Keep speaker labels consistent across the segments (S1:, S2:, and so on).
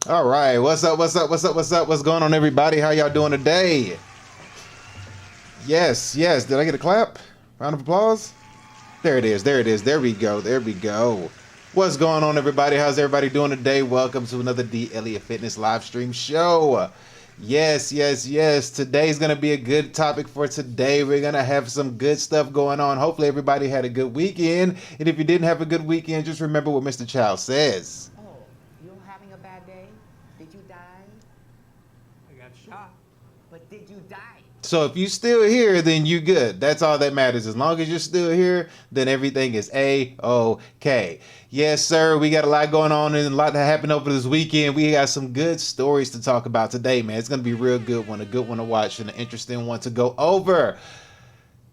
S1: All right, what's up? What's going on, everybody? How y'all doing today? Yes. Did I get a clap? Round of applause? There it is. There we go. What's going on, everybody? How's everybody doing today? Welcome to another DnL&x Fitness live stream show. Yes. Today's going to be a good topic for today. We're going to have some good stuff going on. Hopefully, everybody had a good weekend. And if you didn't have a good weekend, just remember what Mr. Child says.
S2: Oh, you're having a bad day? Did you die?
S3: I got shot.
S2: But did you die?
S1: So if you're still here, then you good. That's all that matters. As long as you're still here, then everything is A-OK. Yes, sir. We got a lot going on and a lot that happened over this weekend. We got some good stories to talk about today, man. It's going to be a real good one to watch, and an interesting one to go over.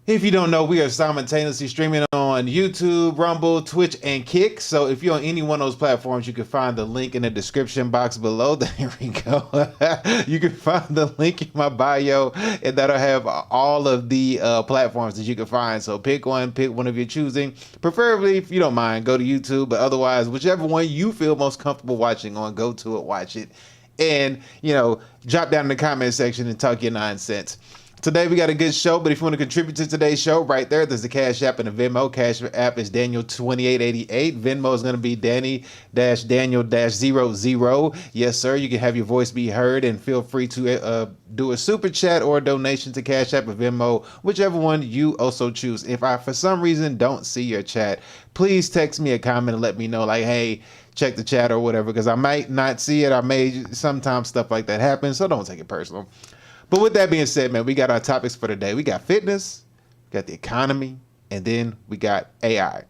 S1: If you don't know, we are simultaneously streaming on YouTube, Rumble, Twitch, and Kick. So if you're on any one of those platforms, you can find the link in the description box below. There we go. You can find the link in my bio, and that'll have all of the platforms that you can find. So pick one of your choosing. Preferably, if you don't mind, go to YouTube. But otherwise, whichever one you feel most comfortable watching on, go to it, watch it. And, drop down in the comment section and talk your nonsense. Today we got a good show, but if you want to contribute to today's show, right there's the Cash App and the Venmo. Cash App is Daniel2888. Venmo is going to be Danny-Daniel-00. Yes, sir. You can have your voice be heard, and feel free to do a super chat or a donation to Cash App or Venmo, whichever one you also choose. If I, for some reason, don't see your chat, please text me a comment and let me know, like, hey, check the chat or whatever, because I might not see it. Sometimes stuff like that happens, so don't take it personal. But with that being said, man, we got our topics for today. We got fitness, we got the economy, and then we got AI.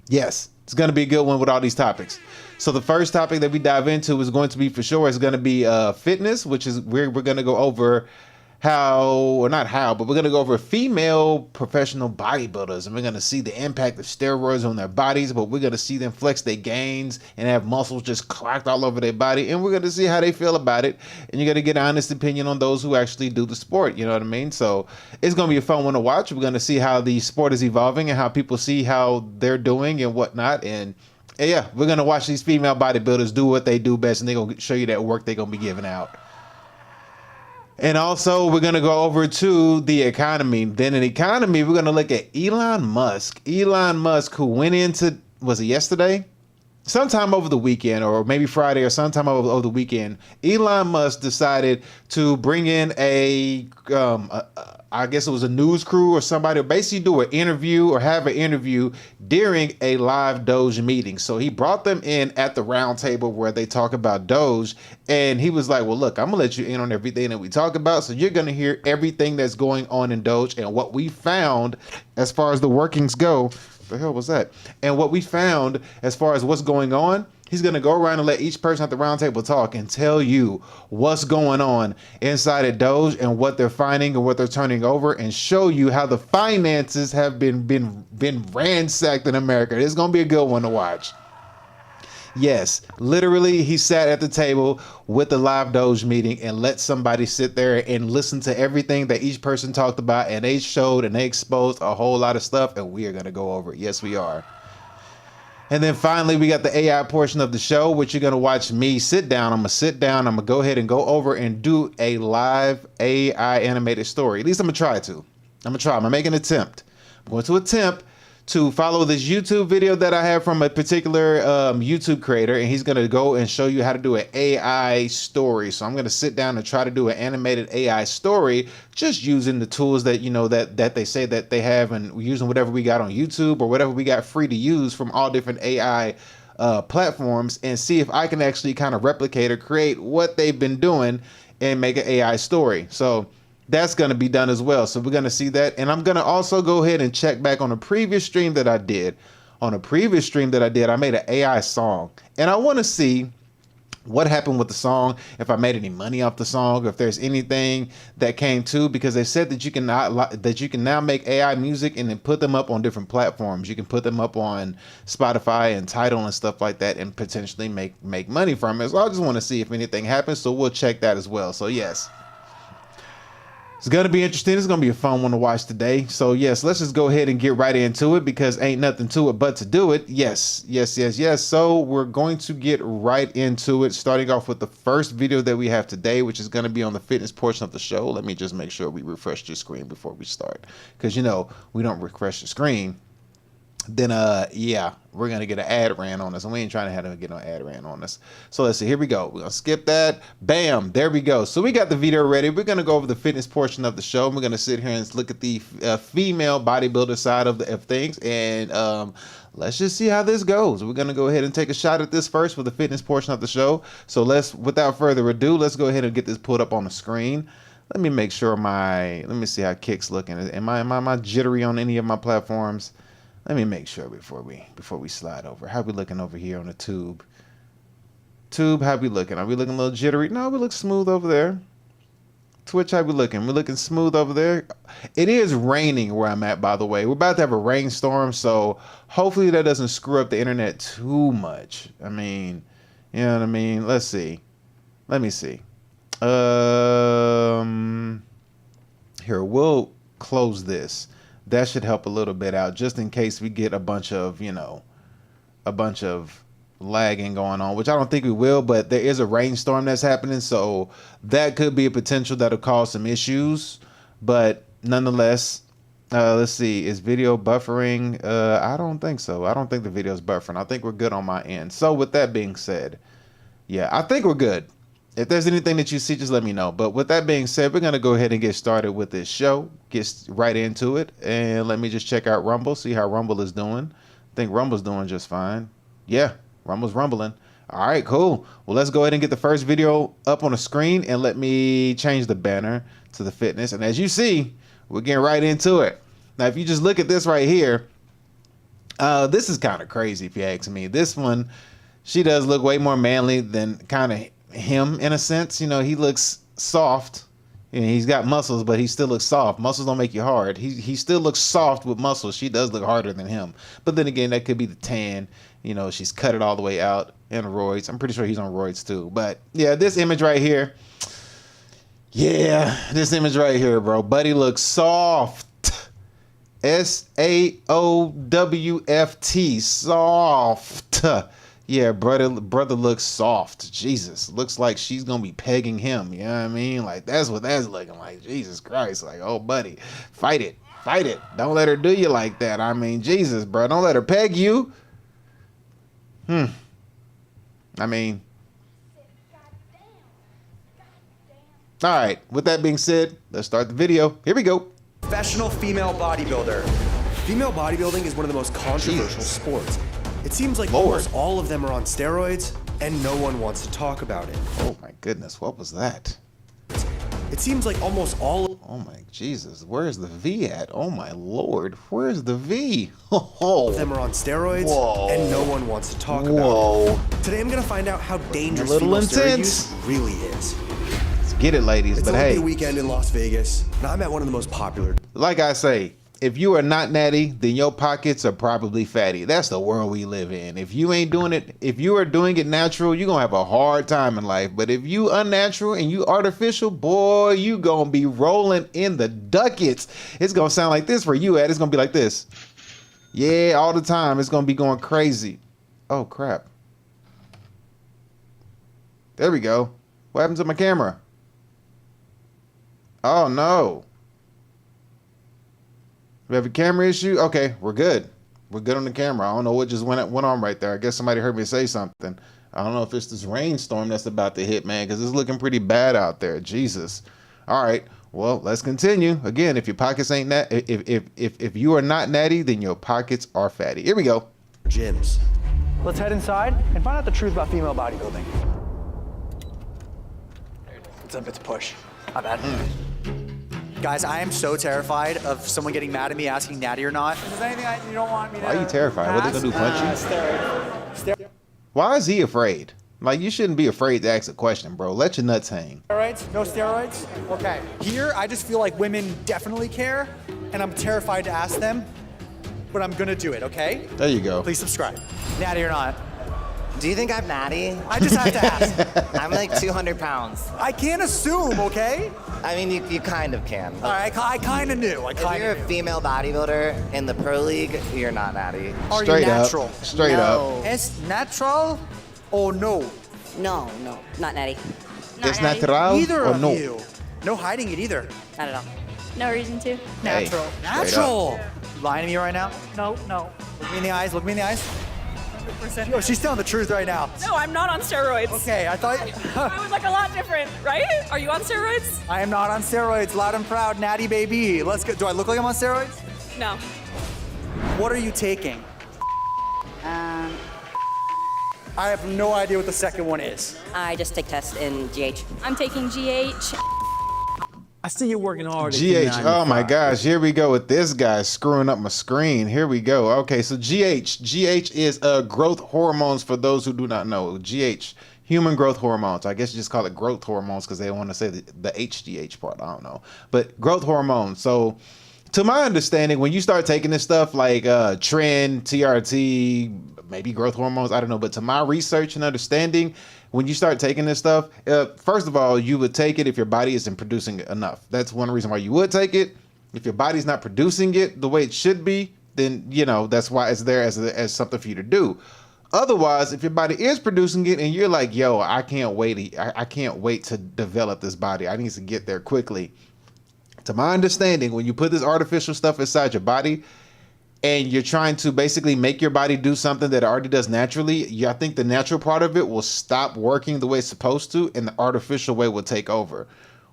S1: Yes, it's going to be a good one with all these topics. So the first topic that we dive into is going to be, for sure, it's going to be fitness, which is where we're going to go over we're going to go over female professional bodybuilders, and we're going to see the impact of steroids on their bodies, but we're going to see them flex their gains and have muscles just clocked all over their body, and we're going to see how they feel about it, and you're going to get an honest opinion on those who actually do the sport, you know what I mean? So it's going to be a fun one to watch. We're going to see how the sport is evolving and how people see how they're doing and whatnot, and yeah, we're going to watch these female bodybuilders do what they do best, and they're going to show you that work they're going to be giving out. And also, we're going to go over to the economy. Then in the economy, we're going to look at Elon Musk. Elon Musk, who went into, was it yesterday? Sometime over the weekend, or maybe Friday, or sometime over the weekend, Elon Musk decided to bring in I guess it was a news crew or somebody, basically do an interview or have an interview during a live DOGE meeting. So he brought them in at the round table where they talk about DOGE, and he was like, well, look, I'm gonna let you in on everything that we talk about. So you're gonna hear everything that's going on in DOGE and what we found as far as the workings go. The hell was that? And what we found as far as what's going on, he's going to go around and let each person at the round table talk and tell you what's going on inside of DOGE and what they're finding and what they're turning over, and show you how the finances have been ransacked in America. It's going to be a good one to watch. Yes, literally, he sat at the table with the live DOGE meeting and let somebody sit there and listen to everything that each person talked about, and they showed and they exposed a whole lot of stuff, and we are going to go over it. Yes, we are. And then finally, we got the AI portion of the show, which you're going to watch me sit down. I'm going to sit down. I'm going to go ahead and go over and do a live AI animated story. At least I'm going to try to. I'm going to make an attempt. I'm going to attempt to follow this YouTube video that I have from a particular YouTube creator, and he's going to go and show you how to do an AI story. So I'm going to sit down and try to do an animated AI story, just using the tools that, that they say that they have, and using whatever we got on YouTube or whatever we got free to use from all different AI platforms, and see if I can actually kind of replicate or create what they've been doing and make an AI story. So that's going to be done as well. So we're going to see that. And I'm going to also go ahead and check back on a previous stream that I did. On a previous stream that I did, I made an AI song. And I want to see what happened with the song, if I made any money off the song, or if there's anything that came to, because they said that you can now make AI music and then put them up on different platforms. You can put them up on Spotify and Tidal and stuff like that, and potentially make money from it. So I just want to see if anything happens. So we'll check that as well. So yes. It's gonna be interesting. It's gonna be a fun one to watch today. So yes, let's just go ahead and get right into it because ain't nothing to it but to do it. Yes. So we're going to get right into it, starting off with the first video that we have today, which is gonna be on the fitness portion of the show. Let me just make sure we refresh the screen before we start, because you know we don't refresh the screen, then yeah, we're gonna get an ad ran on us, and we ain't trying to have to get no ad ran on us. So let's see, here we go. We're gonna skip that. Bam, there we go. So we got the video ready. We're gonna go over the fitness portion of the show. We're gonna sit here and look at the female bodybuilder side of things, and let's just see how this goes. We're gonna go ahead and take a shot at this first for the fitness portion of the show. So without further ado, let's go ahead and get this pulled up on the screen. Let me make sure let me see how Kick's looking. Am I jittery on any of my platforms? Let me make sure before we slide over. How we looking over here on the tube? Tube, how we looking? Are we looking a little jittery? No, we look smooth over there. Twitch, how we looking? We're looking smooth over there. It is raining where I'm at, by the way. We're about to have a rainstorm, so hopefully that doesn't screw up the internet too much. I mean, you know what I mean? Let's see. Let me see. Here, we'll close this. That should help a little bit out, just in case we get a bunch of lagging going on, which I don't think we will, but there is a rainstorm that's happening, so that could be a potential that'll cause some issues. But nonetheless, let's see, is video buffering? I don't think so. I don't think the video's buffering. I think we're good on my end. So with that being said, yeah, I think we're good. If there's anything that you see, just let me know. But with that being said, we're going to go ahead and get started with this show. Get right into it. And let me just check out Rumble, see how Rumble is doing. I think Rumble's doing just fine. Yeah, Rumble's rumbling. All right, cool. Well, let's go ahead and get the first video up on the screen. And let me change the banner to the fitness. And as you see, we're getting right into it. Now, if you just look at this right here, this is kind of crazy if you ask me. This one, she does look way more manly than kind of him in a sense. You know, he looks soft and he's got muscles, but he still looks soft. Muscles don't make you hard. He still looks soft with muscles. She does look harder than him, but then again, that could be the tan. You know, she's cut it all the way out, and roids. I'm pretty sure he's on roids too. But yeah, this image right here, bro, buddy looks soft. SAOWFT, soft. Yeah, brother looks soft. Jesus, looks like she's gonna be pegging him. You know what I mean? Like, that's what that's looking like. Jesus Christ, like, oh buddy, fight it. Don't let her do you like that. I mean, Jesus, bro, don't let her peg you. I mean, all right. With that being said, let's start the video. Here we go.
S4: Professional female bodybuilder. Female bodybuilding is one of the most controversial sports. It seems like almost all of them are on steroids, and no one wants to talk about it.
S1: Oh my goodness, what was that?
S4: It seems like almost all...
S1: Oh my Jesus, where's the V at? Oh my Lord, where's the V?
S4: All of them are on steroids, and no one wants to talk about it. Today I'm going to find out how dangerous female steroid use really is.
S1: Let's get it, ladies, but hey.
S4: It's a weekend in Las Vegas, and I'm at one of the most popular...
S1: Like I say, if you are not natty, then your pockets are probably fatty. That's the world we live in. If you ain't doing it, if you are doing it natural, you're going to have a hard time in life. But if you unnatural and you artificial, boy, you going to be rolling in the ducats. It's going to sound like this where you at. It's going to be like this. Yeah, all the time. It's going to be going crazy. Oh, crap. There we go. What happened to my camera? Oh, no. We have a camera issue? Okay, we're good. We're good on the camera. I don't know what just went on right there. I guess somebody heard me say something. I don't know if it's this rainstorm that's about to hit, man, because it's looking pretty bad out there. Jesus. All right. Well, let's continue. Again, if your pockets ain't if you are not natty, then your pockets are fatty. Here we go.
S4: Gyms.
S5: Let's head inside and find out the truth about female bodybuilding. It's a push. My bad.
S4: Guys, I am so terrified of someone getting mad at me asking natty or not.
S5: Is there anything you don't want me to...
S1: Why are you terrified? What are they gonna do, punch you? Why is he afraid? Like, you shouldn't be afraid to ask a question, bro. Let your nuts hang.
S5: Steroids? No steroids? Okay.
S4: Here, I just feel like women definitely care, and I'm terrified to ask them, but I'm gonna do it, okay?
S1: There you go.
S4: Please subscribe. Natty or not.
S6: Do you think I'm natty?
S4: I just have to ask.
S6: I'm like 200 pounds.
S4: I can't assume, okay?
S6: I mean, you kind of can.
S4: All right, I kind of knew. I
S6: If
S4: kind
S6: you're
S4: of
S6: a
S4: knew.
S6: female bodybuilder in the pro league, you're not natty.
S4: Are
S1: Straight
S4: you
S1: up.
S4: natural?
S1: Straight up.
S7: No.
S4: Es natural or no?
S7: No, not natty.
S1: It's natural
S4: Either
S1: or
S4: of
S1: no?
S4: you. No hiding it either.
S7: Not at all.
S8: No reason to.
S4: Natural.
S1: straight
S4: Natural. You lying to me right now?
S8: No.
S4: Look me in the eyes. Look me in the eyes.
S8: 100%.
S4: Yo, she's telling the truth right now.
S8: No, I'm not on steroids.
S4: Okay, I thought.
S8: I would look a lot different, right? Are you on steroids?
S4: I am not on steroids. Loud and proud, natty baby. Let's go. Do I look like I'm on steroids?
S8: No.
S4: What are you taking?
S7: Um,
S4: I have no idea what the second one is.
S7: I just take tests in GH.
S8: I'm taking GH.
S3: I see you working hard. at
S1: GH. Oh my
S3: 95.
S1: gosh, here we go with this guy screwing up my screen. Here we go. Okay, so GH is growth hormones for those who do not know. GH, human growth hormones. I guess you just call it growth hormones because they don't want to say the HGH part. I don't know. But growth hormones. So to my understanding, when you start taking this stuff like Tren, TRT, maybe growth hormones, I don't know. But to my research and understanding, when you start taking this stuff, first of all, you would take it if your body isn't producing enough. That's one reason why you would take it. If your body's not producing it the way it should be, then, you know, that's why it's there as something for you to do. Otherwise, if your body is producing it and you're like, yo, I can't wait. I can't wait to develop this body. I need to get there quickly. To my understanding, when you put this artificial stuff inside your body, and you're trying to basically make your body do something that it already does naturally, I think the natural part of it will stop working the way it's supposed to, and the artificial way will take over,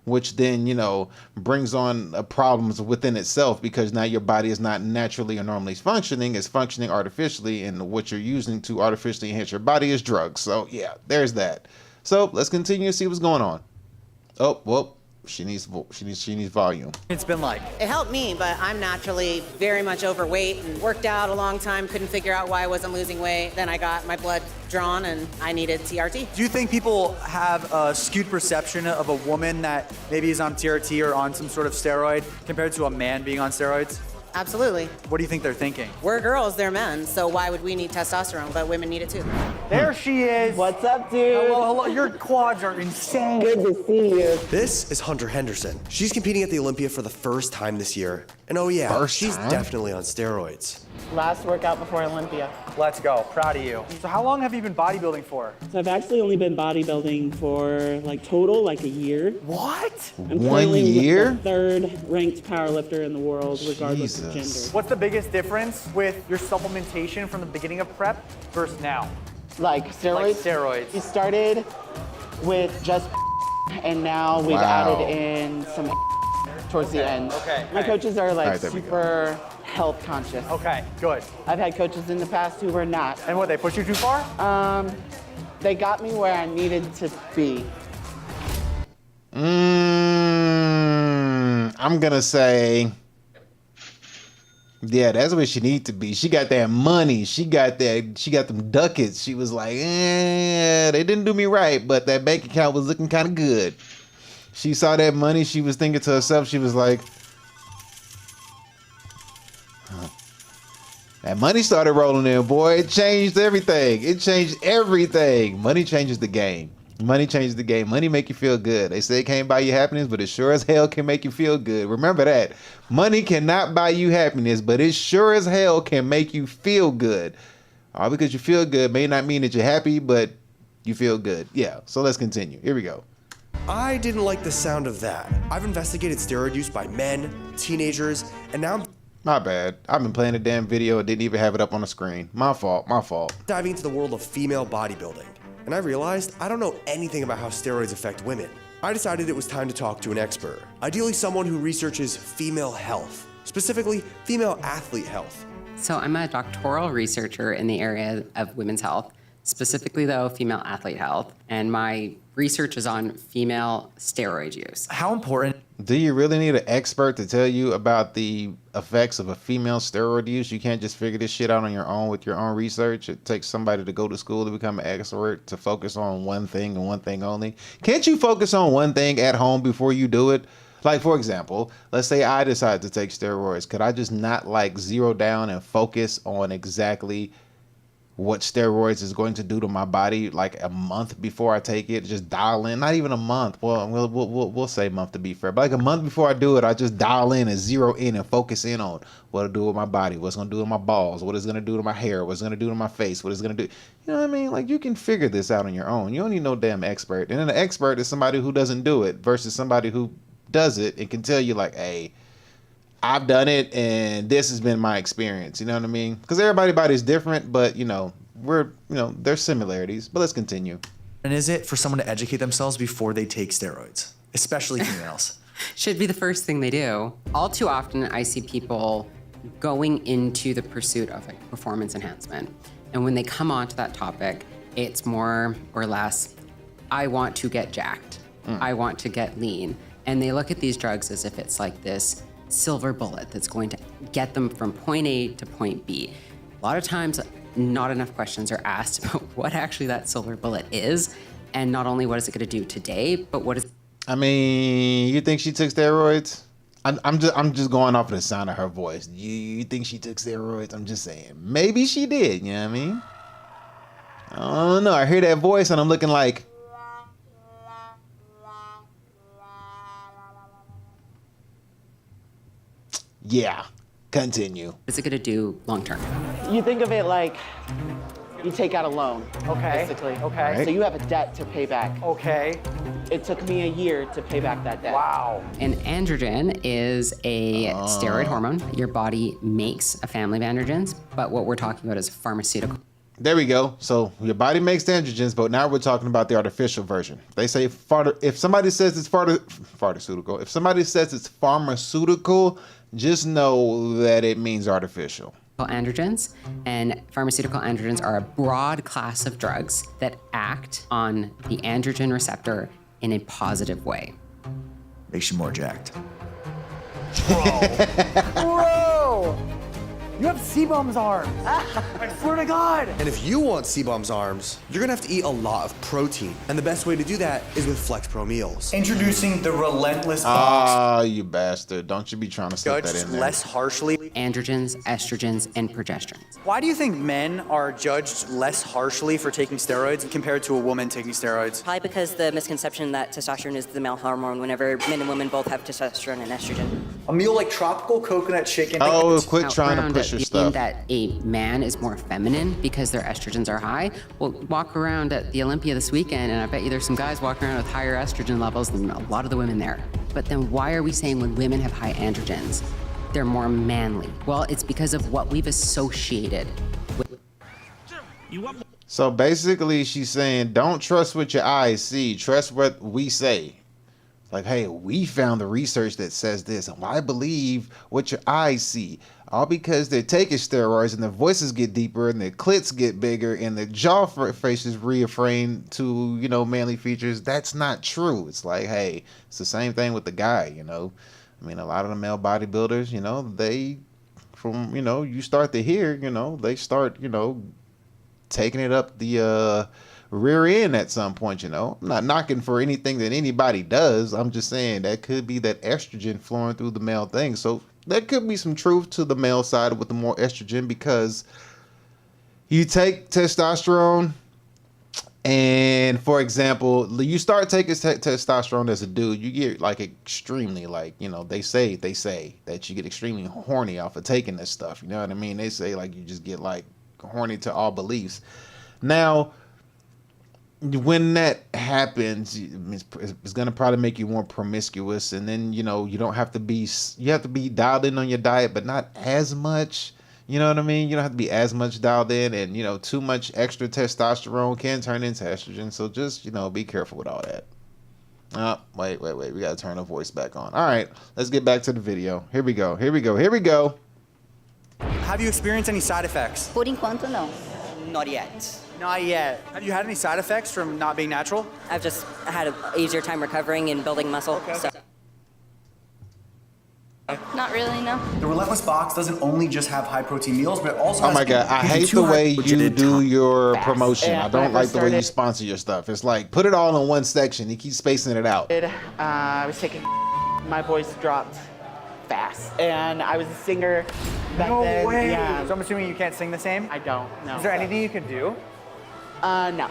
S1: which then, you know, brings on problems within itself because now your body is not naturally or normally functioning, it's functioning artificially, and what you're using to artificially enhance your body is drugs. So yeah, there's that. So let's continue to see what's going on. Oh, well, she needs volume.
S4: It's been like.
S9: It helped me, but I'm naturally very much overweight and worked out a long time, couldn't figure out why I wasn't losing weight. Then I got my blood drawn and I needed TRT.
S4: Do you think people have a skewed perception of a woman that maybe is on TRT or on some sort of steroid compared to a man being on steroids?
S9: Absolutely.
S4: What do you think they're thinking?
S9: We're girls, they're men, so why would we need testosterone? But women need it too.
S5: There she is.
S2: What's up, dude?
S5: Hello. Your quads are insane.
S2: Good to see you.
S4: This is Hunter Henderson. She's competing at the Olympia for the first time this year. And oh yeah,
S1: First
S4: she's
S1: time?
S4: definitely on steroids.
S2: Last workout before Olympia.
S5: Let's go. Proud of you. So how long have you been bodybuilding for?
S10: So I've actually only been bodybuilding for total a year.
S5: What?
S10: I'm
S1: 1
S10: currently
S1: year?
S10: the third ranked powerlifter in the world, regardless of
S1: Jesus.
S10: gender.
S5: What's the biggest difference with your supplementation from the beginning of prep versus now?
S2: Like steroids?
S5: Like steroids.
S2: We started with just and now we've
S1: Wow.
S2: added in some towards the end.
S5: Okay.
S2: My coaches are
S1: right, there we go.
S2: super health conscious.
S5: Okay, good.
S2: I've had coaches in the past who were not.
S5: And what, they push you too far?
S2: They got me where I needed to be.
S1: I'm gonna say, yeah, that's where she needs to be. She got that money. She got them ducats. She was like, they didn't do me right, but that bank account was looking kind of good. She saw that money. She was thinking to herself, she was like, that money started rolling in, boy. It changed everything. It changed everything. Money changes the game. Money changes the game. Money make you feel good. They say it can't buy you happiness, but it sure as hell can make you feel good. Remember that. Money cannot buy you happiness, but it sure as hell can make you feel good. All because you feel good may not mean that you're happy, but you feel good. Yeah, so let's continue. Here we go.
S4: I didn't like the sound of that. I've investigated steroid use by men, teenagers, and now I'm
S1: My bad. I've been playing the damn video and didn't even have it up on the screen. My fault. My fault.
S4: diving into the world of female bodybuilding. And I realized I don't know anything about how steroids affect women. I decided it was time to talk to an expert, ideally someone who researches female health, specifically female athlete health.
S11: So I'm a doctoral researcher in the area of women's health, specifically though female athlete health, and my research is on female steroid use.
S5: How important?
S1: Do you really need an expert to tell you about the effects of a female steroid use? You can't just figure this shit out on your own with your own research. It takes somebody to go to school to become an expert to focus on one thing and one thing only. Can't you focus on one thing at home before you do it? Like, for example, let's say I decide to take steroids. Could I just not zero down and focus on exactly what steroids is going to do to my body like a month before I take it. Just dial in, not even a month. Well, we'll say month to be fair, but like a month before I do it, I just dial in and zero in and focus in on what it'll do with my body, what's gonna do with my balls, what it's gonna do to my hair, what's gonna do to my face, what it's gonna do. You know what I mean? Like, you can figure this out on your own. You don't need no damn expert. And then an expert is somebody who doesn't do it versus somebody who does it and can tell you like, hey, I've done it and this has been my experience. You know what I mean? Because everybody's body is different, but there's similarities. But let's continue.
S12: And is it for someone to educate themselves before they take steroids, especially females?
S11: Should be the first thing they do. All too often, I see people going into the pursuit of like performance enhancement. And when they come onto that topic, it's more or less, I want to get jacked. I want to get lean. And they look at these drugs as if it's like this silver bullet that's going to get them from point A to point B. A lot of times, not enough questions are asked about what actually that silver bullet is, and not only what is it going to do today, but what is.
S1: I mean, you think she took steroids? I'm just going off of the sound of her voice. You think she took steroids? I'm just saying, maybe she did. You know what I mean? I don't know. I hear that voice and I'm looking like. Yeah, continue.
S11: What is it going to do long term?
S2: You think of it like you take out a loan,
S5: Okay.
S2: basically.
S5: Okay.
S2: So you have a debt to pay back.
S5: Okay.
S2: It took me a year to pay back that debt.
S5: Wow.
S11: An androgen is a steroid hormone. Your body makes a family of androgens, but what we're talking about is pharmaceutical.
S1: There we go. So your body makes the androgens, but now we're talking about the artificial version. They say if somebody says it's pharmaceutical, if somebody says it's pharmaceutical, just know that it means artificial.
S11: Androgens and pharmaceutical androgens are a broad class of drugs that act on the androgen receptor in a positive way.
S12: Makes you more jacked.
S5: Bro! You have C-Bum's arms. I swear to God.
S4: And if you want C-Bomb's arms, you're gonna have to eat a lot of protein. And the best way to do that is with Flex Pro meals.
S5: Introducing the relentless box.
S1: Ah, you bastard. Don't you be trying to slip that
S5: Judged
S1: in there.
S5: less harshly.
S11: Androgens, estrogens, and progesterones.
S5: Why do you think men are judged less harshly for taking steroids compared to a woman taking steroids?
S7: Probably because the misconception that testosterone is the male hormone whenever men and women both have testosterone and estrogen.
S5: A meal like tropical coconut chicken.
S1: Oh, quit
S11: Now,
S1: trying to
S11: around
S1: push your
S11: it,
S1: stuff.
S11: that a man is more feminine because their estrogens are high. Well, walk around at the Olympia this weekend, and I bet you there's some guys walking around with higher estrogen levels than a lot of the women there. But then why are we saying when women have high androgens, they're more manly? Well, it's because of what we've associated with.
S1: So basically, she's saying, don't trust what your eyes see. Trust what we say. It's like, hey, we found the research that says this, and why believe what your eyes see? All because they're taking steroids and their voices get deeper and their clits get bigger and their jaw faces reframe to, manly features. That's not true. It's like, hey, it's the same thing with the guy, I mean, a lot of the male bodybuilders, they, from, you start to hear, they start, taking it up the rear end at some point, I'm not knocking for anything that anybody does. I'm just saying that could be that estrogen flowing through the male thing. So there could be some truth to the male side with the more estrogen, because you take testosterone and, for example, you start taking testosterone as a dude, you get like extremely, they say that you get extremely horny off of taking this stuff. You know what I mean? They say like you just get like horny to all beliefs. Now, when that happens, it's going to probably make you more promiscuous, and then you don't have to be, you have to be dialed in on your diet, but not as much. You know what I mean? You don't have to be as much dialed in, and too much extra testosterone can turn into estrogen. So just be careful with all that. Oh, wait, we got to turn the voice back on. All right, let's get back to the video. Here we go.
S5: Have you experienced any side effects?
S7: Por enquanto, no. Not yet.
S5: Not yet. Have you had any side effects from not being natural?
S7: I've just had an easier time recovering and building muscle.
S5: Okay.
S7: So. Not really, no.
S12: The Relentless Box doesn't only just have high protein meals, but it also
S1: Oh
S12: has
S1: my God, I hate the way you do your promotion. I don't like the way you sponsor your stuff. It's like, put it all in one section. You keep spacing it out.
S2: I was taking, my voice dropped fast. And I was a singer back
S5: No
S2: then.
S5: way.
S2: Yeah.
S5: So I'm assuming you can't sing the same?
S2: I don't, no.
S5: Is there anything you could do?
S2: No.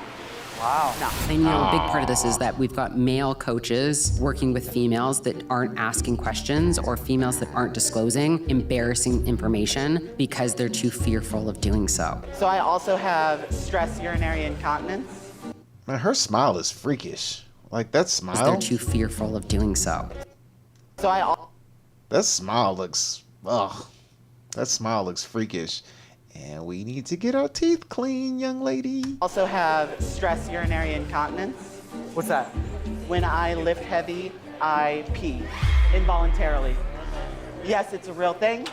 S5: Wow.
S2: No.
S11: I know a big part of this is that we've got male coaches working with females that aren't asking questions or females that aren't disclosing embarrassing information because they're too fearful of doing so.
S2: So I also have stress urinary incontinence.
S1: Man, her smile is freakish. Like that
S11: Because
S1: smile.
S11: they're too fearful of doing so.
S2: So
S1: That smile looks. Ugh. That smile looks freakish. And we need to get our teeth clean, young lady.
S2: also have stress urinary incontinence.
S5: What's that?
S2: When I lift heavy, I pee involuntarily. Yes, it's a real thing.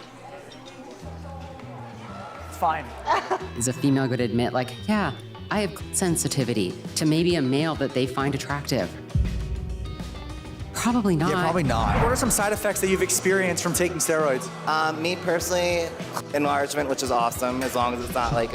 S5: It's fine.
S11: Is a female going to admit, like, yeah, I have sensitivity to maybe a male that they find attractive? Probably not.
S12: Yeah, probably not.
S5: What are some side effects that you've experienced from taking steroids?
S6: Me personally, enlargement, which is awesome, as long as it's not like.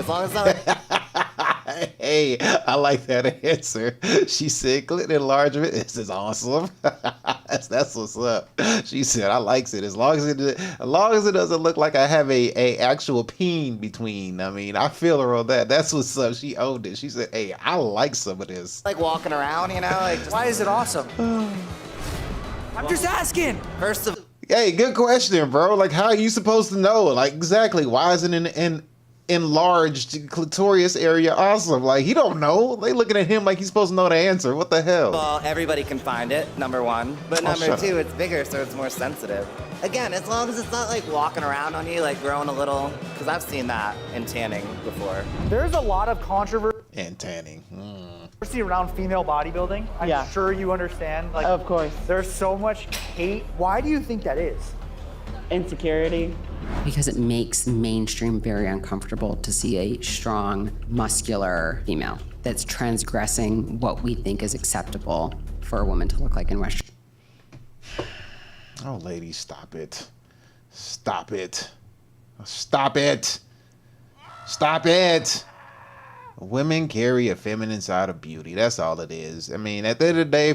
S1: Hey, I like that answer. She said clit enlargement. This is awesome. That's what's up. She said I likes it as long as it doesn't look like I have a actual peen between. I mean, I feel her on that. That's what's up. She owned it. She said, hey, I like some of this.
S6: Like walking around, you know? Like just,
S5: Why is it awesome? I'm just asking.
S6: first of
S1: Hey, good question, bro. Like, how are you supposed to know? Like, exactly. Why isn't an enlarged clitoris area awesome? Like, he don't know. They looking at him like he's supposed to know the answer. What the hell?
S6: all, everybody can find it, number one. But number
S1: shut
S6: two, it's bigger, so it's more sensitive. Again, as long as it's not like walking around on you, like growing a little, because I've seen that in tanning before.
S5: There's a lot of controversy
S1: And tanning.
S5: around female bodybuilding. I'm sure you understand. Like,
S2: Of course.
S5: There's so much hate. Why do you think that is?
S2: Insecurity.
S11: Because it makes mainstream very uncomfortable to see a strong, muscular female that's transgressing what we think is acceptable for a woman to look like in Western.
S1: Oh, lady, stop it. Stop it. Stop it. Stop it. Women carry a feminine side of beauty. That's all it is. I mean, at the end of the day,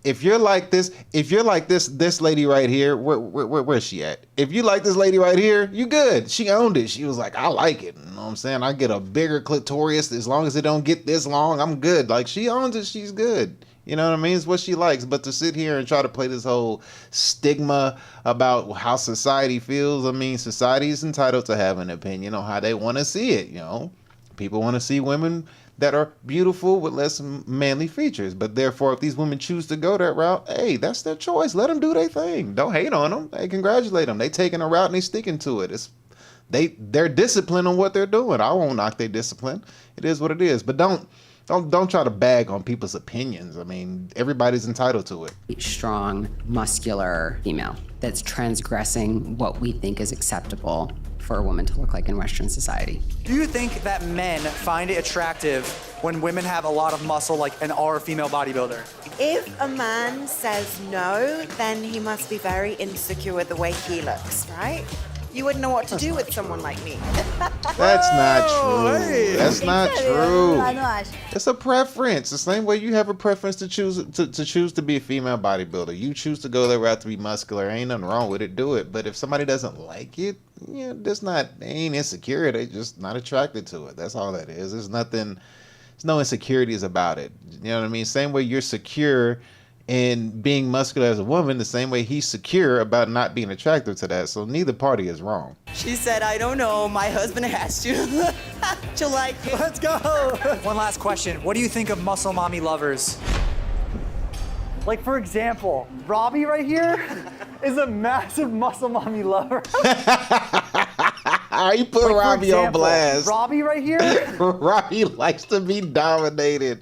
S1: if you're like this lady right here, where's she at? If you like this lady right here, you good. She owned it. She was like, I like it. You know what I'm saying? I get a bigger clitoris as long as it don't get this long. I'm good. Like, she owns it. She's good. You know what I mean? It's what she likes. But to sit here and try to play this whole stigma about how society feels, I mean, society is entitled to have an opinion on how they want to see it, you know? People want to see women that are beautiful with less manly features. But therefore, if these women choose to go that route, hey, that's their choice. Let them do their thing. Don't hate on them. Hey, congratulate them. They taking a route and they sticking to it. They're disciplined on what they're doing. I won't knock their discipline. It is what it is. But don't try to bag on people's opinions. I mean, everybody's entitled to it.
S11: Strong, muscular female that's transgressing what we think is acceptable for a woman to look like in Western society.
S5: Do you think that men find it attractive when women have a lot of muscle, like an are female bodybuilder?
S13: If a man says no, then he must be very insecure with the way he looks, right? You wouldn't know what to do with someone like me.
S1: That's not true. That's not true.
S13: True.
S1: It's a preference. The same way you have a preference to choose to be a female bodybuilder. You choose to go that route to be muscular. Ain't nothing wrong with it. Do it. But if somebody doesn't like it, yeah, they ain't insecure. They just not attracted to it. That's all that is. There's no insecurities about it. You know what I mean? Same way you're secure in being muscular as a woman, the same way he's secure about not being attractive to that. So neither party is wrong.
S13: She said, I don't know, my husband has to like it.
S5: Let's go. One last question. What do you think of muscle mommy lovers? Like, for example, Robbie right here is a massive muscle mommy lover.
S1: You put Robbie on blast.
S5: Robbie right here?
S1: Robbie likes to be dominated.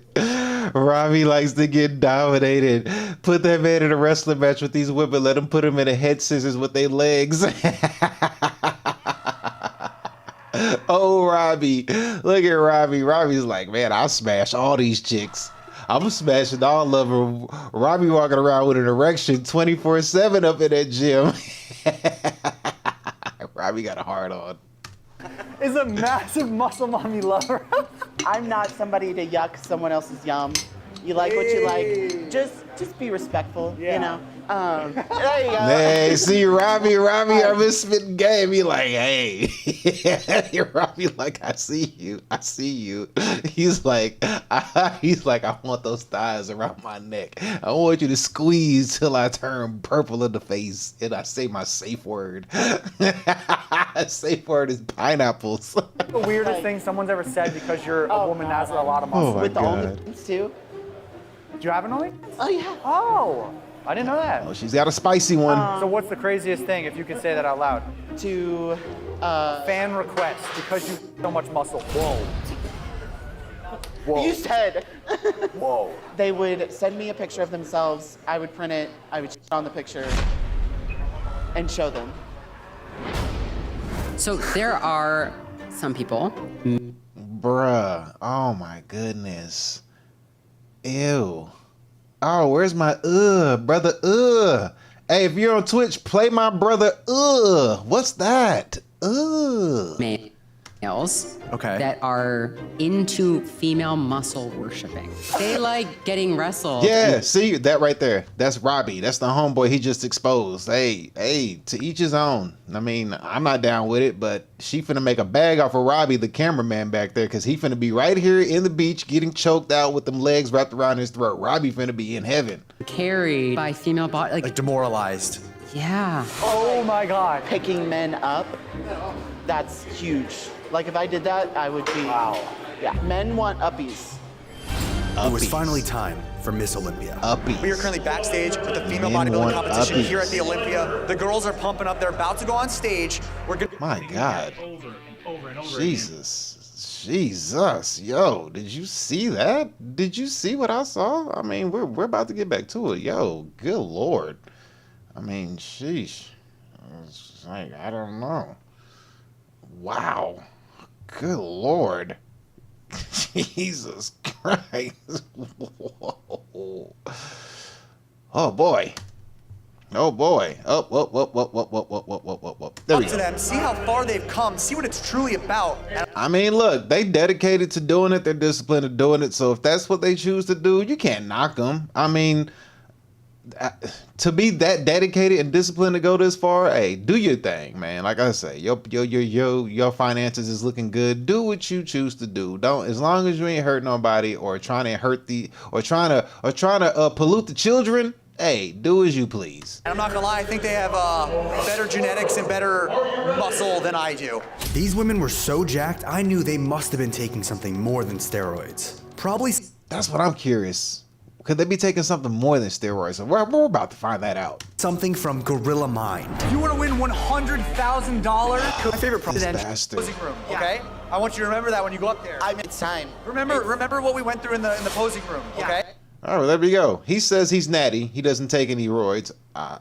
S1: Robbie likes to get dominated. Put that man in a wrestling match with these women. Let him put him in a head scissors with their legs. Oh, Robbie. Look at Robbie. Robbie's like, man, I'll smash all these chicks. I'm smashing all of them. Robbie walking around with an erection 24/7 up in that gym. Robbie got a hard on.
S5: Is a massive muscle mommy lover.
S2: I'm not somebody to yuck someone else's yum. You like what you like. Just be respectful, you know. There you go.
S1: Hey, see Robbie, I've been spitting game. He like, hey, Robbie, like, I see you. He's like, I want those thighs around my neck. I want you to squeeze till I turn purple in the face, and I say my safe word. Safe word is pineapples.
S5: The weirdest thing someone's ever said because you're a woman that has a lot of muscle.
S1: Oh my
S2: With the
S1: God.
S2: OnlyFans too.
S5: Do you have an only?
S2: Oh yeah.
S5: Oh, I didn't know that.
S1: Oh, she's got a spicy one.
S5: So what's the craziest thing, if you can say that out loud?
S2: To
S5: Fan request because you so much muscle. Whoa.
S2: you said.
S5: Whoa.
S2: They would send me a picture of themselves. I would print it. I would on the picture and show them.
S11: So there are some people.
S1: Bruh. Oh my goodness. Ew. Oh, where's my brother? Hey, if you're on Twitch, play my brother. What's that?
S11: Males
S12: Okay.
S11: that are into female muscle worshiping. They like getting wrestled.
S1: Yeah, see that right there. That's Robbie. That's the homeboy he just exposed. Hey, to each his own. I mean, I'm not down with it, but she finna make a bag off of Robbie, the cameraman back there, because he finna be right here in the beach getting choked out with them legs wrapped around his throat. Robbie finna be in heaven.
S11: Carried by female body.
S12: Like demoralized.
S11: Yeah.
S5: Oh my God.
S2: Picking men up. That's huge. Like if I did that, I would be. Wow. Yeah. Men want uppies.
S12: It was finally time for Miss Olympia.
S1: Uppies.
S5: We are currently backstage with the female
S1: Men
S5: bodybuilding
S1: want
S5: competition
S1: uppies.
S5: here at the Olympia. The girls are pumping up. They're about to go on stage. We're gonna.
S1: My God.
S3: Over and over and over
S1: Jesus. Yo, did you see that? Did you see what I saw? I mean, we're about to get back to it. Yo, good Lord. I mean, sheesh. It's like, I don't know. Wow. Good Lord. Jesus Christ. Whoa. Oh boy. Oh boy. Up. There we
S5: Up
S1: go.
S5: to them. See how far they've come. See what it's truly about.
S1: I mean, look, they dedicated to doing it. They're disciplined to doing it. So if that's what they choose to do, you can't knock them. I mean, to be that dedicated and disciplined to go this far, hey, do your thing, man. Like I say, your finances is looking good. Do what you choose to do. Don't, as long as you ain't hurt nobody or trying to pollute the children. Hey, do as you please.
S5: And I'm not gonna lie, I think they have better genetics and better muscle than I do.
S12: These women were so jacked, I knew they must have been taking something more than steroids. Probably.
S1: That's what I'm curious. Could they be taking something more than steroids? We're about to find that out.
S12: Something from Gorilla Mind.
S5: If you want to win $100,000, my favorite
S1: This
S5: president
S1: bastard.
S5: posing room. Okay, I want you to remember that when you go up there.
S2: It's time.
S5: Remember what we went through in the posing room. Okay.
S1: All right, there we go. He says he's natty. He doesn't take any roids. I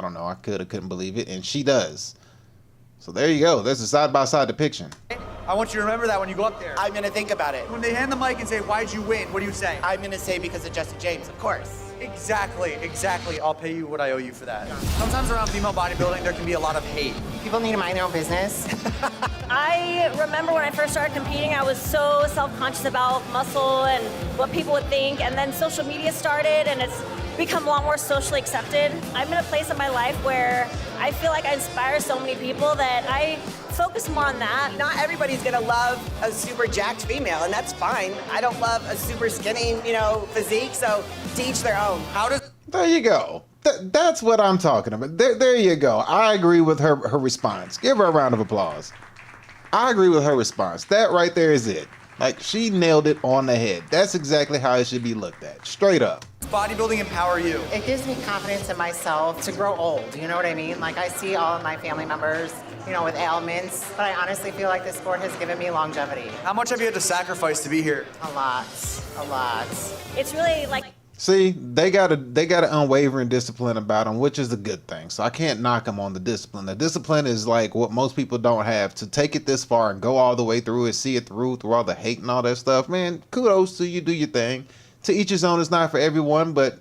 S1: don't know. I couldn't believe it, and she does. So there you go. There's a side-by-side depiction.
S5: I want you to remember that when you go up there.
S2: I'm gonna think about it.
S5: When they hand the mic and say, "Why'd you win?" What do you say?
S2: I'm gonna say because of Jesse James, of course.
S5: Exactly. I'll pay you what I owe you for that. Sometimes around female bodybuilding, there can be a lot of hate.
S9: People need to mind their own business.
S8: I remember when I first started competing, I was so self-conscious about muscle and what people would think, and then social media started and it's become a lot more socially accepted. I'm in a place in my life where I feel like I inspire so many people that I focus more on that.
S9: Not everybody's gonna love a super jacked female, and that's fine. I don't love a super skinny, physique, so to each their own.
S1: There you go. That's what I'm talking about. There you go. I agree with her response. Give her a round of applause. I agree with her response. That right there is it. Like, she nailed it on the head. That's exactly how it should be looked at. Straight up.
S5: Bodybuilding empower you.
S9: It gives me confidence in myself to grow old, you know what I mean? Like, I see all of my family members, with ailments, but I honestly feel like this sport has given me longevity.
S5: How much have you had to sacrifice to be here?
S9: A lot.
S8: It's really like
S1: See, they got an unwavering discipline about them, which is a good thing. So I can't knock them on the discipline. The discipline is like what most people don't have. To take it this far and go all the way through it, see it through all the hate and all that stuff, man, kudos to you. Do your thing. To each his own. It's not for everyone, but,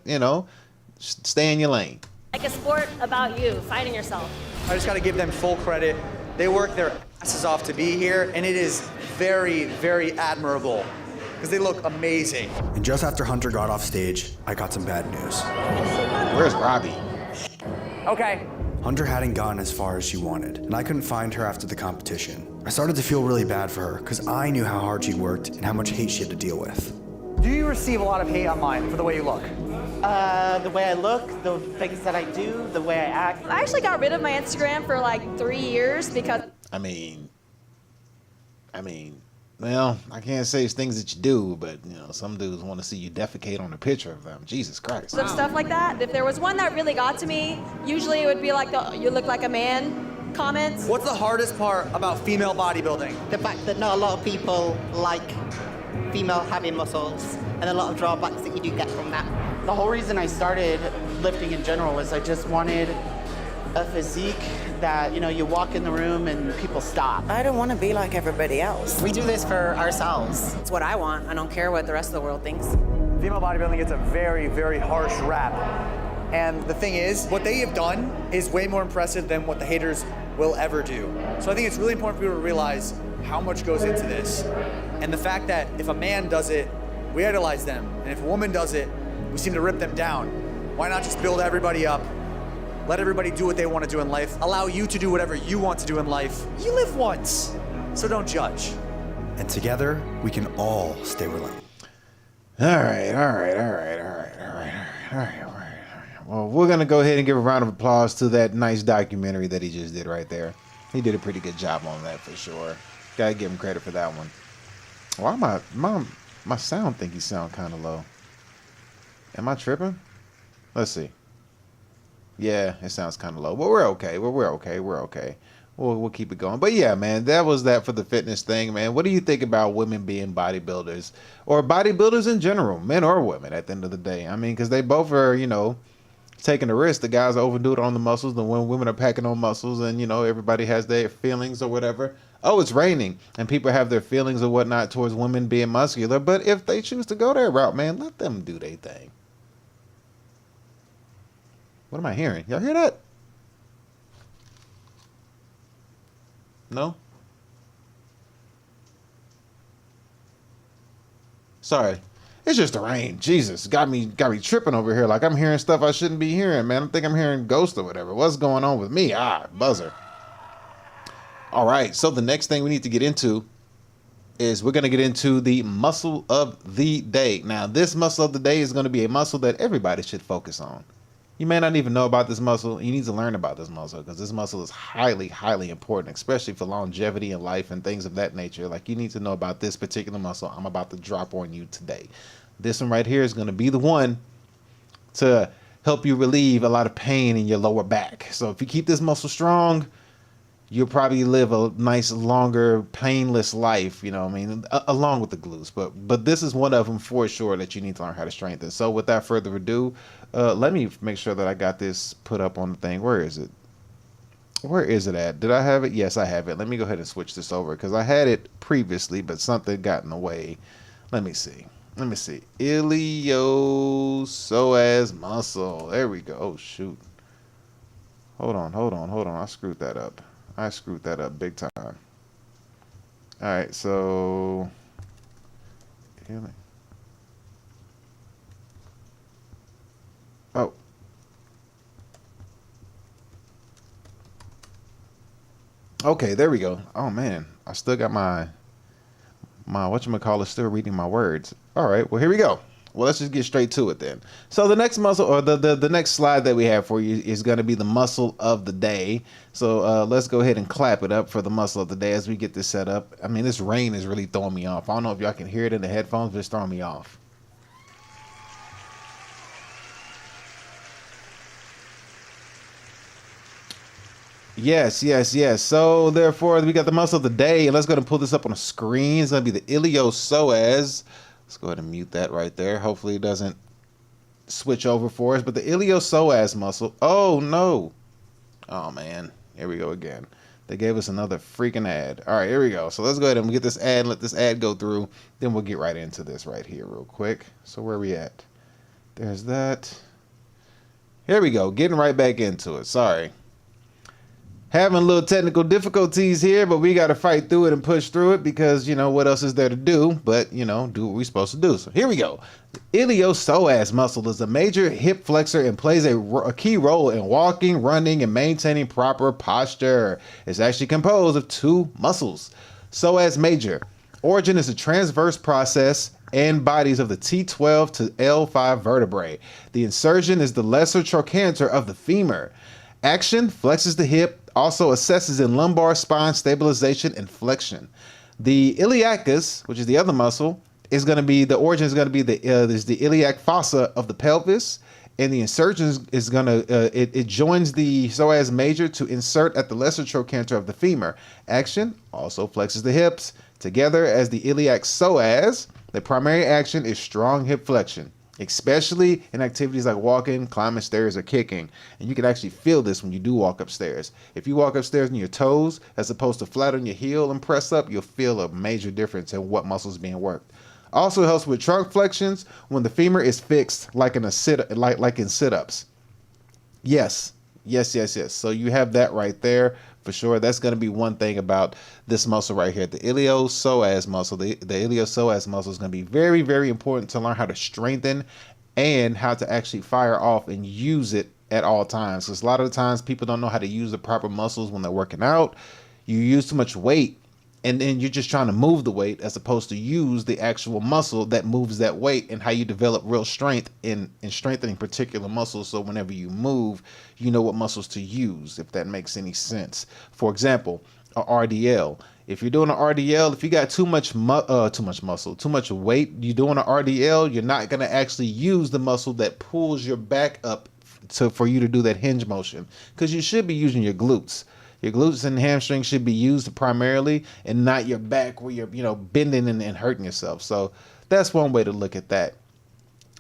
S1: stay in your lane.
S8: a sport about you, finding yourself.
S5: I just got to give them full credit. They work their asses off to be here, and it is very, very admirable because they look amazing.
S12: And just after Hunter got off stage, I got some bad news.
S1: Where's Robbie?
S5: Okay.
S12: Hunter hadn't gotten as far as she wanted, and I couldn't find her after the competition. I started to feel really bad for her, because I knew how hard she worked and how much hate she had to deal with.
S5: Do you receive a lot of hate online for the way you look?
S2: The way I look, the things that I do, the way I act.
S8: I actually got rid of my Instagram for like 3 years because
S1: I mean, well, I can't say it's things that you do, but you know, some dudes want to see you defecate on a picture of them. Jesus Christ.
S8: of stuff like that. If there was one that really got to me, usually it would be like the "you look like a man" comments.
S5: What's the hardest part about female bodybuilding?
S2: The fact that not a lot of people like female having muscles and a lot of drawbacks that you do get from that. The whole reason I started lifting in general was I just wanted a physique that, you know, you walk in the room and people stop.
S9: I don't want to be like everybody else.
S6: We do this for ourselves.
S9: It's what I want. I don't care what the rest of the world thinks.
S5: Female bodybuilding gets a very, very harsh rap. And the thing is, what they have done is way more impressive than what the haters will ever do. So I think it's really important for people to realize how much goes into this. And the fact that if a man does it, we idolize them. And if a woman does it, we seem to rip them down. Why not just build everybody up? Let everybody do what they want to do in life. Allow you to do whatever you want to do in life. You live once, so don't judge.
S12: And together, we can all stay relentless.
S1: All right. Well, we're going to go ahead and give a round of applause to that nice documentary that he just did right there. He did a pretty good job on that for sure. Got to give him credit for that one. Why my sound think he sound kind of low? Am I tripping? Let's see. Yeah, it sounds kind of low, but we're okay. We're okay. We'll keep it going. But yeah, man, that was that for the fitness thing, man. What do you think about women being bodybuilders or bodybuilders in general, men or women at the end of the day? I mean, because they both are, you know, taking a risk. The guys overdo it on the muscles, the women are packing on muscles, and, you know, everybody has their feelings or whatever. Oh, it's raining, and people have their feelings or whatnot towards women being muscular. But if they choose to go that route, man, let them do their thing. What am I hearing? Y'all hear that? No? Sorry. It's just the rain. Jesus, got me tripping over here. Like I'm hearing stuff I shouldn't be hearing, man. I think I'm hearing ghosts or whatever. What's going on with me? Buzzer. All right, so the next thing we need to get into is we're going to get into the muscle of the day. Now, this muscle of the day is going to be a muscle that everybody should focus on. You may not even know about this muscle. You need to learn about this muscle because this muscle is highly, highly important, especially for longevity in life and things of that nature. Like you need to know about this particular muscle I'm about to drop on you today. This one right here is going to be the one to help you relieve a lot of pain in your lower back. So if you keep this muscle strong, you'll probably live a nice, longer, painless life, you know what I mean, along with the glutes. But this is one of them for sure that you need to learn how to strengthen. So without further ado, let me make sure that I got this put up on the thing. Where is it? Where is it at? Did I have it? Yes, I have it. Let me go ahead and switch this over because I had it previously, but something got in the way. Let me see. Iliopsoas muscle. There we go. Oh, shoot. Hold on. I screwed that up. Big time. All right, so oh, okay, there we go. Oh man, I still got my whatchamacallit still reading my words. All right, well here we go. Well, let's just get straight to it then. So the next muscle, or the next slide that we have for you is going to be the muscle of the day. So let's go ahead and clap it up for the muscle of the day as we get this set up. I mean, this rain is really throwing me off. I don't know if y'all can hear it in the headphones, but it's throwing me off. Yes. So therefore, we got the muscle of the day, and let's go ahead and pull this up on the screen. It's going to be the iliopsoas. Let's go ahead and mute that right there. Hopefully it doesn't switch over for us. But the iliopsoas muscle. Oh, no. Oh, man. Here we go again. They gave us another freaking ad. All right, here we go. So let's go ahead and get this ad and let this ad go through. Then we'll get right into this right here real quick. So where are we at? There's that. Here we go. Getting right back into it. Sorry. Having a little technical difficulties here, but we got to fight through it and push through it because, you know, what else is there to do but, you know, do what we're supposed to do. So here we go. The iliopsoas muscle is a major hip flexor and plays a key role in walking, running, and maintaining proper posture. It's actually composed of two muscles. Psoas major. Origin is a transverse process and bodies of the T12 to L5 vertebrae. The insertion is the lesser trochanter of the femur. Action flexes the hip, also assesses in lumbar spine stabilization and flexion. The iliacus, which is the other muscle, is going to be the origin is going to be the iliac fossa of the pelvis, and the insertion is going to it joins the psoas major to insert at the lesser trochanter of the femur. Action also flexes the hips together as the iliac psoas. The primary action is strong hip flexion, especially in activities like walking, climbing stairs, or kicking. And you can actually feel this when you do walk upstairs. If you walk upstairs on your toes, as opposed to flat on your heel and press up, you'll feel a major difference in what muscle is being worked. Also helps with trunk flexions when the femur is fixed, like in sit-ups. Yes. So you have that right there for sure. That's going to be one thing about this muscle right here, the iliopsoas muscle. The iliopsoas muscle is going to be very, very important to learn how to strengthen and how to actually fire off and use it at all times. Because a lot of the times people don't know how to use the proper muscles when they're working out. You use too much weight, and then you're just trying to move the weight as opposed to use the actual muscle that moves that weight, and how you develop real strength in strengthening particular muscles. So whenever you move, you know what muscles to use, if that makes any sense. For example, a RDL. If you're doing an RDL, if you got too much muscle, too much weight, you're doing an RDL, you're not going to actually use the muscle that pulls your back up for you to do that hinge motion, because you should be using your glutes. Your glutes and hamstrings should be used primarily, and not your back where you're, bending and hurting yourself. So that's one way to look at that.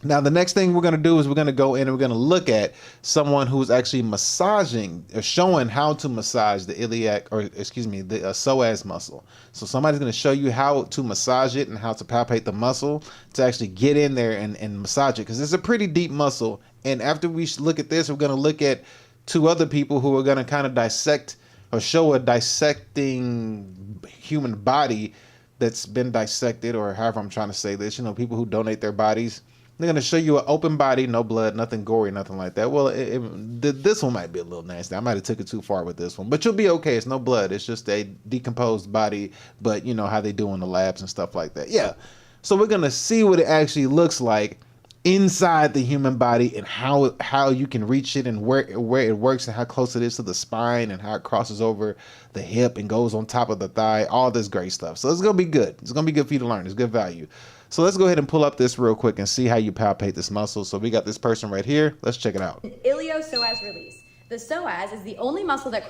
S1: Now, the next thing we're going to do is we're going to go in and we're going to look at someone who's actually massaging or showing how to massage the psoas muscle. So somebody's going to show you how to massage it and how to palpate the muscle to actually get in there and massage it, because it's a pretty deep muscle. And after we look at this, we're going to look at two other people who are going to kind of dissect or show a dissecting human body that's been dissected, or however I'm trying to say this, people who donate their bodies. They're going to show you an open body, no blood, nothing gory, nothing like that. Well, this one might be a little nasty. I might have took it too far with this one, but you'll be okay. It's no blood. It's just a decomposed body, but you know how they do in the labs and stuff like that. Yeah. So we're going to see what it actually looks like inside the human body, and how you can reach it, and where it works, and how close it is to the spine, and how it crosses over the hip and goes on top of the thigh, all this great stuff. So it's going to be good. It's going to be good for you to learn. It's good value. So let's go ahead and pull up this real quick and see how you palpate this muscle. So we got this person right here. Let's check it out.
S14: Iliopsoas release. The psoas is the only muscle that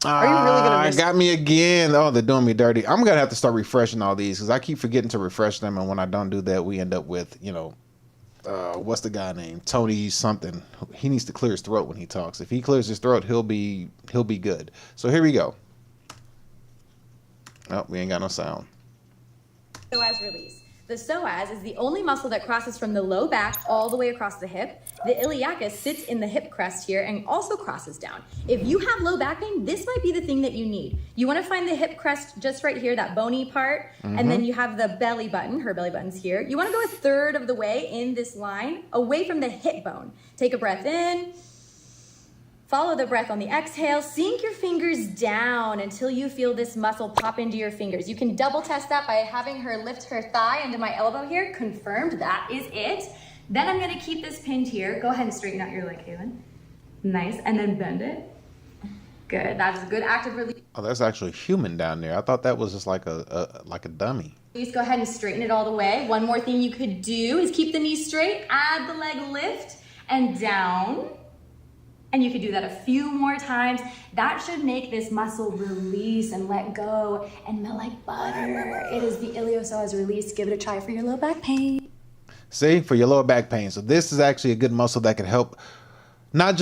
S1: Are you really gonna miss? Got me again. Oh, they're doing me dirty. I'm going to have to start refreshing all these, because I keep forgetting to refresh them. And when I don't do that, we end up with, what's the guy named Tony something. He needs to clear his throat when he talks. If he clears his throat, he'll be good. So here we go. Oh, we ain't got no sound.
S14: psoas release. The psoas is the only muscle that crosses from the low back all the way across the hip. The iliacus sits in the hip crest here and also crosses down. If you have low back pain, this might be the thing that you need. You want to find the hip crest just right here, that bony part, and then you have the belly button. Her belly button's here. You want to go a third of the way in this line, away from the hip bone. Take a breath in. Follow the breath on the exhale. Sink your fingers down until you feel this muscle pop into your fingers. You can double test that by having her lift her thigh into my elbow here. Confirmed, that is it. Then I'm gonna keep this pinned here. Go ahead and straighten out your leg, Kaylin. Nice, and then bend it. Good, that is a good active release.
S1: Oh, that's actually human down there. I thought that was just like a dummy.
S14: Please go ahead and straighten it all the way. One more thing you could do is keep the knees straight, add the leg lift, and down. And you could do that a few more times. That should make this muscle release and let go and melt like butter. It is the iliopsoas release. Give it a try for your low back pain.
S1: See, for your lower back pain. So this is actually a good muscle that can help, not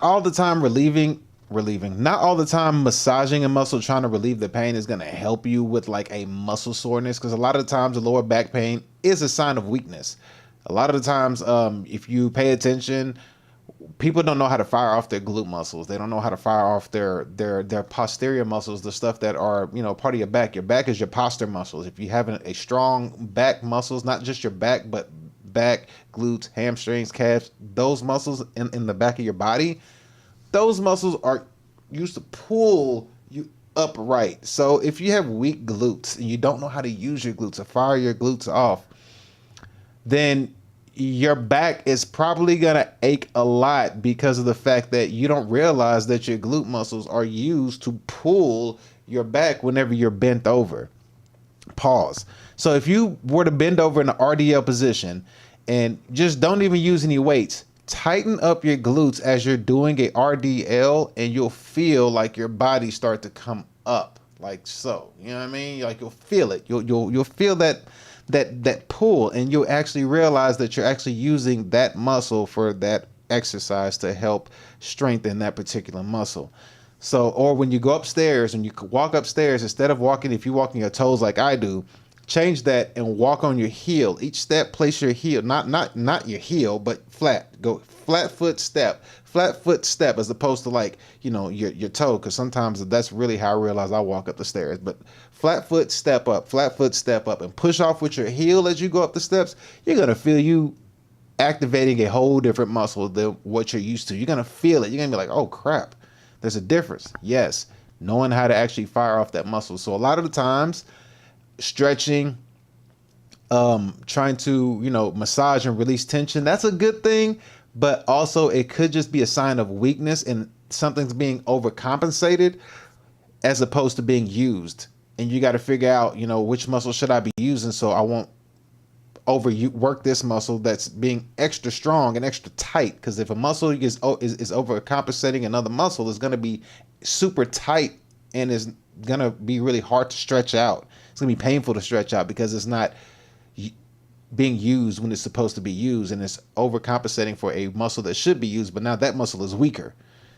S1: all the time not all the time massaging a muscle, trying to relieve the pain is going to help you with like a muscle soreness, because a lot of the times the lower back pain is a sign of weakness. A lot of the times, if you pay attention, people don't know how to fire off their glute muscles. They don't know how to fire off their posterior muscles, the stuff that are, you know, part of your back. Your back is your posture muscles. If you have a strong back muscles, not just your back, but back, glutes, hamstrings, calves, those muscles in the back of your body, those muscles are used to pull you upright. So if you have weak glutes and you don't know how to use your glutes or fire your glutes off, then your back is probably gonna ache a lot because of the fact that you don't realize that your glute muscles are used to pull your back whenever you're bent over. Pause. So if you were to bend over in the RDL position and just don't even use any weights, tighten up your glutes as you're doing a RDL, and you'll feel like your body start to come up like so. You know what I mean? Like you'll feel it. You'll feel that pull, and you'll actually realize that you're actually using that muscle for that exercise to help strengthen that particular muscle. So, or when you go upstairs and you walk upstairs, instead of walking, if you walk on your toes like I do, change that and walk on your heel. Each step, place your heel, not your heel, but flat. Go flat foot step, as opposed to like, you know, your toe, because sometimes that's really how I realize I walk up the stairs. But flat foot step up, and push off with your heel as you go up the steps. You're gonna feel you activating a whole different muscle than what you're used to. You're gonna feel it. You're gonna be like, oh crap, there's a difference. Yes, knowing how to actually fire off that muscle. So a lot of the times, stretching, trying to, you know, massage and release tension, that's a good thing, but also it could just be a sign of weakness and something's being overcompensated as opposed to being used. And you got to figure out, you know, which muscle should I be using so I won't overwork this muscle that's being extra strong and extra tight. Because if a muscle is overcompensating another muscle, it's going to be super tight and is going to be really hard to stretch out. It's going to be painful to stretch out because it's not being used when it's supposed to be used, and it's overcompensating for a muscle that should be used, but now that muscle is weaker,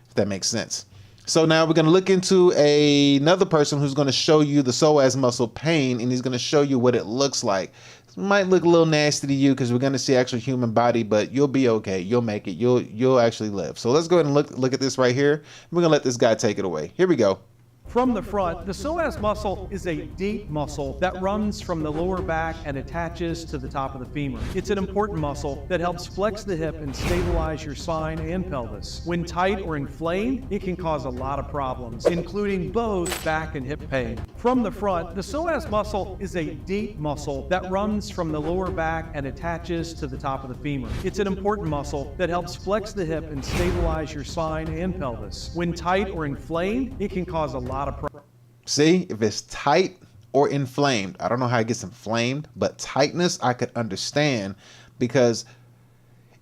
S1: if that makes sense. So now we're going to look into another person who's going to show you the psoas muscle pain, and he's going to show you what it looks like. It might look a little nasty to you because we're going to see actual human body, but you'll be okay. You'll make it. You'll actually live. So let's go ahead and look at this right here. We're going to let this guy take it away. Here we go.
S15: From the front, the psoas muscle is a deep muscle that runs from the lower back and attaches to the top of the femur. It's an important muscle that helps flex the hip and stabilize your spine and pelvis. When tight or inflamed, it can cause a lot of problems, including both back and hip pain. From the front, the psoas muscle is a deep muscle that runs from the lower back and attaches to the top of the femur. It's an important muscle that helps flex the hip and stabilize your spine and pelvis. When tight or inflamed, it can cause a lot of problems.
S1: See, if it's tight or inflamed, I don't know how it gets inflamed, but tightness I could understand, because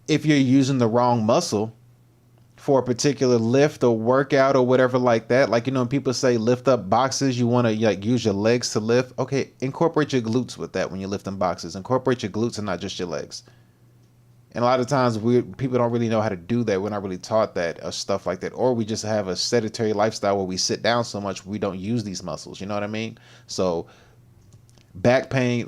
S1: if you're using the wrong muscle for a particular lift or workout or whatever like that, like, you know, when people say lift up boxes, you want to like use your legs to lift. Okay, incorporate your glutes with that when you're lifting boxes. Incorporate your glutes and not just your legs. And a lot of times people don't really know how to do that. We're not really taught that or stuff like that. Or we just have a sedentary lifestyle where we sit down so much we don't use these muscles. You know what I mean? So back pain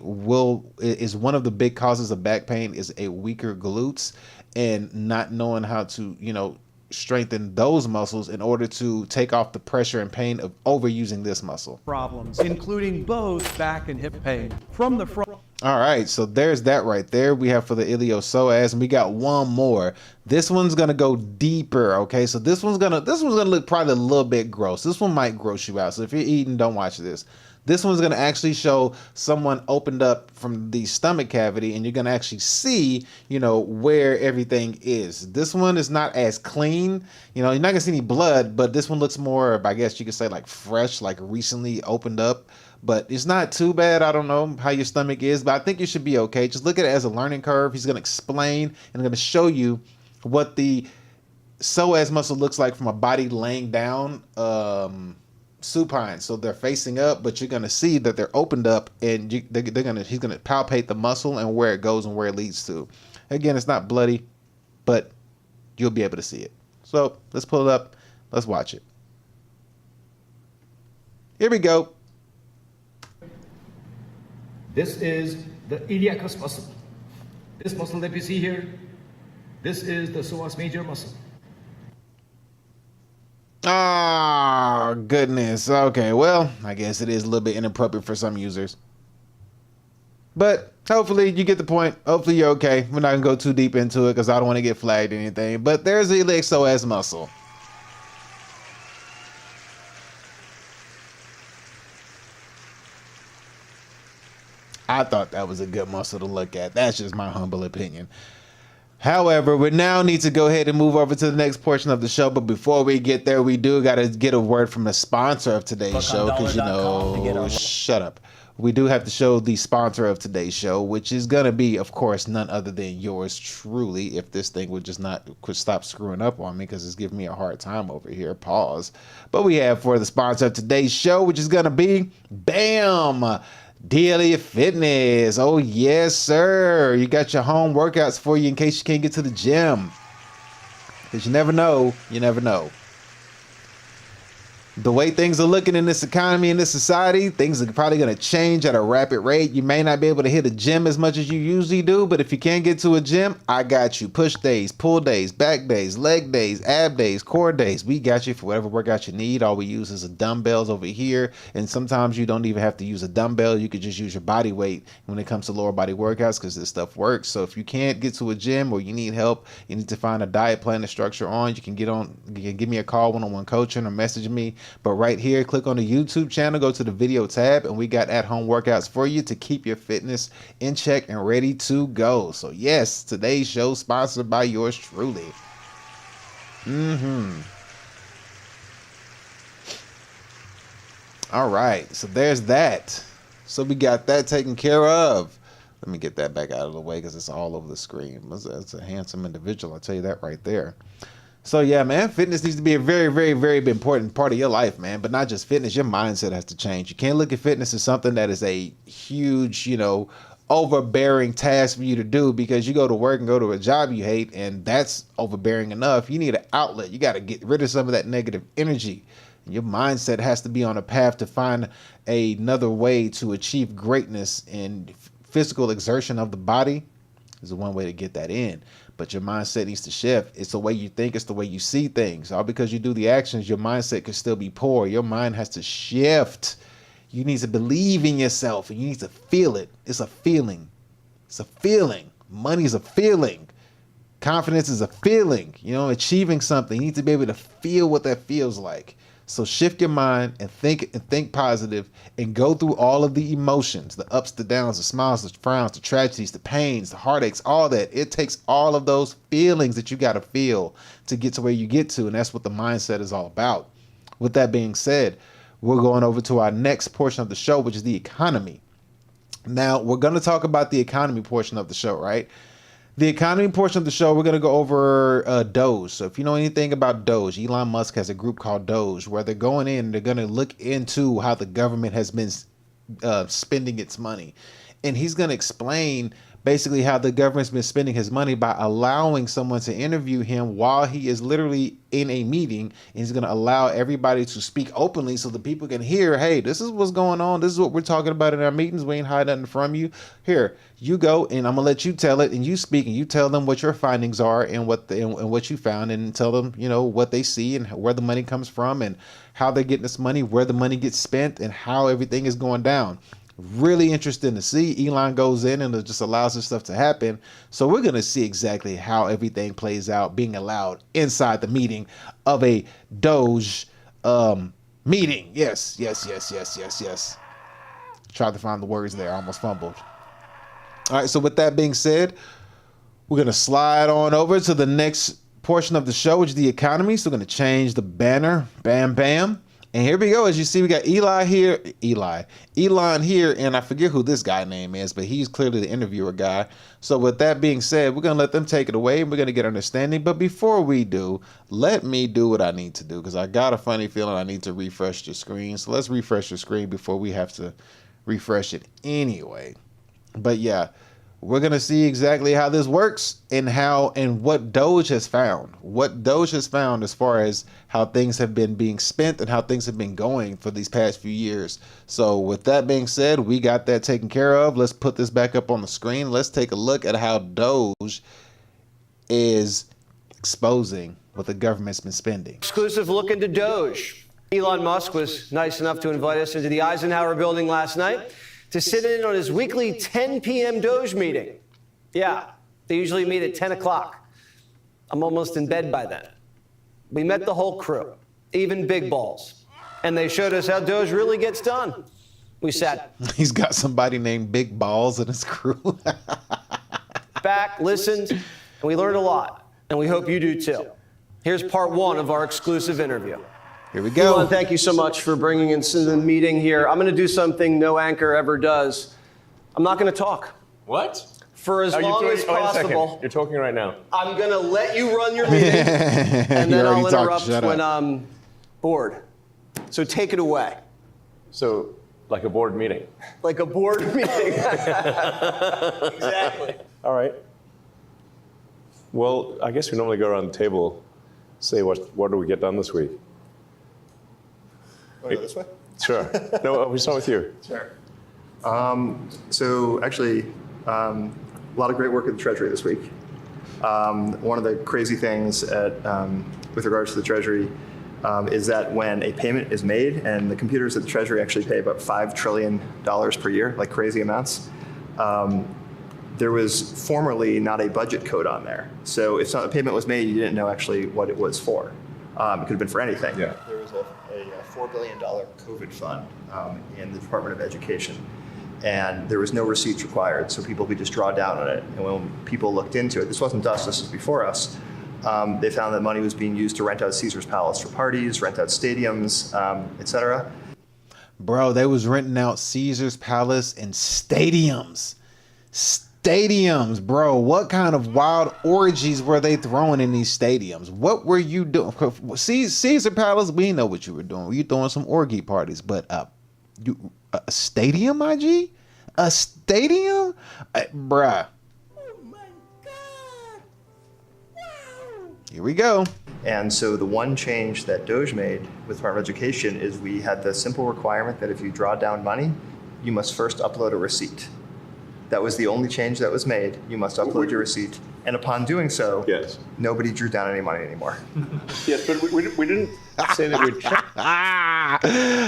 S1: is one of the big causes of back pain is a weaker glutes and not knowing how to, you know, strengthen those muscles in order to take off the pressure and pain of overusing this muscle.
S15: Problems, including both back and hip pain. From the front.
S1: All right, so there's that right there. We have for the iliopsoas, and we got one more. This one's gonna go deeper. Okay, so this one's gonna look probably a little bit gross. This one might gross you out. So if you're eating, don't watch this. This one's gonna actually show someone opened up from the stomach cavity, and you're gonna actually see, you know, where everything is. This one is not as clean. You know, you're not gonna see any blood, but this one looks more, I guess you could say, like fresh, like recently opened up. But it's not too bad. I don't know how your stomach is, but I think you should be okay. Just look at it as a learning curve. He's gonna explain and gonna show you what the psoas muscle looks like from a body laying down. Supine, so they're facing up, but you're gonna see that they're opened up, and he's gonna palpate the muscle and where it goes and where it leads to. Again, it's not bloody, but you'll be able to see it. So let's pull it up. Let's watch it. Here we go.
S16: This is the iliacus muscle. This muscle that we see here This is the psoas major muscle.
S1: Ah, goodness. Okay, well, I guess it is a little bit inappropriate for some users. But hopefully you get the point. Hopefully you're okay. We're not going to go too deep into it because I don't want to get flagged or anything. But there's the psoas muscle. I thought that was a good muscle to look at. That's just my humble opinion. However, we now need to go ahead and move over to the next portion of the show. But before we get there, we do got to get a word from the sponsor of today's show. Because, you know, shut up. We do have to show the sponsor of today's show, which is going to be, of course, none other than yours truly. If this thing would just not stop screwing up on me because it's giving me a hard time over here. Pause. But we have for the sponsor of today's show, which is going to be BAM! DLE Fitness. Oh, yes, sir. You got your home workouts for you in case you can't get to the gym. Because you never know. You never know. The way things are looking in this economy, in this society, things are probably going to change at a rapid rate. You may not be able to hit a gym as much as you usually do, but if you can't get to a gym, I got you. Push days, pull days, back days, leg days, ab days, core days. We got you for whatever workout you need. All we use is the dumbbells over here. And sometimes you don't even have to use a dumbbell. You could just use your body weight when it comes to lower body workouts because this stuff works. So if you can't get to a gym or you need help, you need to find a diet plan to structure on, you can give me a call, one-on-one coaching, or message me. But right here, click on the YouTube channel, go to the video tab, and we got at-home workouts for you to keep your fitness in check and ready to go. So yes, today's show sponsored by yours truly. All right, so there's that. So we got that taken care of. Let me get that back out of the way because it's all over the screen. That's a handsome individual, I'll tell you that right there. So yeah, man, fitness needs to be a very, very, very important part of your life, man. But not just fitness, your mindset has to change. You can't look at fitness as something that is a huge, you know, overbearing task for you to do because you go to work and go to a job you hate and that's overbearing enough. You need an outlet. You got to get rid of some of that negative energy. Your mindset has to be on a path to find another way to achieve greatness, and physical exertion of the body is the one way to get that in. But your mindset needs to shift. It's the way you think. It's the way you see things. All because you do the actions, your mindset could still be poor. Your mind has to shift. You need to believe in yourself and you need to feel it. It's a feeling. It's a feeling. Money is a feeling. Confidence is a feeling. You know, achieving something. You need to be able to feel what that feels like. So shift your mind and think positive and go through all of the emotions, the ups, the downs, the smiles, the frowns, the tragedies, the pains, the heartaches, all that. It takes all of those feelings that you got to feel to get to where you get to. And that's what the mindset is all about. With that being said, we're going over to our next portion of the show, which is the economy. Now, we're going to talk about the economy portion of the show, right? The economy portion of the show, we're going to go over DOGE. So if you know anything about DOGE, Elon Musk has a group called DOGE where they're going in, they're going to look into how the government has been spending its money. And he's going to explain basically how the government's been spending his money by allowing someone to interview him while he is literally in a meeting. And he's going to allow everybody to speak openly so the people can hear, hey, this is what's going on. This is what we're talking about in our meetings. We ain't hiding nothing from you. Here, you go and I'm going to let you tell it, and you speak and you tell them what your findings are and what you found, and tell them, you know, what they see and where the money comes from and how they're getting this money, where the money gets spent and how everything is going down. Really interesting to see. Elon goes in and it just allows this stuff to happen. So we're going to see exactly how everything plays out being allowed inside the meeting of a DOGE meeting. Yes. Tried to find the words there. I almost fumbled. All right. So with that being said, we're going to slide on over to the next portion of the show, which is the economy. So we're going to change the banner. Bam, bam. And here we go. As you see, we got Elon here, and I forget who this guy name is, but he's clearly the interviewer guy. So with that being said, we're going to let them take it away, and we're going to get understanding. But before we do, let me do what I need to do, because I got a funny feeling I need to refresh the screen. So let's refresh the screen before we have to refresh it anyway. But yeah, we're going to see exactly how this works and what DOGE has found. What DOGE has found as far as how things have been being spent and how things have been going for these past few years. So with that being said, we got that taken care of. Let's put this back up on the screen. Let's take a look at how DOGE is exposing what the government's been spending.
S17: Exclusive look into DOGE. Elon Musk was nice enough to invite us into the Eisenhower building last night to sit in on his weekly 10 p.m. DOGE meeting. Yeah, they usually meet at 10 o'clock. I'm almost in bed by then. We met the whole crew, even Big Balls, and they showed us how DOGE really gets done. We sat
S1: He's got somebody named Big Balls in his crew.
S17: back, listened, and we learned a lot, and we hope you do too. Here's part one of our exclusive interview.
S1: Here we go.
S17: Elon, thank you so much for bringing us into the meeting here. I'm going to do something no anchor ever does. I'm not going to talk.
S18: What?
S17: For as long as possible.
S18: You're talking right now.
S17: I'm going to let you run your meeting, and then I'll interrupt when I'm bored. So take it away.
S18: So, like a board meeting?
S17: Like a board meeting. Exactly.
S18: All right. Well, I guess we normally go around the table, say what do we get done this week?
S19: Want to go this way?
S18: Sure. No, we start with you.
S19: Sure. So actually, a lot of great work at the Treasury this week. One of the crazy things with regards to the Treasury is that when a payment is made, and the computers at the Treasury actually pay about $5 trillion per year, like crazy amounts, there was formerly not a budget code on there. So if a payment was made, you didn't know actually what it was for. It could have been for anything. Yeah. There was a $4 billion COVID fund in the Department of Education, and there was no receipts required, so people could just draw down on it. And when people looked into it, this wasn't us, this was before us, they found that money was being used to rent out Caesar's Palace for parties, rent out stadiums, etc.
S1: Bro, they was renting out Caesar's Palace and stadiums. Stadiums, bro. What kind of wild orgies were they throwing in these stadiums? What were you doing? Caesar Palace, we know what you were doing. You throwing some orgy parties, but a stadium, IG? A stadium? Bruh. Here we go.
S19: And so the one change that DOGE made with the Department of Education is we had the simple requirement that if you draw down money, you must first upload a receipt. That was the only change that was made. You must upload your receipt. And upon doing so, yes, nobody drew down any money anymore.
S18: Yes, but we didn't say that we'd check.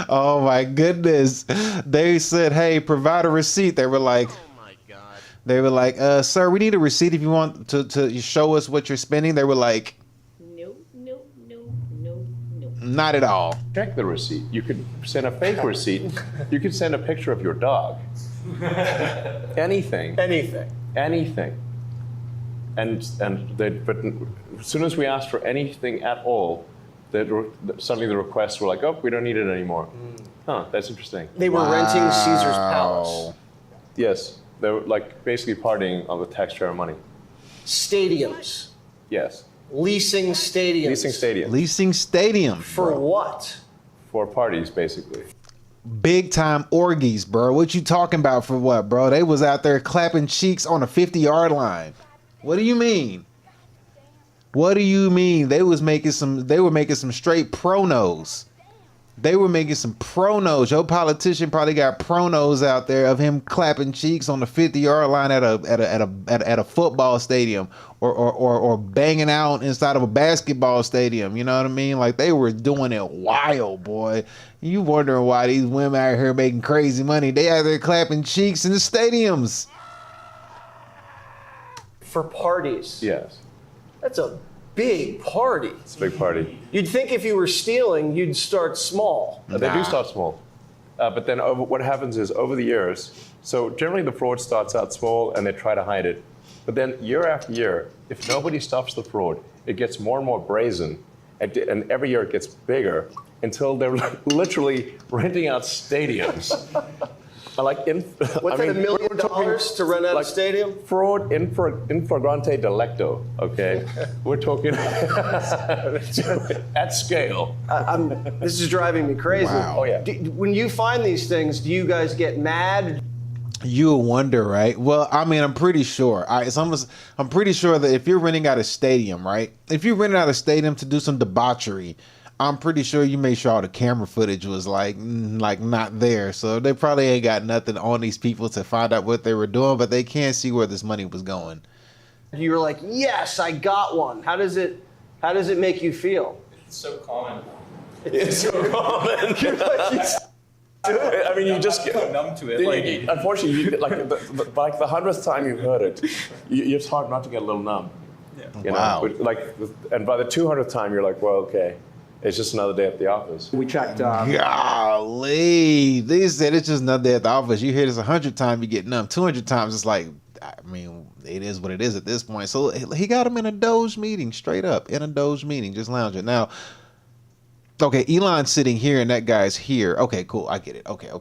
S1: Oh my goodness. They said, hey, provide a receipt. They were like, they were like, sir, we need a receipt if you want to show us what you're spending. They were like, no. Not at all.
S18: Check the receipt. You could send a fake receipt. You could send a picture of your dog. Anything. And but as soon as we asked for anything at all, suddenly the requests were like, oh, we don't need it anymore. Huh, that's interesting.
S17: They were renting Caesar's Palace.
S18: Yes, they were like basically partying on the taxpayer money.
S17: Stadiums.
S18: Yes.
S17: Leasing stadiums.
S1: Leasing stadiums.
S17: For what?
S18: For parties, basically.
S1: Big time orgies, bro. What you talking about for what, bro? They was out there clapping cheeks on a 50-yard line. What do you mean? What do you mean? They were making some straight pronos. They were making some pronos. Your politician probably got pronos out there of him clapping cheeks on the 50-yard line at a football stadium or banging out inside of a basketball stadium. You know what I mean? Like they were doing it wild, boy. You wondering why these women out here making crazy money? They out there clapping cheeks in the stadiums.
S17: For parties.
S18: Yes.
S17: That's a big party.
S18: It's a big party.
S17: You'd think if you were stealing, you'd start small.
S18: They do start small. But then what happens is over the years, so generally the fraud starts out small and they try to hide it. But then year after year, if nobody stops the fraud, it gets more and more brazen. And every year it gets bigger until they're literally renting out stadiums. Like
S17: what's that, $1 million to rent out a stadium?
S18: Fraud in flagrante delicto, okay? We're talking at scale.
S17: This is driving me crazy.
S1: Wow.
S18: Oh, yeah.
S17: When you find these things, do you guys get mad?
S1: You'll wonder, right? Well, I mean, I'm pretty sure. I'm pretty sure that if you're renting out a stadium, right? If you're renting out a stadium to do some debauchery, I'm pretty sure you made sure all the camera footage was like not there. So they probably ain't got nothing on these people to find out what they were doing, but they can't see where this money was going.
S17: You were like, yes, I got one. How does it make you feel?
S20: It's so common.
S17: It's so common.
S18: I mean, you just get
S20: so numb to it. Like,
S18: unfortunately, like the 100th time you've heard it, it's hard not to get a little numb.
S20: Yeah.
S18: You know? Like, and by the 200th time, you're like, well, okay, it's just another day at the office.
S5: We checked.
S1: Golly, they said it's just another day at the office. You hear this 100 times, you get numb. 200 times, it's like, I mean, it is what it is at this point. So he got him in a DOGE meeting, straight up in a DOGE meeting, just lounging. Now, okay, Elon's sitting here and that guy's here. Okay, cool, I get it. Okay.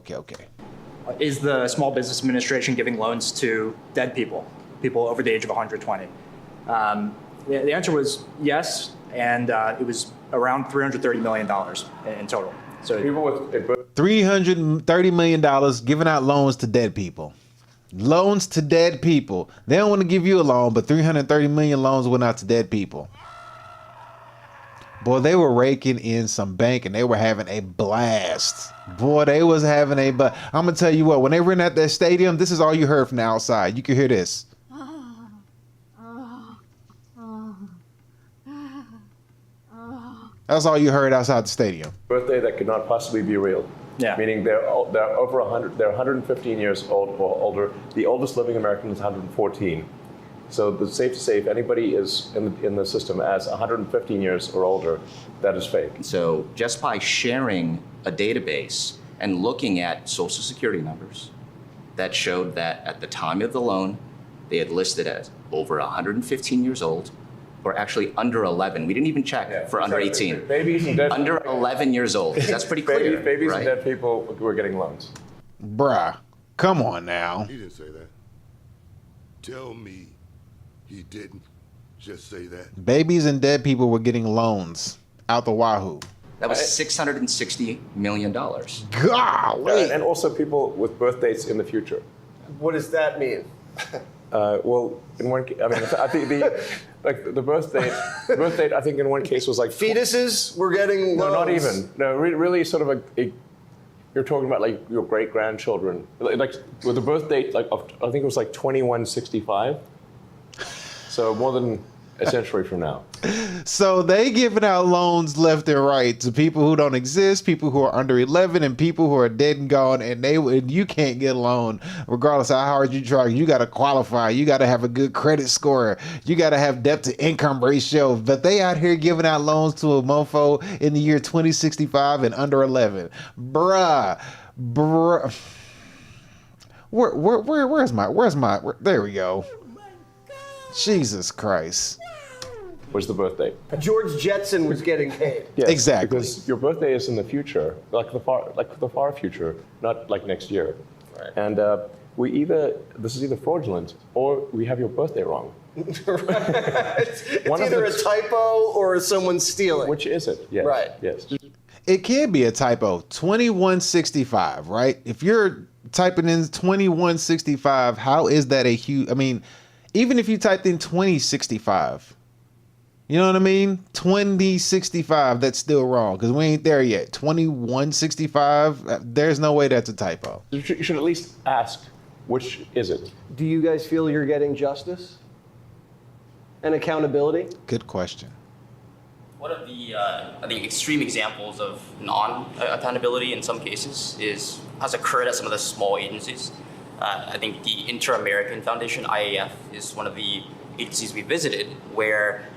S21: Is the Small Business Administration giving loans to dead people over the age of 120? The answer was yes, and it was around $330 million in total. So
S18: people with
S1: $330 million giving out loans to dead people. Loans to dead people. They don't want to give you a loan, but 330 million loans went out to dead people. Boy, they were raking in some bank and they were having a blast. Boy, they was having a blast. I'm going to tell you what, when they were in at that stadium, this is all you heard from the outside. You could hear this. That's all you heard outside the stadium.
S18: Birthday that could not possibly be real.
S21: Yeah.
S18: Meaning they're over 100. They're 115 years old or older. The oldest living American is 114. So it's safe to say if anybody is in the system as 115 years or older, that is fake.
S22: So just by sharing a database and looking at social security numbers that showed that at the time of the loan, they had listed as over 115 years old, or actually under 11. We didn't even check for under 18.
S18: Babies and dead
S22: under 11 years old. That's pretty clear.
S18: Babies
S22: right?
S18: and dead people were getting loans.
S1: Bruh, come on now.
S23: He didn't say that. Tell me he didn't just say that.
S1: Babies and dead people were getting loans out the wahoo.
S22: That was $660 million.
S1: Golly.
S18: And also people with birth dates in the future.
S17: What does that mean?
S18: Well, in one case, I mean, I think the birth date, I think in one case was like
S17: fetuses were getting loans.
S18: No, not even. No, really sort of you're talking about like your great grandchildren, like with the birth date, like I think it was like 2165. So more than a century from now.
S1: So they giving out loans left and right to people who don't exist, people who are under 11, and people who are dead and gone, and you can't get a loan regardless of how hard you try. You got to qualify. You got to have a good credit score. You got to have debt to income ratio. But they out here giving out loans to a mofo in the year 2065 and under 11. Bruh. Where's my there we go. Jesus Christ.
S18: Was the birthday.
S17: George Jetson was getting paid.
S18: Yes,
S1: exactly.
S18: Because your birthday is in the future, like the far future, not like next year. Right. And this is either fraudulent or we have your birthday wrong.
S17: It's either a typo or someone stealing.
S18: Which is it? Yes.
S17: Right.
S18: Yes.
S1: It can be a typo. 2165, right? If you're typing in 2165, how is that a huge? I mean, even if you typed in 2065. You know what I mean? 2065, that's still wrong because we ain't there yet. 2165, there's no way that's a typo.
S18: You should at least ask, which is it?
S17: Do you guys feel you're getting justice and accountability?
S1: Good question.
S24: One of the, I think, extreme examples of non-accountability in some cases has occurred at some of the small agencies. I think the Inter-American Foundation, IAF, is one of the agencies we visited where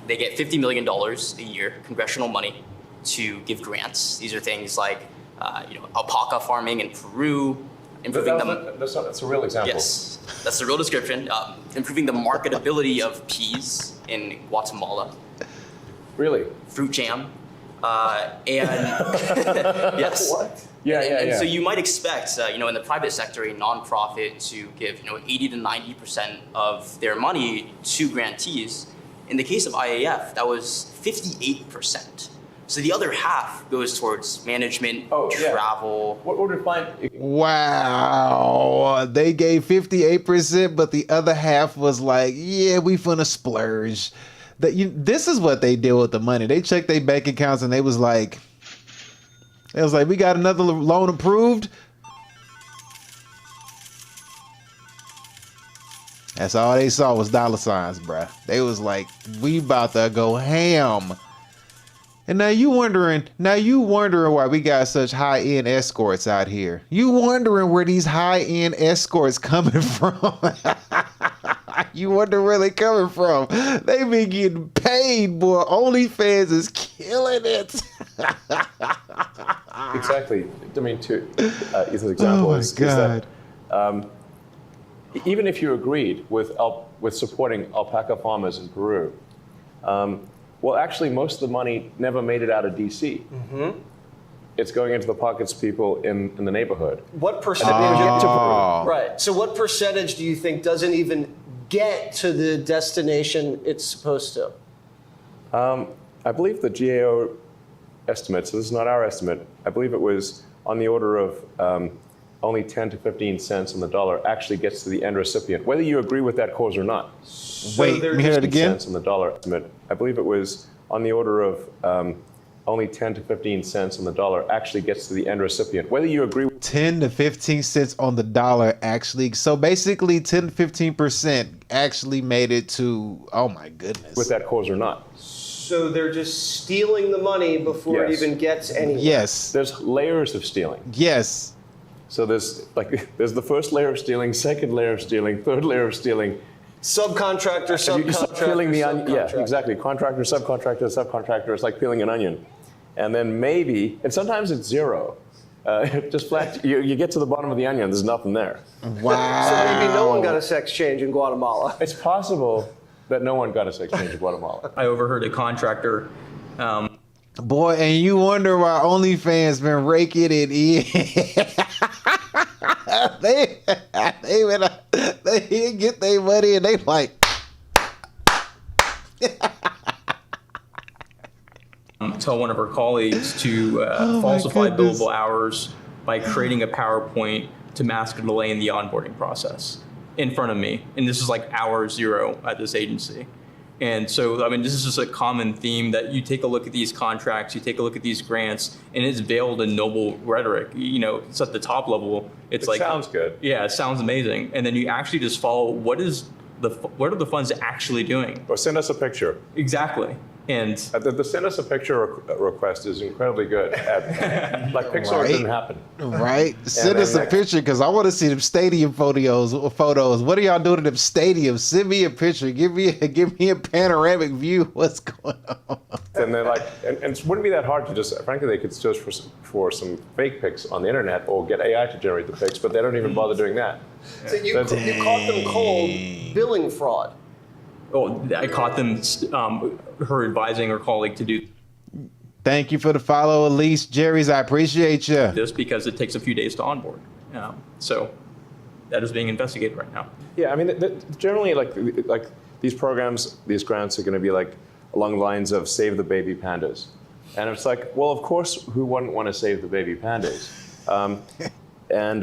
S24: they get $50 million a year, congressional money, to give grants. These are things like, alpaca farming in Peru, improving
S18: that's a real example.
S24: Yes, that's the real description. Improving the marketability of peas in Guatemala.
S18: Really?
S24: Fruit jam. Yes.
S18: What? Yeah.
S24: So you might expect, in the private sector, a nonprofit to give, 80 to 90% of their money to grantees. In the case of IAF, that was 58%. So the other half goes towards management, travel.
S18: What would it find?
S1: Wow. They gave 58%, but the other half was like, yeah, we finna splurge. This is what they did with the money. They checked their bank accounts and they was like, we got another loan approved. That's all they saw was dollar signs, bruh. They was like, we about to go ham. And now you wondering why we got such high-end escorts out here. You wondering where these high-end escorts coming from. You wonder where they coming from. They been getting paid, boy. OnlyFans is killing it.
S18: Exactly. I mean, to Ethan's example is that even if you agreed with supporting alpaca farmers in Peru, well, actually, most of the money never made it out of D.C.
S17: Mm-hmm.
S18: It's going into the pockets of people in the neighborhood.
S17: What percentage? Right. So what percentage do you think doesn't even get to the destination it's supposed to?
S18: I believe the GAO estimate, so this is not our estimate, I believe it was on the order of only 10 to 15 cents on the dollar actually gets to the end recipient, whether you agree with that cause or not.
S1: Wait, let me hear it again.
S18: Cents on the dollar estimate. I believe it was on the order of only 10 to 15 cents on the dollar actually gets to the end recipient, whether you agree with
S1: 10 to 15 cents on the dollar actually. So basically 10 to 15% actually made it to, oh my goodness.
S18: With that cause or not.
S17: So they're just stealing the money before it even gets anywhere.
S1: Yes.
S18: There's layers of stealing.
S1: Yes.
S18: So there's the first layer of stealing, second layer of stealing, third layer of stealing.
S17: Subcontractor,
S18: You start peeling the onion. Yeah,
S17: subcontractor.
S18: exactly. Contractor, subcontractor. It's like peeling an onion. And then maybe, and sometimes it's zero. Just flat, you get to the bottom of the onion, there's nothing there.
S1: Wow.
S17: So maybe no one got a sex change in Guatemala.
S18: It's possible that no one got a sex change in Guatemala.
S20: I overheard a contractor.
S1: Boy, and you wonder why OnlyFans been raking it in. they didn't get their money and they like.
S20: Tell one of her colleagues to falsify billable hours by creating a PowerPoint to mask a delay in the onboarding process in front of me. And this is like hour zero at this agency. And so, I mean, this is just a common theme that you take a look at these contracts, you take a look at these grants, and it's veiled in noble rhetoric. You know, it's at the top level. It
S18: sounds good.
S20: Yeah, it sounds amazing. And then you actually just follow what are the funds actually doing?
S18: Or send us a picture.
S20: Exactly. And
S18: the send us a picture request is incredibly good. Like Pixar didn't happen.
S1: Right? Send us a picture because I want to see them stadium photos. What are y'all doing in them stadiums? Send me a picture. Give me a panoramic view. What's going on?
S18: And they're like, and it wouldn't be that hard to just, frankly, they could search for some fake pics on the internet or get AI to generate the pics, but they don't even bother doing that.
S17: So you caught them cold billing fraud.
S20: Oh, I caught them, her advising her colleague to do
S1: Thank you for the follow, Elise. Jerry's, I appreciate you.
S20: this because it takes a few days to onboard. So that is being investigated right now.
S18: Yeah, I mean, generally, like these programs, these grants are going to be like along the lines of save the baby pandas. And it's like, well, of course, who wouldn't want to save the baby pandas? And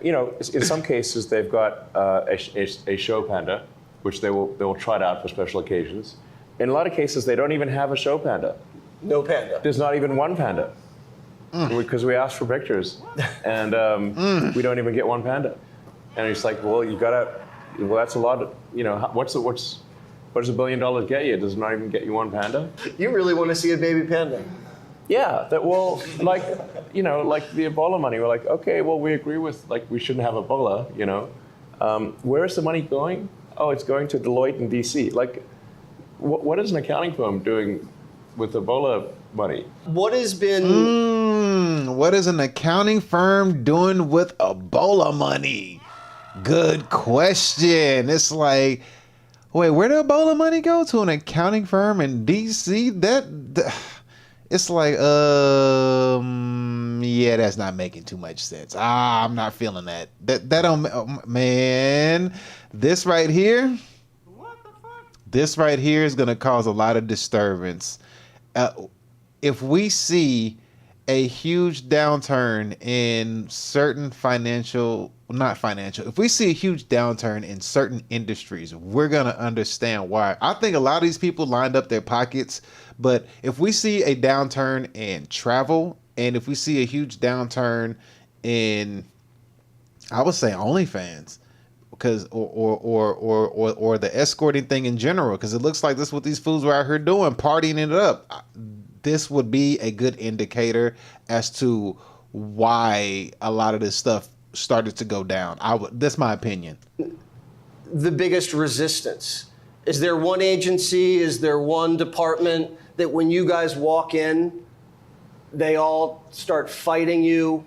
S18: you know, in some cases, they've got a show panda, which they will trot out for special occasions. In a lot of cases, they don't even have a show panda.
S17: No panda.
S18: There's not even one panda. Because we asked for pictures, and we don't even get one panda. And it's like, well, that's a lot of, you know, what does $1 billion get you? Does it not even get you one panda?
S17: You really want to see a baby panda?
S18: Yeah, like the Ebola money. We're like, okay, well, we agree with, like, we shouldn't have Ebola, you know. Where is the money going? Oh, it's going to Deloitte in DC. Like, what is an accounting firm doing with Ebola money?
S17: What has been...
S1: what is an accounting firm doing with Ebola money? Good question. It's like, wait, where did Ebola money go? To an accounting firm in DC? It's like, yeah, that's not making too much sense. I'm not feeling that. That don't, man. This right here. What the fuck? This right here is gonna cause a lot of disturbance. If we see a huge downturn in certain if we see a huge downturn in certain industries, we're going to understand why. I think a lot of these people lined up their pockets, but if we see a downturn in travel, and if we see a huge downturn in, I would say, OnlyFans, because or the escorting thing in general, because it looks like this is what these fools were out here doing, partying it up. This would be a good indicator as to why a lot of this stuff started to go down. That's my opinion.
S17: The biggest resistance? Is there one agency, is there one department that when you guys walk in, they all start fighting you,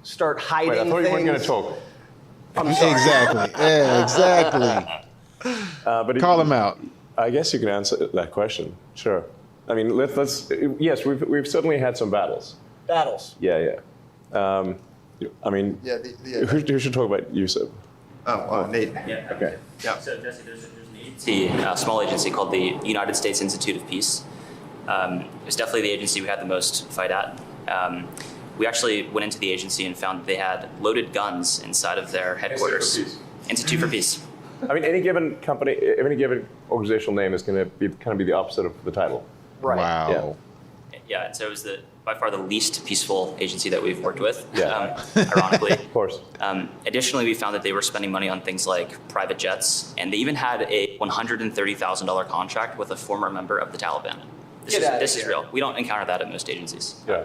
S17: start hiding
S18: Wait, I thought
S17: things?
S18: you weren't going to talk.
S17: I'm sorry.
S1: Exactly. Yeah, exactly.
S18: But
S1: Call him out.
S18: I guess you can answer that question. Sure. I mean, let's. Yes, we've certainly had some battles.
S17: Battles.
S18: Yeah. I mean, who should talk about Yusuf?
S19: Nate.
S24: Yeah.
S18: Okay.
S24: Yeah. So Jesse, there's an agency, a small agency called the United States Institute of Peace. It's definitely the agency we had the most fight at. We actually went into the agency and found that they had loaded guns inside of their headquarters. Institute for Peace.
S18: I mean, any given company, any given organizational name is going to be kind of be the opposite of the title.
S24: Right.
S1: Wow.
S24: Yeah, and so it was by far the least peaceful agency that we've worked with,
S18: Yeah.
S24: ironically.
S18: Of course.
S24: Additionally, we found that they were spending money on things like private jets, and they even had a $130,000 contract with a former member of the Taliban. This is real. We don't encounter that at most agencies.
S18: Yeah.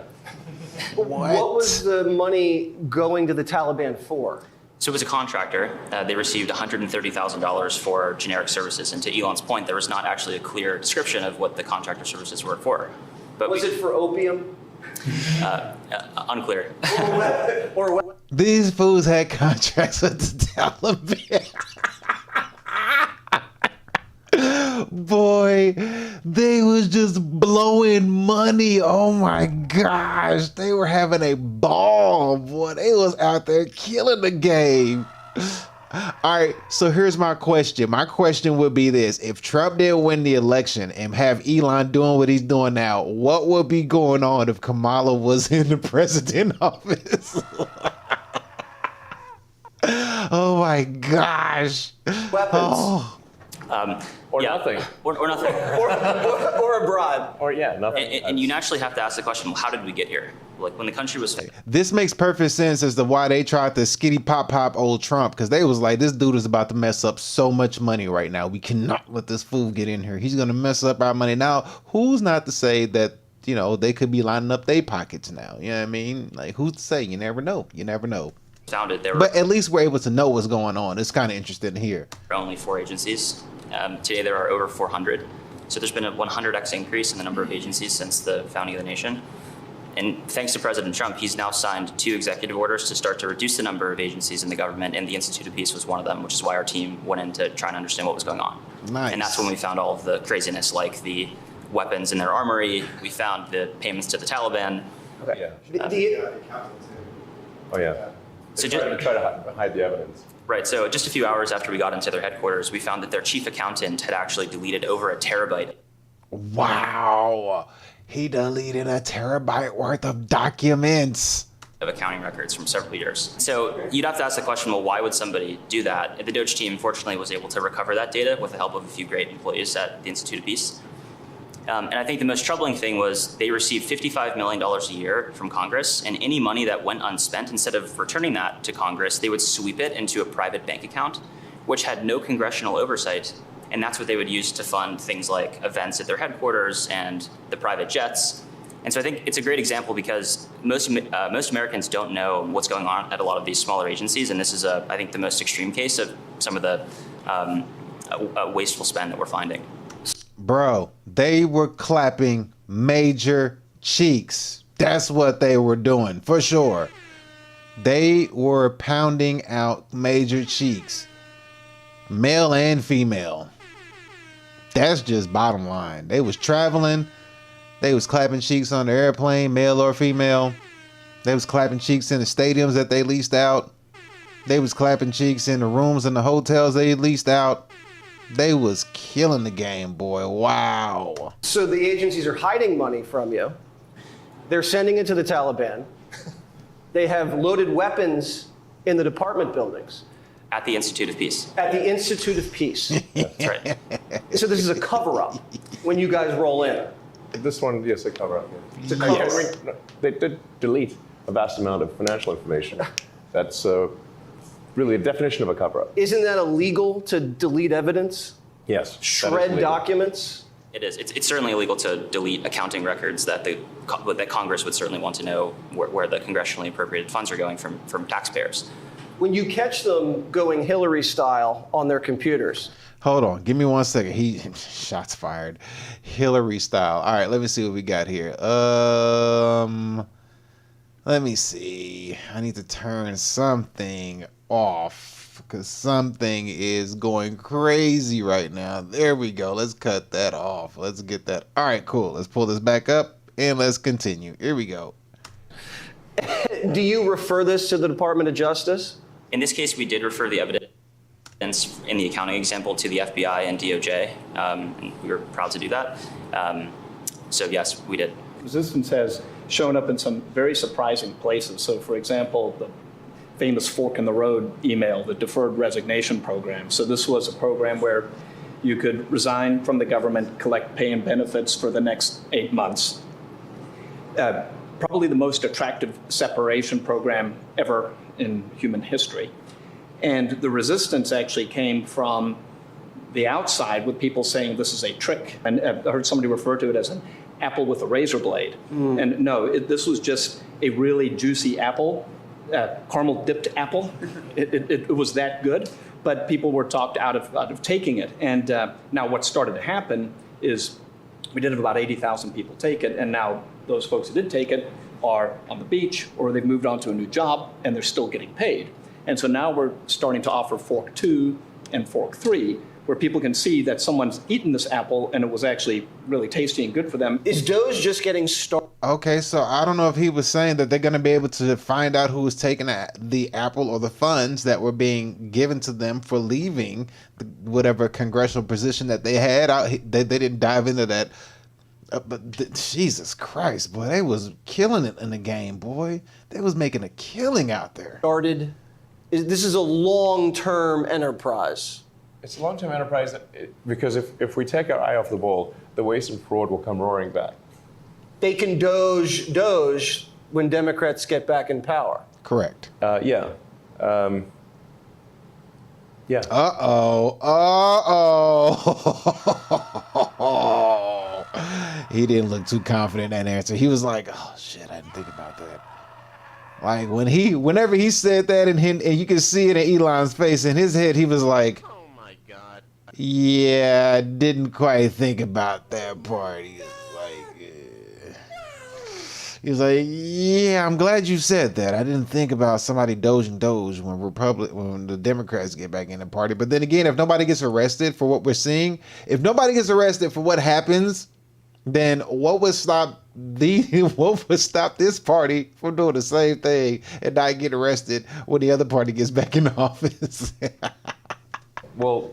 S17: What was the money going to the Taliban for?
S24: So it was a contractor. They received $130,000 for generic services. And to Elon's point, there was not actually a clear description of what the contractor services were for. But
S17: was it for opium?
S24: Unclear.
S17: Or what?
S1: These fools had contracts with the Taliban. Boy, they was just blowing money. Oh my gosh. They were having a ball, boy. They was out there killing the game. All right, so here's my question. My question would be this. If Trump did win the election and have Elon doing what he's doing now, what would be going on if Kamala was in the president office? Oh my gosh.
S17: Weapons.
S1: Oh.
S18: Or nothing.
S24: Or nothing.
S17: or abroad.
S18: Or nothing.
S24: And you naturally have to ask the question, well, how did we get here? Like when the country was...
S1: This makes perfect sense as to why they tried to skitty pop old Trump, because they was like, this dude is about to mess up so much money right now. We cannot let this fool get in here. He's going to mess up our money. Now, who's not to say that, they could be lining up their pockets now? You know what I mean? Like, who's to say? You never know. You never know.
S24: Founded, there
S1: But at least we're able to know what's going on. It's kind of interesting to hear.
S24: were only 4 agencies. Today there are over 400. So there's been a 100x increase in the number of agencies since the founding of the nation. And thanks to President Trump, he's now signed 2 executive orders to start to reduce the number of agencies in the government, and the Institute of Peace was one of them, which is why our team went in to try and understand what was going on.
S1: Nice.
S24: And that's when we found all of the craziness, like the weapons in their armory. We found the payments to the Taliban.
S17: Okay.
S18: Oh yeah.
S24: So
S18: They try to hide the evidence.
S24: Right, so just a few hours after we got into their headquarters, we found that their chief accountant had actually deleted over a terabyte.
S1: Wow. He deleted a terabyte worth of documents.
S24: Of accounting records from several years. So you'd have to ask the question, well, why would somebody do that? The DOGE team, fortunately, was able to recover that data with the help of a few great employees at the Institute of Peace. And I think the most troubling thing was they received $55 million a year from Congress, and any money that went unspent, instead of returning that to Congress, they would sweep it into a private bank account, which had no congressional oversight. And that's what they would use to fund things like events at their headquarters and the private jets. And so I think it's a great example because most Americans don't know what's going on at a lot of these smaller agencies. And this is, I think, the most extreme case of some of the wasteful spend that we're finding.
S1: Bro, they were clapping major cheeks. That's what they were doing, for sure. They were pounding out major cheeks. Male and female. That's just bottom line. They was traveling. They was clapping cheeks on the airplane, male or female. They was clapping cheeks in the stadiums that they leased out. They was clapping cheeks in the rooms in the hotels they leased out. They was killing the game, boy. Wow.
S17: So the agencies are hiding money from you. They're sending it to the Taliban. They have loaded weapons in the department buildings.
S24: At the Institute of Peace.
S17: At the Institute of Peace.
S24: That's right.
S17: So this is a cover-up when you guys roll in.
S18: This one, yes, a cover-up. Yeah.
S17: It's a cover-up.
S18: They did delete a vast amount of financial information. That's really a definition of a cover-up.
S17: Isn't that illegal to delete evidence?
S18: Yes.
S17: Shred documents?
S24: It is. It's certainly illegal to delete accounting records that that Congress would certainly want to know where the congressionally appropriated funds are going from taxpayers.
S17: When you catch them going Hillary style on their computers.
S1: Hold on, give me 1 second. Shots fired. Hillary style. All right, let me see what we got here. Let me see. I need to turn something off because something is going crazy right now. There we go. Let's cut that off. Let's get that. All right, cool. Let's pull this back up and let's continue. Here we go.
S17: Do you refer this to the Department of Justice?
S24: In this case, we did refer the evidence in the accounting example to the FBI and DOJ. And we were proud to do that. So yes, we did.
S4: Resistance has shown up in some very surprising places. So for example, the famous fork in the road email, the deferred resignation program. So this was a program where you could resign from the government, collect pay and benefits for the next 8 months. Probably the most attractive separation program ever in human history. And the resistance actually came from the outside with people saying this is a trick. And I heard somebody refer to it as an apple with a razor blade. And no, this was just a really juicy apple, caramel dipped apple. It was that good, but people were talked out of taking it. And now what started to happen is we did have about 80,000 people take it, and now those folks who did take it are on the beach or they've moved on to a new job and they're still getting paid. And so now we're starting to offer fork 2 and fork 3, where people can see that someone's eaten this apple and it was actually really tasty and good for them.
S17: Is DOGE just getting started?
S1: Okay, so I don't know if he was saying that they're going to be able to find out who was taking the apple or the funds that were being given to them for leaving whatever congressional position that they had. They didn't dive into that. But Jesus Christ, boy, they was killing it in the game, boy. They was making a killing out there.
S17: This is a long-term enterprise.
S18: It's a long-term enterprise because if we take our eye off the ball, the waste and fraud will come roaring back.
S17: They can doge when Democrats get back in power.
S1: Correct.
S18: Yeah. Yeah.
S1: He didn't look too confident in that answer. He was like, "Oh shit, I didn't think about that." Like whenever he said that, and you can see it in Elon's face, in his head, he was like, "Oh my god." Yeah, I didn't quite think about that part. He was like, yeah, I'm glad you said that. I didn't think about somebody doging Doge when the Democrats get back in the party. But then again, if nobody gets arrested for what we're seeing, if nobody gets arrested for what happens, then what would stop this party from doing the same thing and not get arrested when the other party gets back in office?
S18: Well,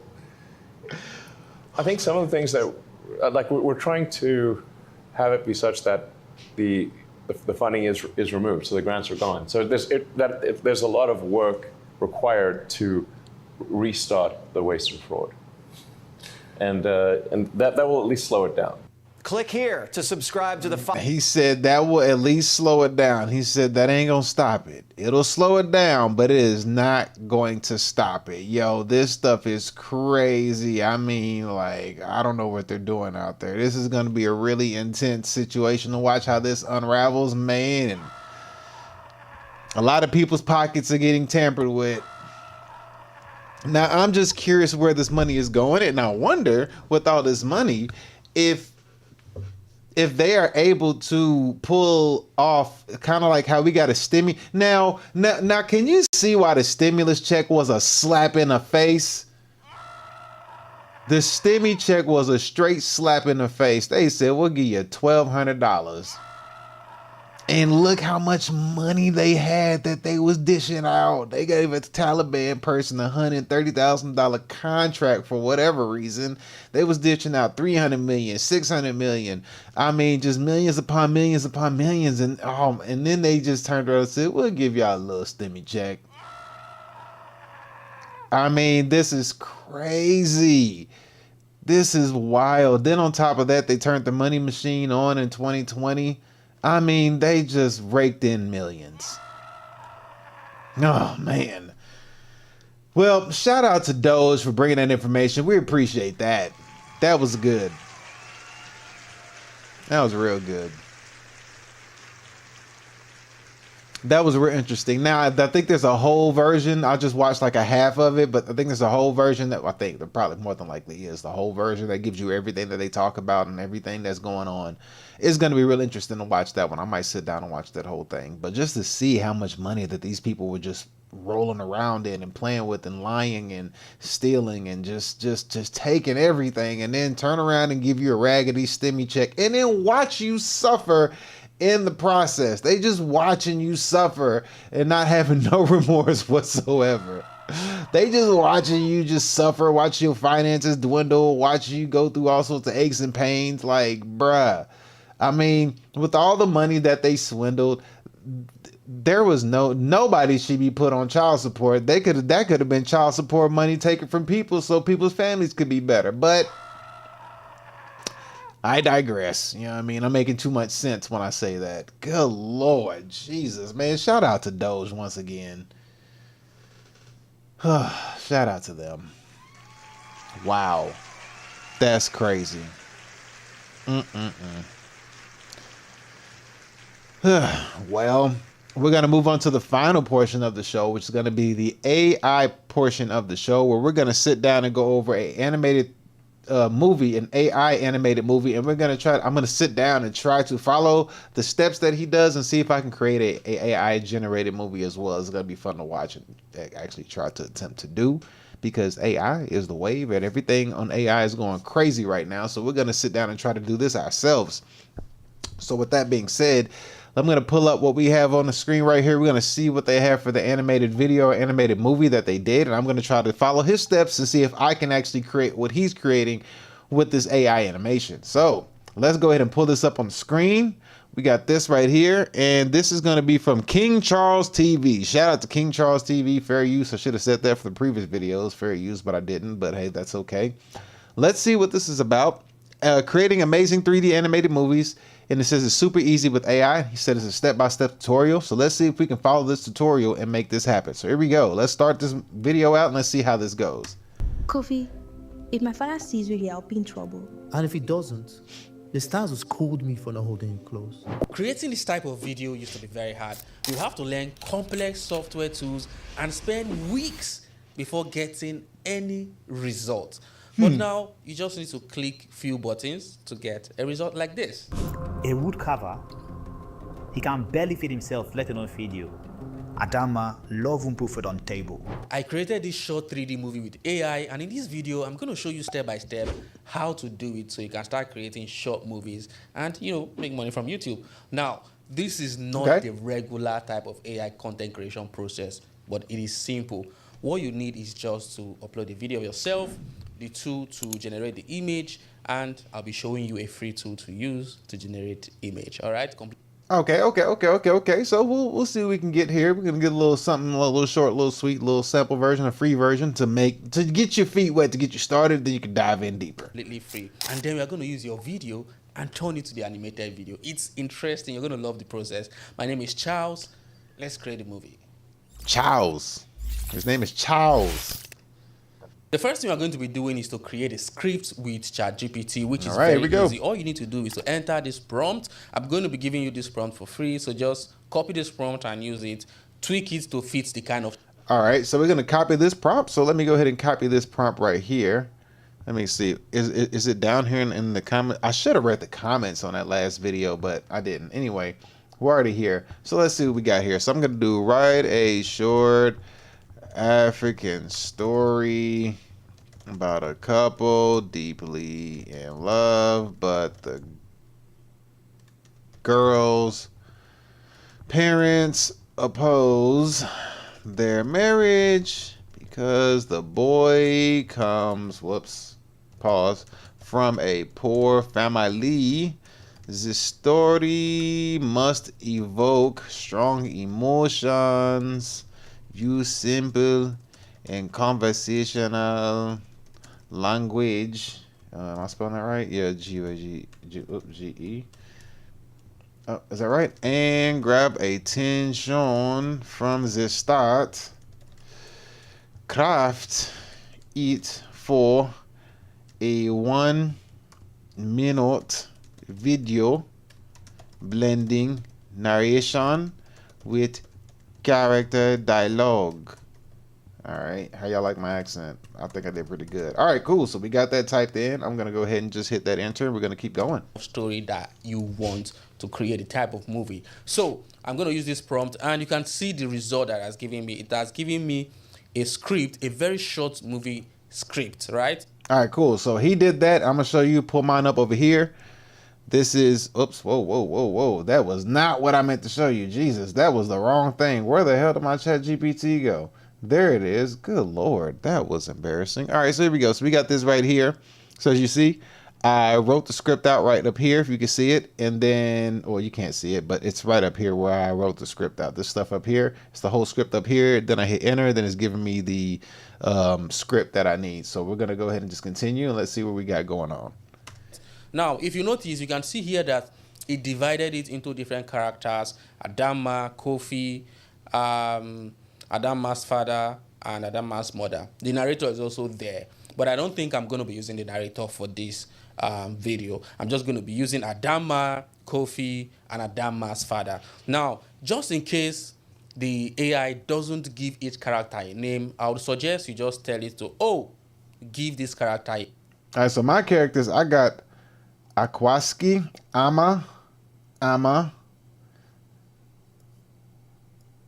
S18: I think some of the things that, like, we're trying to have it be such that the funding is removed, so the grants are gone. So there's a lot of work required to restart the waste and fraud, and that will at least slow it down.
S17: Click here to subscribe to the.
S1: He said that will at least slow it down. He said that ain't gonna stop it. It'll slow it down, but it is not going to stop it. Yo, this stuff is crazy. I mean, like, I don't know what they're doing out there. This is gonna be a really intense situation to watch how this unravels, man. And a lot of people's pockets are getting tampered with. Now, I'm just curious where this money is going, and I wonder, with all this money, if they are able to pull off kind of like how we got a stimmy. Now, can you see why the stimulus check was a slap in the face? The stimmy check was a straight slap in the face. They said, we'll give you $1,200. And look how much money they had that they was dishing out. They gave a Taliban person a $130,000 contract for whatever reason. They was dishing out $300 million, $600 million. I mean, just millions upon millions upon millions. And then they just turned around and said, we'll give y'all a little stimmy check. I mean, this is crazy. This is wild. Then on top of that, they turned the money machine on in 2020. I mean, they just raked in millions. Oh, man. Well, shout out to DOGE for bringing that information. We appreciate that. That was good. That was real good. That was real interesting. Now, I think there's a whole version. I just watched like a half of it, but I think there's a whole version that I think there probably more than likely is the whole version that gives you everything that they talk about and everything that's going on. It's going to be real interesting to watch that one. I might sit down and watch that whole thing. But just to see how much money that these people were just rolling around in and playing with and lying and stealing and just taking everything and then turn around and give you a raggedy stimmy check and then watch you suffer in the process. They just watching you suffer and not having no remorse whatsoever. They just watching you just suffer, watch your finances dwindle, watch you go through all sorts of aches and pains. Like, bruh, I mean, with all the money that they swindled, there was nobody should be put on child support. That could have been child support money taken from people so people's families could be better. But I digress. You know what I mean? I'm making too much sense when I say that. Good Lord, Jesus, man. Shout out to DOGE once again. Shout out to them. Wow. That's crazy. Well, we're going to move on to the final portion of the show, which is going to be the AI portion of the show, where we're going to sit down and go over an animated movie, an AI animated movie, and I'm going to sit down and try to follow the steps that he does and see if I can create a AI generated movie as well. It's going to be fun to watch and actually try to attempt to do, because AI is the wave and everything on AI is going crazy right now. So we're going to sit down and try to do this ourselves. So with that being said, I'm going to pull up what we have on the screen right here. We're going to see what they have for the animated video or animated movie that they did. And I'm going to try to follow his steps and see if I can actually create what he's creating with this AI animation. So let's go ahead and pull this up on the screen. We got this right here. And this is going to be from King Charles TV. Shout out to King Charles TV. Fair use. I should have said that for the previous videos. Fair use, but I didn't. But hey, that's okay. Let's see what this is about. Creating amazing 3D animated movies. And it says it's super easy with AI. He said it's a step-by-step tutorial. So let's see if we can follow this tutorial and make this happen. So here we go. Let's start this video out and let's see how this goes.
S7: Kofi, if my father sees you here, I'll be in trouble.
S10: And if he doesn't, the stars will scold me for not holding him close.
S11: Creating this type of video used to be very hard. You have to learn complex software tools and spend weeks before getting any result. But now you just need to click few buttons to get a result like this.
S13: A wood carver, he can barely feed himself, let alone feed you. Adama, love won't put food on table.
S11: I created this short 3D movie with AI, and in this video, I'm going to show you step by step how to do it so you can start creating short movies and, make money from YouTube. Now, this is not the regular type of AI content creation process, but it is simple. What you need is just to upload the video yourself, the tool to generate the image, and I'll be showing you a free tool to use to generate image. All right.
S1: Okay. So we'll see what we can get here. We're gonna get a little something, a little short, a little sweet, little sample version, a free version to get your feet wet, to get you started. Then you can dive in deeper.
S11: Completely free. And then we're going to use your video and turn it to the animated video. It's interesting. You're going to love the process. My name is Charles. Let's create a movie.
S1: Charles. His name is Charles.
S11: The first thing we're going to be doing is to create a script with ChatGPT, which is
S1: very
S11: easy. All you need to do is to enter this prompt. I'm going to be giving you this prompt for free, so just copy this prompt and use it, tweak it to fit the kind of...
S1: All right, so we're going to copy this prompt. So let me go ahead and copy this prompt right here. Let me see. Is it down here in the comment? I should have read the comments on that last video, but I didn't. Anyway, we're already here. So let's see what we got here. So I'm going to do write a short African story about a couple deeply in love, but the girl's parents oppose their marriage because the boy comes, from a poor family. The story must evoke strong emotions, use simple and conversational language. Am I spelling that right? Yeah, G-E. Oh, is that right? And grab attention from the start. craft it for a 1 minute video blending narration with character dialogue. All right, how y'all like my accent? I think I did pretty good. All right, cool. So we got that typed in. I'm gonna go ahead and just hit that enter. We're gonna keep going.
S11: Story that you want to create, a type of movie. So I'm gonna use this prompt, and you can see the result that it has given me. It has given me a script, a very short movie script, right?
S1: All right, cool. So he did that. I'm gonna show you. Pull mine up over here. This is, oops, whoa. That was not what I meant to show you. Jesus, that was the wrong thing. Where the hell did my chat GPT go? There it is. Good Lord, that was embarrassing. All right, so here we go. So we got this right here. So as you see, I wrote the script out right up here, if you can see it. And then, well, you can't see it, but it's right up here where I wrote the script out. This stuff up here, it's the whole script up here. Then I hit enter, then it's giving me the script that I need. So we're gonna go ahead and just continue and let's see what we got going on.
S11: Now, if you notice, you can see here that it divided it into different characters: Adama, Kofi, Adama's father, and Adama's mother. The narrator is also there, but I don't think I'm going to be using the narrator for this video. I'm just going to be using Adama, Kofi, and Adama's father. Now, just in case the AI doesn't give each character a name, I would suggest you just tell it to, oh, give this character a...
S1: All right, so my characters, I got Akwaski, Ama.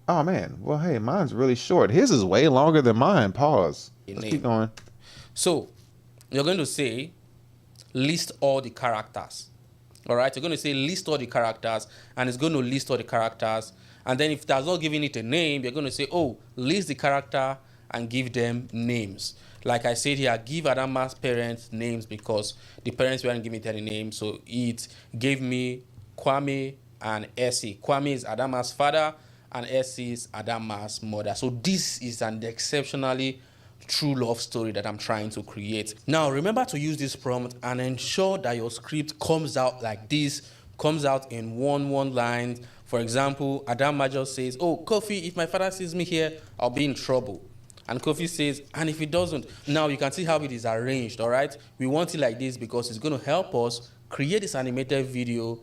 S1: Oh man, well hey, mine's really short. His is way longer than mine. Pause. Let's keep going.
S11: So you're going to say list all the characters. All right, you're going to say list all the characters, and it's going to list all the characters. And then if that's not giving it a name, you're going to say, oh, list the character and give them names. Like I said here, give Adama's parents names because the parents weren't giving it any names. So it gave me Kwame and Essie. Kwame is Adama's father, and Essie is Adama's mother. So this is an exceptionally true love story that I'm trying to create. Now, remember to use this prompt and ensure that your script comes out like this, comes out in one line. For example, Adama just says, oh, Kofi, if my father sees me here, I'll be in trouble. And Kofi says, and if he doesn't, now you can see how it is arranged, all right? We want it like this because it's going to help us create this animated video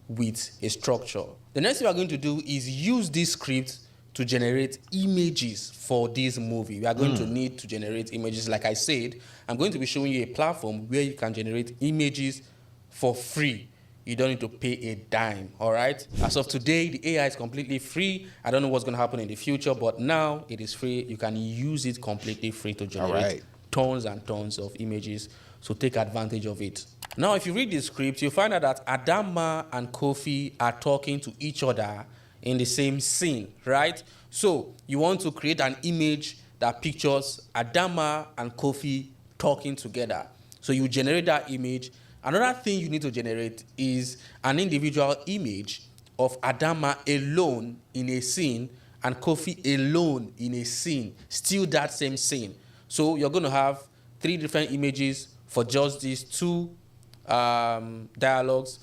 S11: with a structure. The next thing we're going to do is use this script to generate images for this movie. We are going to need to generate images. Like I said, I'm going to be showing you a platform where you can generate images for free. You don't need to pay a dime, all right? As of today, the AI is completely free. I don't know what's going to happen in the future, but now it is free. You can use it completely free to generate tons and tons of images, so take advantage of it. Now, if you read the script, you'll find out that Adama and Kofi are talking to each other in the same scene, right? So you want to create an image that pictures Adama and Kofi talking together. So you generate that image. Another thing you need to generate is an individual image of Adama alone in a scene and Kofi alone in a scene, still that same scene. So you're going to have 3 different images for just these 2 dialogues.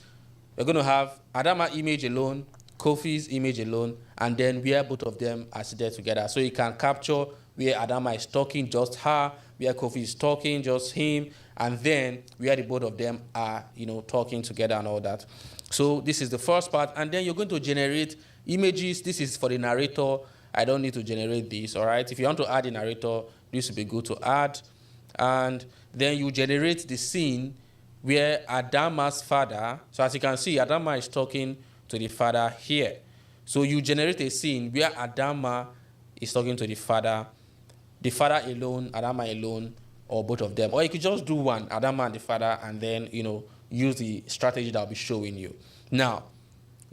S11: You're going to have Adama image alone, Kofi's image alone, and then where both of them are seated together. So you can capture where Adama is talking, just her, where Kofi is talking, just him, and then where the both of them are, talking together and all that. So this is the first part, and then you're going to generate images. This is for the narrator. I don't need to generate this, all right? If you want to add a narrator, this would be good to add. And then you generate the scene where Adama's father, so as you can see, Adama is talking to the father here. So you generate a scene where Adama is talking to the father alone, Adama alone, or both of them. Or you could just do one, Adama and the father, and then, use the strategy that I'll be showing you. Now,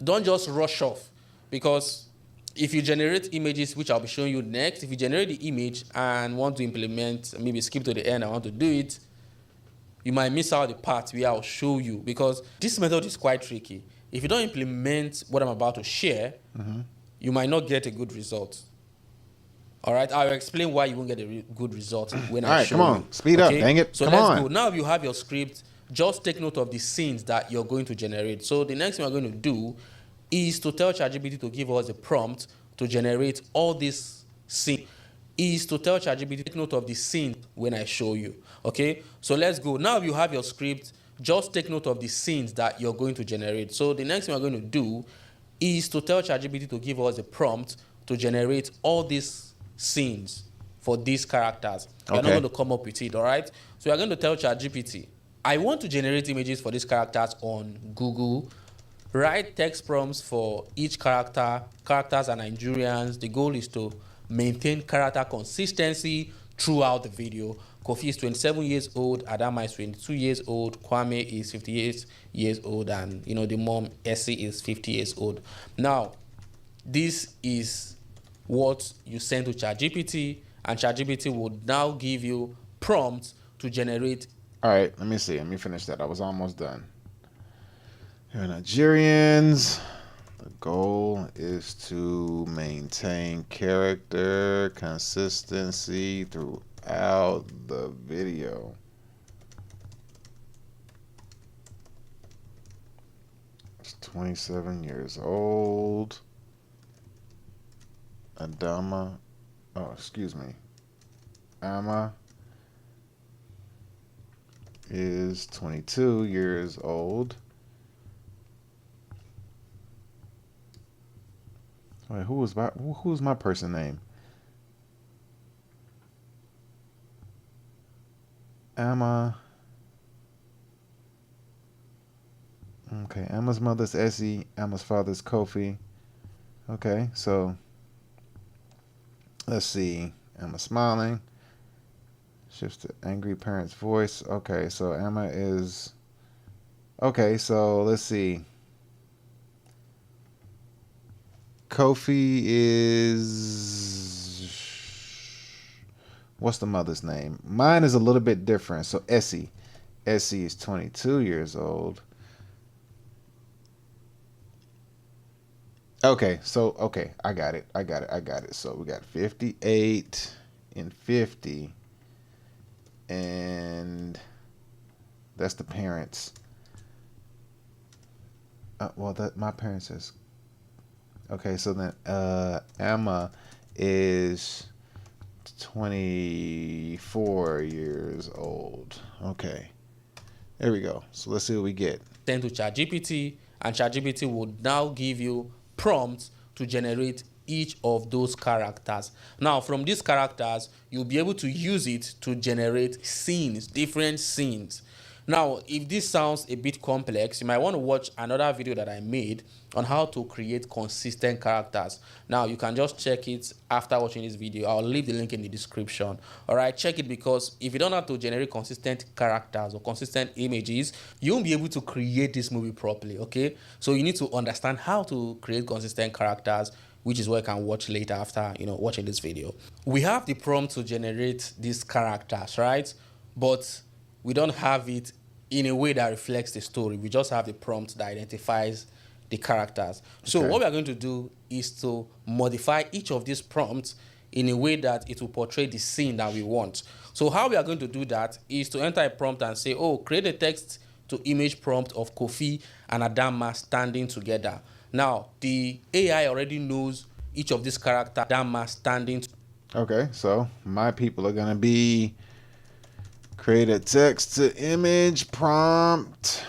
S11: don't just rush off, because if you generate images, which I'll be showing you next, if you generate the image and want to implement, maybe skip to the end, I want to do it, you might miss out the part where I'll show you, because this method is quite tricky. If you don't implement what I'm about to share, you might not get a good result. All right, I'll explain why you won't get a good result when I show you.
S1: All right, come on, speed up, dang it,
S11: so let's go. Now you have your script, just take note of the scenes that you're going to generate. So the next thing we're going to do is to tell ChatGPT to give us a prompt to generate all these scenes. is to tell ChatGPT to take note of the scene when I show you. Okay, so let's go. Now you have your script. Just take note of the scenes that you're going to generate. So the next thing we're going to do is to tell ChatGPT to give us a prompt to generate all these scenes for these characters. We're not going to come up with it, all right? So we're going to tell ChatGPT, I want to generate images for these characters on Google. Write text prompts for each character. Characters are Nigerians. The goal is to maintain character consistency throughout the video. Kofi is 27 years old, Adama is 22 years old, Kwame is 58 years old, and the mom, Essie, is 50 years old. Now, this is what you send to ChatGPT, and ChatGPT would now give you prompts to generate.
S1: All right, let me see. Let me finish that. I was almost done. Here are Nigerians. The goal is to maintain character consistency throughout the video. It's 27 years old. Adama. Oh, excuse me. Ama is 22 years old. Wait, who's my person name? Amma. Okay, Amma's mother's Essie. Amma's father's Kofi. Okay, so let's see. Amma smiling. Shifts to angry parent's voice. Okay, so Amma is. Okay, so let's see. Kofi is. What's the mother's name? Mine is a little bit different. So Essie. Essie is 22 years old. Okay, so I got it. So we got 58 and 50. And that's the parents. Well, that my parents is. Okay, so then Amma is 24 years old. Okay, there we go. So let's see what we get.
S11: Send to ChatGPT, and ChatGPT would now give you prompts to generate each of those characters. Now, from these characters, you'll be able to use it to generate scenes, different scenes. Now, if this sounds a bit complex, you might want to watch another video that I made on how to create consistent characters. Now, you can just check it after watching this video. I'll leave the link in the description. All right, check it, because if you don't know how to generate consistent characters or consistent images, you won't be able to create this movie properly, okay? So you need to understand how to create consistent characters, which is what you can watch later after, watching this video. We have the prompt to generate these characters, right? But we don't have it in a way that reflects the story. We just have the prompt that identifies the characters. So what we are going to do is to modify each of these prompts in a way that it will portray the scene that we want. So how we are going to do that is to enter a prompt and say, create a text to image prompt of Kofi and Adama standing together. Now, the AI already knows each of these characters, Adama standing.
S1: Okay, so my people are going to be create a text to image prompt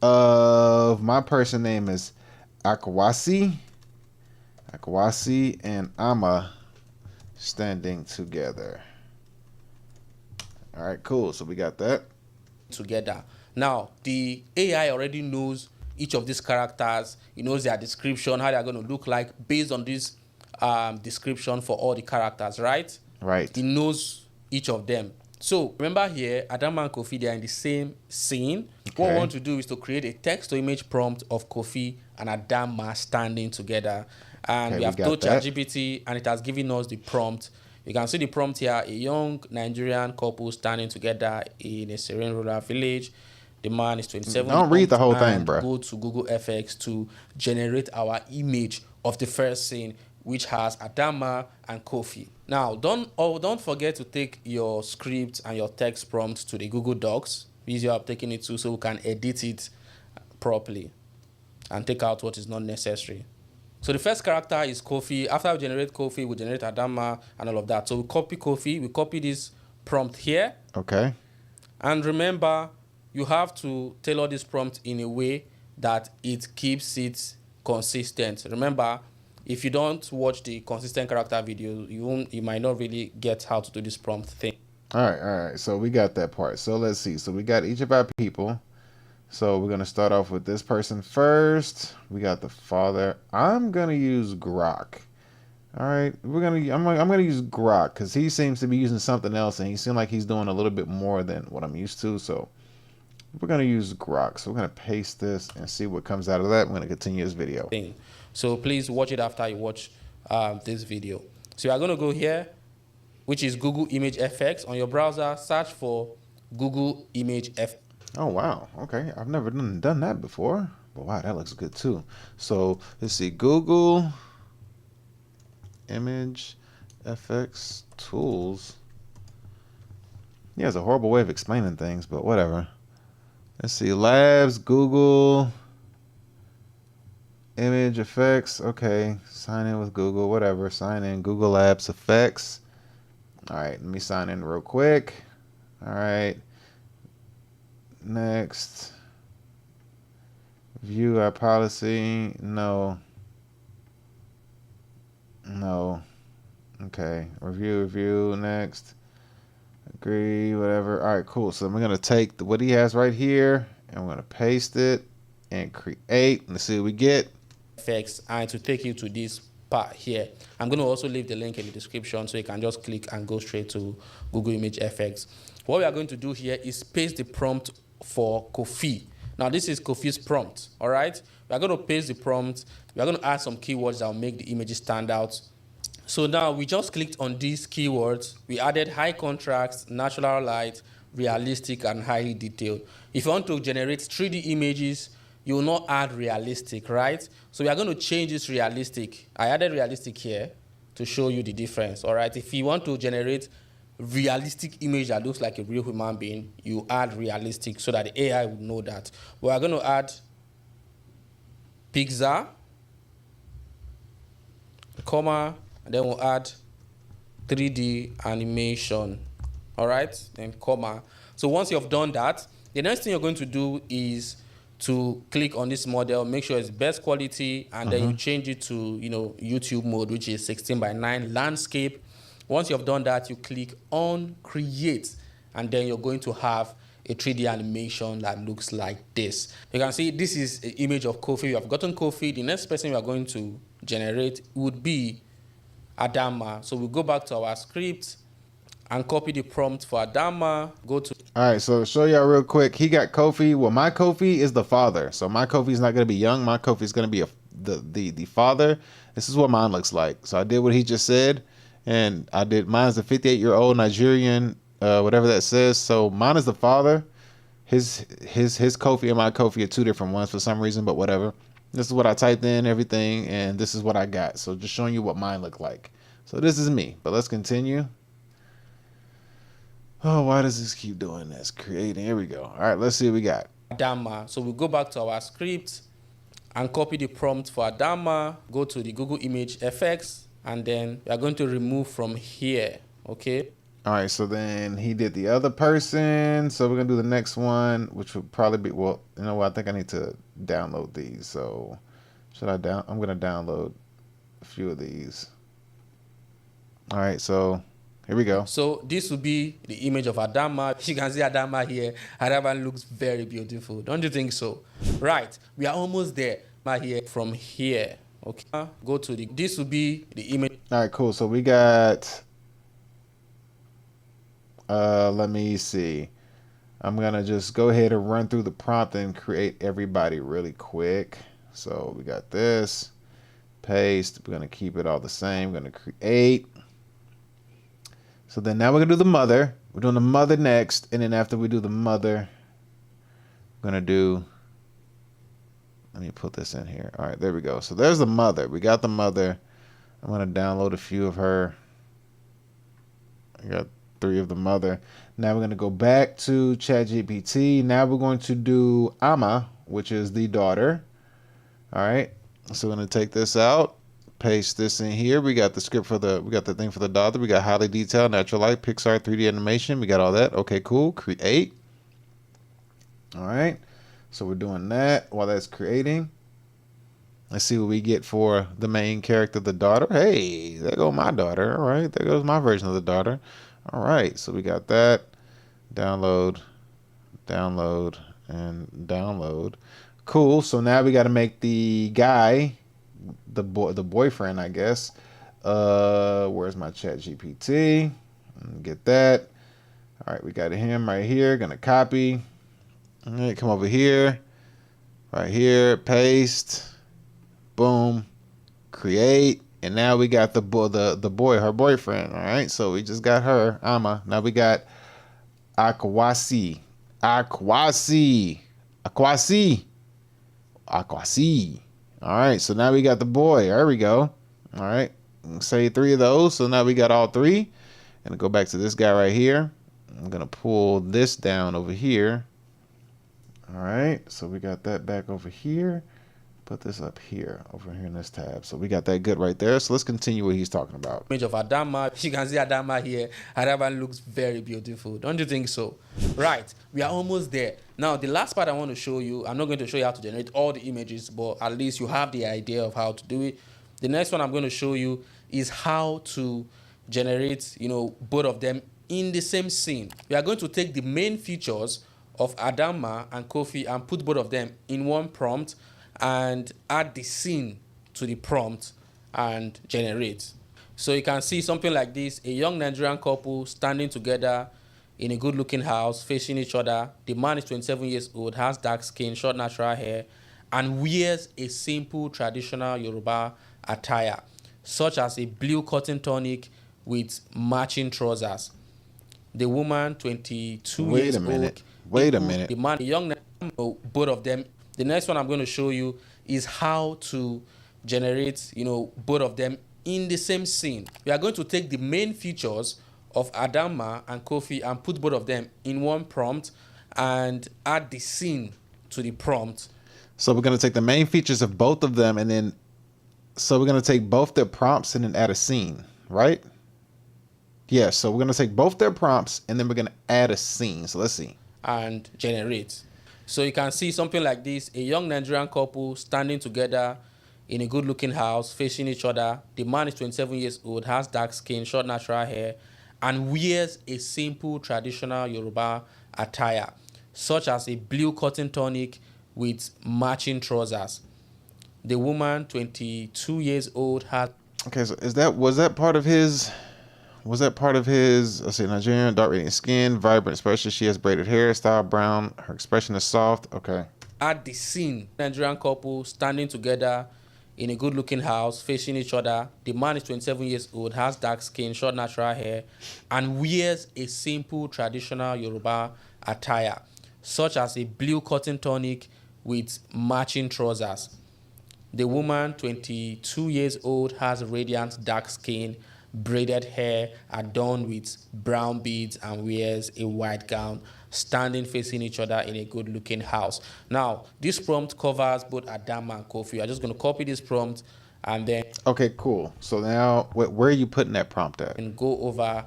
S1: of my person name is Akwasi and Amma standing together. All right, cool. So we got that
S11: together. Now, the AI already knows each of these characters. It knows their description, how they're going to look like based on this description for all the characters, right?
S1: Right.
S11: It knows each of them. So remember here, Adama and Kofi, they are in the same scene. Okay. What we want to do is to create a text to image prompt of Kofi and Adama standing together. And we have told ChatGPT, and it has given us the prompt. You can see the prompt here: a young Nigerian couple standing together in a serene rural village. The man is 27.
S1: Don't read the whole thing, bro.
S11: Go to Google FX to generate our image of the first scene, which has Adama and Kofi. Now, don't forget to take your script and your text prompt to the Google Docs. Easier up taking it to, so we can edit it properly and take out what is not necessary. So the first character is Kofi. After we generate Kofi, we generate Adama and all of that. So we copy Kofi, we copy this prompt here.
S1: Okay.
S11: And remember, you have to tailor this prompt in a way that it keeps it consistent. Remember, if you don't watch the consistent character video, you might not really get how to do this prompt thing.
S1: All right. So we got that part. So let's see. So we got each of our people. So we're gonna start off with this person first. We got the father. I'm gonna use Grok. All right, I'm gonna use Grok because he seems to be using something else, and he seems like he's doing a little bit more than what I'm used to. So we're gonna use Grok. So we're gonna paste this and see what comes out of that. We're gonna continue this video.
S11: So please watch it after you watch this video. So you are gonna go here, which is Google Image FX on your browser. Search for Google Image FX.
S1: Oh, wow. Okay. I've never done that before. But wow, that looks good too. So let's see. Google Image FX Tools. Yeah, it's a horrible way of explaining things, but whatever. Let's see. Labs, Google Image Effects. Okay. Sign in with Google, whatever. Sign in. Google Labs Effects. All right. Let me sign in real quick. All right. Next, view our policy. No. Okay, review. Next, agree, whatever. All right, cool. So I'm gonna take what he has right here and I'm gonna paste it and create. Let's see what we get.
S11: Effects, and to take you to this part here. I'm going to also leave the link in the description so you can just click and go straight to Google Image FX. What we are going to do here is paste the prompt for Kofi. Now this is Kofi's prompt, all right? We are going to paste the prompt. We are going to add some keywords that will make the images stand out. So now we just clicked on these keywords. We added high contrast, natural light, realistic, and highly detailed. If you want to generate 3D images, you will not add realistic, right? So we are going to change this realistic. I added realistic here to show you the difference, all right? If you want to generate realistic image that looks like a real human being, you add realistic so that the AI would know that. We are going to add Pixar, comma, and then we'll add 3D animation, all right? Then comma. So once you've done that, the next thing you're going to do is to click on this model, make sure it's best quality, and then you change it to, YouTube mode, which is 16:9 landscape. Once you've done that, you click on create, and then you're going to have a 3D animation that looks like this. You can see this is an image of Kofi. We have gotten Kofi. The next person we are going to generate would be Adama. So we'll go back to our script and copy the prompt for Adama. Go to.
S1: All right, so to show y'all real quick, he got Kofi. Well, my Kofi is the father. So my Kofi is not going to be young. My Kofi is going to be the father. This is what mine looks like. So I did what he just said. And I did, mine's a 58-year-old Nigerian, whatever that says. So mine is the father. His Kofi and my Kofi are two different ones for some reason, but whatever. This is what I typed in, everything, and this is what I got. So just showing you what mine look like. So this is me, but let's continue. Oh, why does this keep doing this? Creating, here we go. All right, let's see what we got.
S11: Adama. So we go back to our script and copy the prompt for Adama. Go to the Google Image FX. And then we are going to remove from here, okay?
S1: All right, so then he did the other person. So we're going to do the next one, which would probably be, well, you know what? I think I need to download these. So I'm going to download a few of these. All right, so here we go.
S11: So this will be the image of Adama. You can see Adama here. Adama looks very beautiful. Don't you think so? Right, we are almost there. Here from here. Okay, go to this will be the image.
S1: All right, cool. So we got, let me see. I'm going to just go ahead and run through the prompt and create everybody really quick. So we got this, paste. We're going to keep it all the same. We're going to create. So then now we're going to do the mother. We're doing the mother next. And then after we do the mother, we're going to do, let me put this in here. All right, there we go. So there's the mother. We got the mother. I'm going to download a few of her. I got 3 of the mother. Now we're going to go back to ChatGPT. Now we're going to do Ama, which is the daughter. All right. So we're going to take this out. paste this in here. We got the script for the, we got the thing for the daughter. We got highly detailed, natural light, Pixar, 3D animation. We got all that. Okay, cool. Create. All right. So we're doing that while that's creating. Let's see what we get for the main character, the daughter. Hey, there goes my daughter. All right. There goes my version of the daughter. All right. So we got that. Download, download, and download. Cool. So now we got to make the guy, the boyfriend, I guess. Where's my chat GPT? Get that. All right, we got him right here. Gonna copy. All right, come over here. Right here, paste. Boom. Create. And now we got the boy, her boyfriend. All right, so we just got her, Ama. Now we got Akwasi. Akwasi. Akwasi. Akwasi. All right, so now we got the boy. There we go. All right, say 3 of those. So now we got all 3. And go back to this guy right here. I'm gonna pull this down over here. All right, so we got that back over here. Put this up here, over here in this tab. So we got that good right there. So let's continue what he's talking about.
S11: Image of Adama. You can see Adama here. Adama looks very beautiful. Don't you think so? Right. We are almost there. Now, the last part I want to show you, I'm not going to show you how to generate all the images, but at least you have the idea of how to do it. The next one I'm going to show you is how to generate, both of them in the same scene. We are going to take the main features of Adama and Kofi and put both of them in one prompt and add the scene to the prompt and generate. So you can see something like this: a young Nigerian couple standing together in a good-looking house, facing each other. The man is 27 years old, has dark skin, short natural hair, and wears a simple traditional Yoruba attire, such as a blue cotton tunic with matching trousers. The woman, 22 years old.
S1: Wait a minute.
S11: The man, a young, both of them. The next one I'm going to show you is how to generate, both of them in the same scene. We are going to take the main features of Adama and Kofi and put both of them in one prompt and add the scene to the prompt.
S1: So we're going to take the main features of both of them, and then, so we're going to take both their prompts and then add a scene, right? Yeah, so we're going to take both their prompts and then we're going to add a scene. So let's see.
S11: And generate. So you can see something like this: a young Nigerian couple standing together in a good-looking house, facing each other. The man is 27 years old, has dark skin, short natural hair, and wears a simple traditional Yoruba attire, such as a blue cotton tunic with matching trousers. The woman, 22 years old, has...
S1: Okay, so was that part of his... let's see, Nigerian, dark radiant skin, vibrant expression. She has braided hair, style brown. Her expression is soft. Okay.
S11: At the scene, Nigerian couple standing together in a good-looking house, facing each other. The man is 27 years old, has dark skin, short natural hair, and wears a simple traditional Yoruba attire, such as a blue cotton tunic with matching trousers. The woman, 22 years old, has radiant dark skin, braided hair adorned with brown beads, and wears a white gown, standing facing each other in a good-looking house. Now, this prompt covers both Adama and Kofi. I'm just going to copy this prompt and then...
S1: Okay, cool. So now, where are you putting that prompt at?
S11: And go over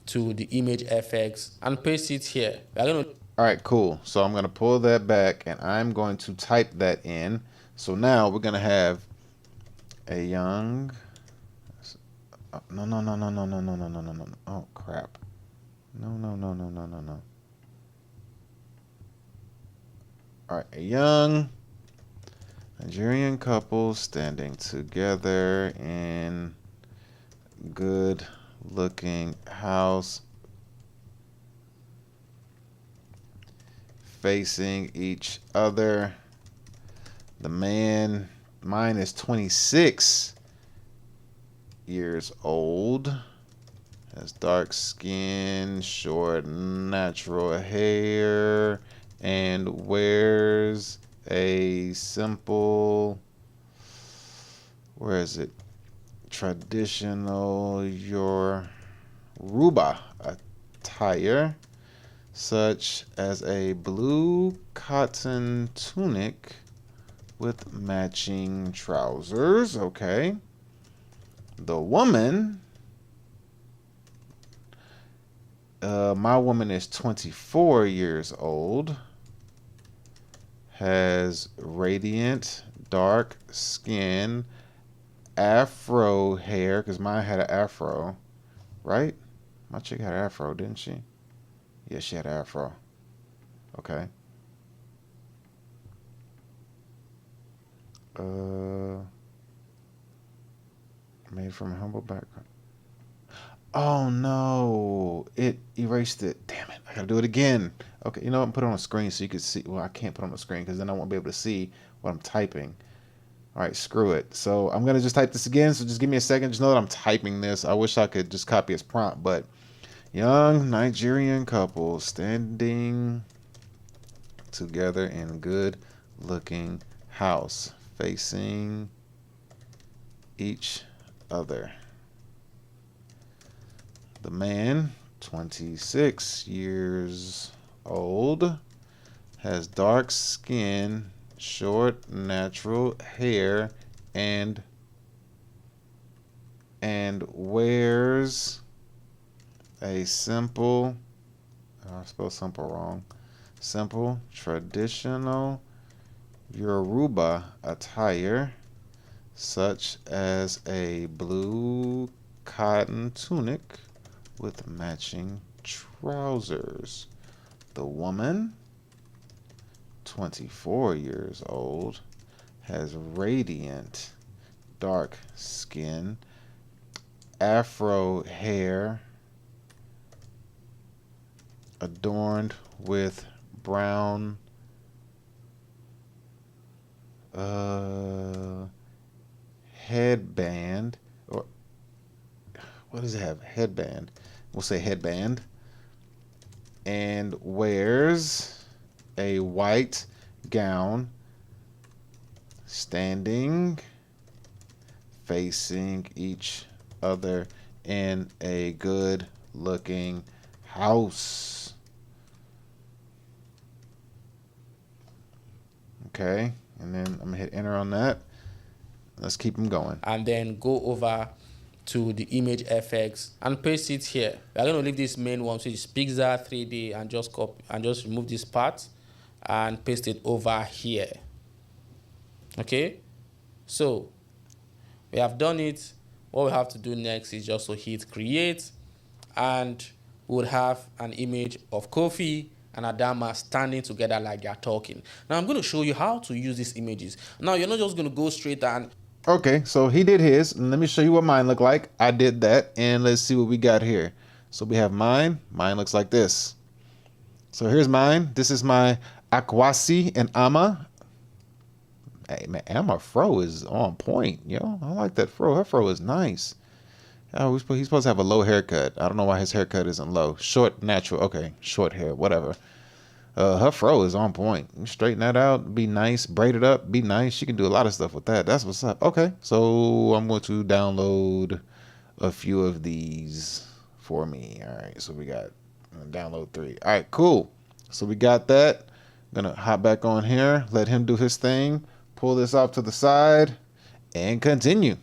S11: to the image FX and paste it here. We're going to...
S1: All right, cool. So I'm going to pull that back and I'm going to type that in. So now we're going to have a young... No. Oh, crap. No. All right, a young Nigerian couple standing together in good-looking house, facing each other. Mine is 26 years old, has dark skin, short natural hair, and wears a simple, traditional Yoruba attire, such as a blue cotton tunic with matching trousers. Okay. The woman, my woman is 24 years old, has radiant dark skin, afro hair, because mine had an afro, right? My chick had an afro, didn't she? Yeah, she had an afro. Okay. Made from a humble background. Oh no, it erased it. Damn it, I gotta do it again. Okay, you know what, put it on a screen so you can see. Well, I can't put it on the screen because then I won't be able to see what I'm typing. All right, screw it. So I'm gonna just type this again, so just give me a second. Just know that I'm typing this. I wish I could just copy his prompt, but young Nigerian couple standing together in good looking house facing each other. The man, 26 years old, has dark skin, short natural hair, and wears a simple, I spelled simple wrong, simple traditional Yoruba attire such as a blue cotton tunic with matching trousers. The woman, 24 years old, has radiant dark skin, afro hair adorned with brown headband, or what does it have? Headband. We'll say headband. And wears a white gown, standing facing each other in a good looking house. Okay, and then I'm gonna hit enter on that. Let's keep them going.
S11: And then go over to the image FX and paste it here. We're going to leave this main one, so it's Pixar 3D, and just copy and just remove this part and paste it over here. Okay, so we have done it. What we have to do next is just to hit create, and we would have an image of Kofi and Adama standing together like they're talking. Now I'm going to show you how to use these images. Now you're not just going to go straight and
S1: okay, so he did his, and let me show you what mine looked like. I did that, and let's see what we got here. So we have mine. Mine looks like this. So here's mine. This is my Akwasi and Ama. Hey man, Ama fro is on point, yo. I like that fro. Her fro is nice. Oh, he's supposed to have a low haircut. I don't know why his haircut isn't low. Short, natural. Okay, short hair, whatever. Her fro is on point. You straighten that out, be nice, braid it up, be nice. She can do a lot of stuff with that. That's what's up. Okay, so I'm going to download a few of these for me. All right, so we got download 3. All right, cool. So we got that. I'm gonna hop back on here, let him do his thing, pull this off to the side, and continue.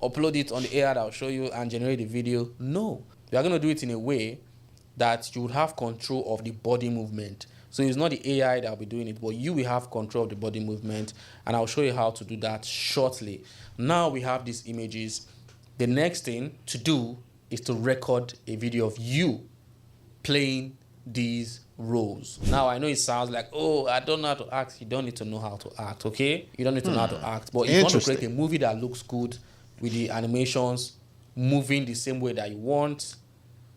S11: upload it on the AI that will show you and generate the video. No, we are going to do it in a way that you would have control of the body movement. So it's not the AI that will be doing it, but you will have control of the body movement, and I'll show you how to do that shortly. Now we have these images. The next thing to do is to record a video of you playing these roles. Now I know it sounds like, oh, I don't know how to act. You don't need to know how to act, okay? You don't need to know how to act. But if you want to create a movie that looks good with the animations moving the same way that you want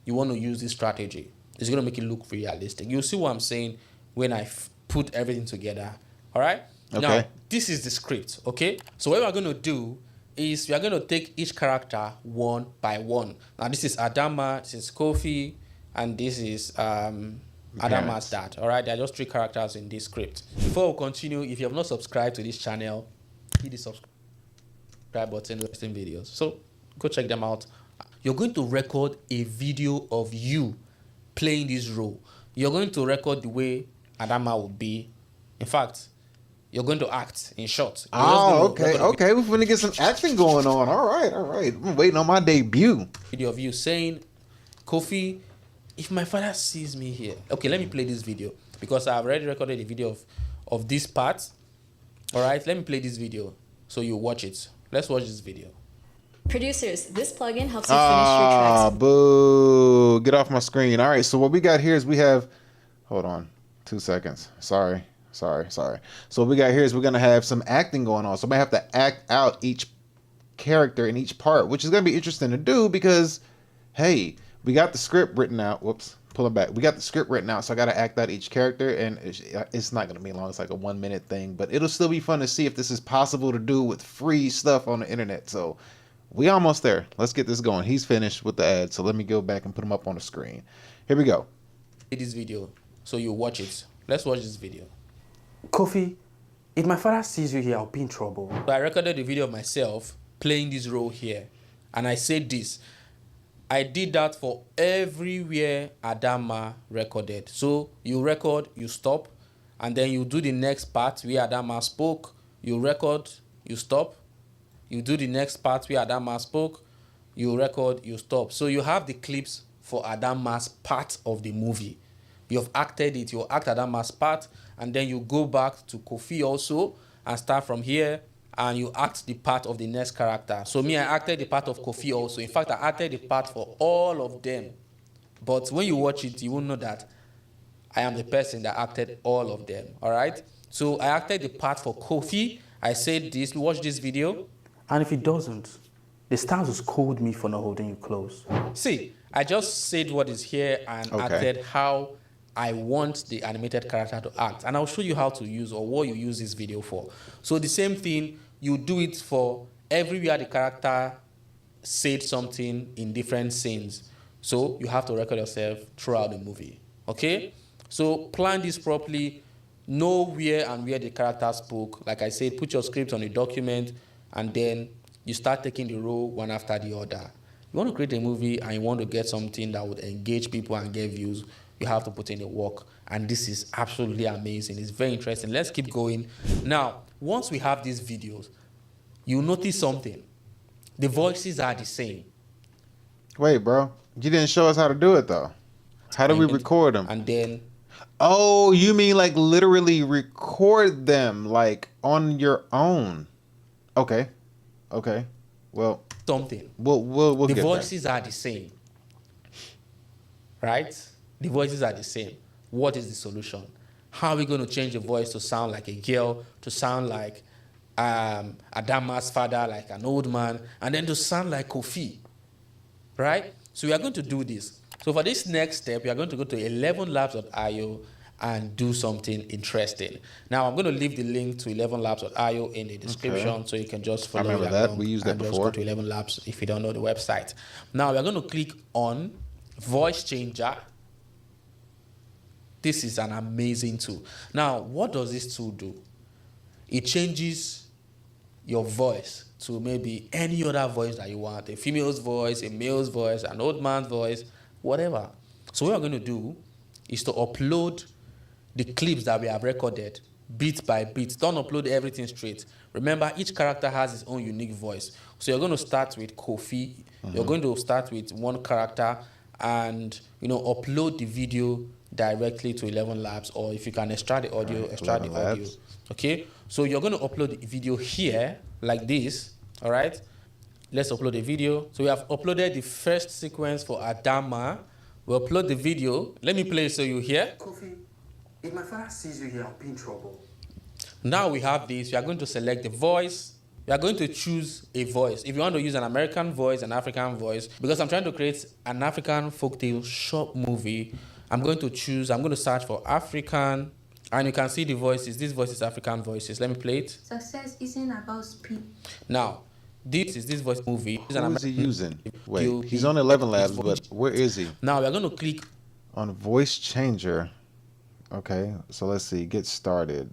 S11: to use this strategy. It's going to make it look realistic. You'll see what I'm saying when I put everything together. All right? Okay. Now, this is the script, okay? So what we're going to do is we are going to take each character one by one. Now, this is Adama, this is Kofi, and this is Adama's dad. All right? There are just 3 characters in this script. Before we continue, if you have not subscribed to this channel, hit the subscribe button, listing videos. So go check them out. You're going to record a video of you playing this role. You're going to record the way Adama would be. In fact, You're going to act, in short.
S1: Oh, okay, okay. We're gonna get some acting going on. All right, all right. I'm waiting on my debut.
S11: Video of you saying, Kofi, if my father sees me here. Okay, let me play this video because I've already recorded a video of this part. All right, let me play this video so you watch it. Let's watch this video.
S14: Producers, this plugin helps you finish your tracks.
S1: Boo. Get off my screen. All right, so what we got here is we have, hold on, 2 seconds. Sorry. So what we got here is we're going to have some acting going on. So I'm going to have to act out each character in each part, which is going to be interesting to do because, hey, we got the script written out. Whoops, pull it back. We got the script written out, so I got to act out each character, and it's not going to be long. It's like a 1 minute thing, but it'll still be fun to see if this is possible to do with free stuff on the internet. So we almost there. Let's get this going. He's finished with the ad, so let me go back and put him up on the screen. Here we go.
S11: This video so you watch it. Let's watch this video.
S2: Kofi, if my father sees you here, I'll be in trouble.
S11: So I recorded a video of myself playing this role here, and I said this. I did that for everywhere Adama recorded. So you record, you stop, and then you do the next part where Adama spoke. You record, you stop. You do the next part where Adama spoke. You record, you stop. So you have the clips for Adama's part of the movie. You've acted it. You act Adama's part, and then you go back to Kofi also and start from here, and you act the part of the next character. So me, I acted the part of Kofi also. In fact, I acted the part for all of them. But when you watch it, you will know that I am the person that acted all of them. All right? So I acted the part for Kofi. I said this. Watch this video.
S2: And if he doesn't, the stars will scold me for not holding you close.
S11: See, I just said what is here and acted how I want the animated character to act. And I'll show you how to use or what you use this video for. So the same thing, you do it for everywhere the character said something in different scenes. So you have to record yourself throughout the movie. Okay? So plan this properly. Know where and where the character spoke. Like I said, put your script on a document, and then you start taking the role one after the other. You want to create a movie and you want to get something that would engage people and get views, you have to put in the work. And this is absolutely amazing. It's very interesting. Let's keep going. Now, once we have these videos, you notice something. The voices are the same.
S1: Wait, bro. You didn't show us how to do it, though. How do we record them?
S11: And then...
S1: Oh, you mean like literally record them like on your own? Okay. Okay. Well...
S11: Something.
S1: We'll
S11: the
S1: get
S11: voices are the same. Right? The voices are the same. What is the solution? How are we going to change the voice to sound like a girl, to sound like Adama's father, like an old man, and then to sound like Kofi? Right? So we are going to do this. So for this next step, we are going to go to 11labs.io and do something interesting. Now, I'm going to leave the link to 11labs.io in the description, so you can just follow
S1: I remember that. We used that before.
S11: Just go to 11 Labs if you don't know the website. Now, we're going to click on Voice Changer. This is an amazing tool. Now, what does this tool do? It changes your voice to maybe any other voice that you want. A female's voice, a male's voice, an old man's voice, whatever. So what we're going to do is to upload the clips that we have recorded bit by bit. Don't upload everything straight. Remember, each character has its own unique voice. So you're going to start with Kofi. You're going to start with one character and, upload the video directly to 11 Labs, or if you can extract the audio, extract the audio. Okay? So you're going to upload the video here like this. All right? Let's upload the video. So we have uploaded the first sequence for Adama. We'll upload the video. Let me play it so you hear.
S2: Kofi, if my father sees you here, I'll be in trouble.
S11: Now we have this. We are going to select the voice. We are going to choose a voice. If you want to use an American voice, an African voice, because I'm trying to create an African folktale short movie, I'm going to search for African, and you can see the voices. These voices, African voices. Let me play it.
S7: Success isn't about speed.
S11: Now, this is this voice movie.
S1: Who is he using? Wait, he's on 11 Labs, but where is he?
S11: Now we're going to click
S1: on Voice Changer. Okay, so let's see. Get started.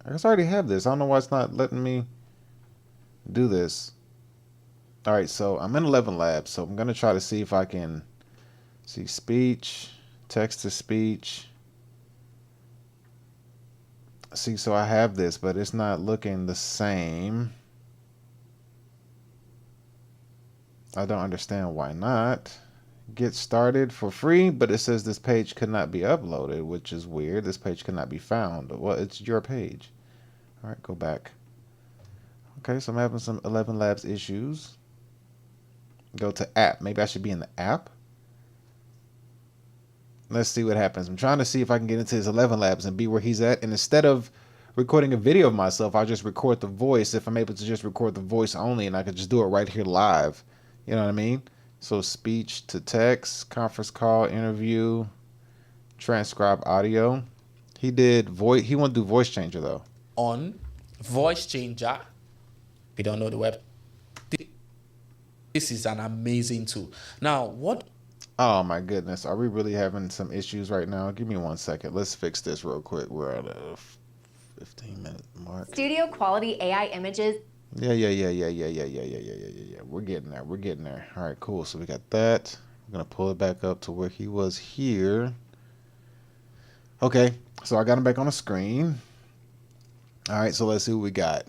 S1: I guess I already have this. I don't know why it's not letting me do this. All right, so I'm in 11 Labs, so I'm going to try to see if I can see speech, text to speech. See, so I have this, but it's not looking the same. I don't understand why not. Get started for free, but it says this page could not be uploaded, which is weird. This page cannot be found. Well, it's your page. All right, go back. Okay, so I'm having some 11 Labs issues. Go to app. Maybe I should be in the app. Let's see what happens. I'm trying to see if I can get into his 11 Labs and be where he's at. And instead of recording a video of myself, I'll just record the voice if I'm able to just record the voice only, and I could just do it right here live. You know what I mean? So speech to text, conference call, interview, transcribe audio. He did voice. He won't do voice changer though.
S11: On voice changer. We don't know the web. This is an amazing tool. Now, what?
S1: Oh my goodness. Are we really having some issues right now? Give me 1 second. Let's fix this real quick. We're at a 15-minute mark.
S14: Studio quality AI images.
S1: Yeah. We're getting there. We're getting there. All right, cool. So we got that. I'm going to pull it back up to where he was here. Okay. So I got him back on the screen. All right. So let's see what we got.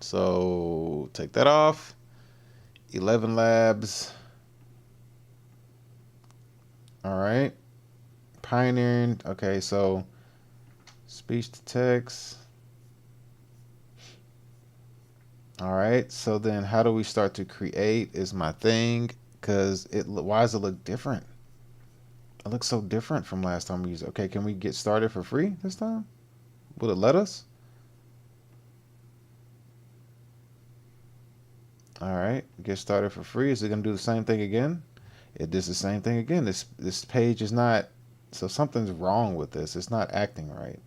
S1: So take that off. 11 Labs. All right. Pioneering. Okay. So speech to text. All right, so then how do we start to create is my thing, because why does it look different? It looks so different from last time we used it. Okay, can we get started for free this time? Will it let us? All right, get started for free. Is it gonna do the same thing again? It does the same thing again. This page is not, so something's wrong with this. It's not acting right.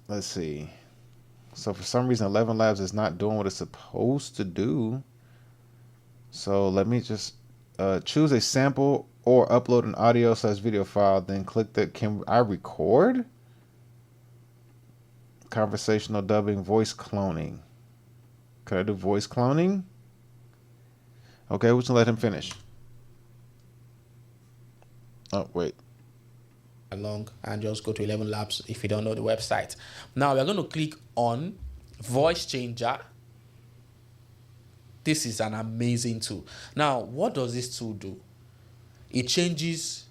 S1: Let's see. So for some reason, 11 Labs is not doing what it's supposed to do. So let me just choose a sample or upload an audio/video file. Then click the, can I record? Conversational dubbing, voice cloning. Could I do voice cloning? Okay, we're gonna let him finish. Oh, wait.
S11: Along and just go to 11 Labs if you don't know the website. Now we're going to click on voice changer. This is an amazing tool. Now, what does this tool do? It changes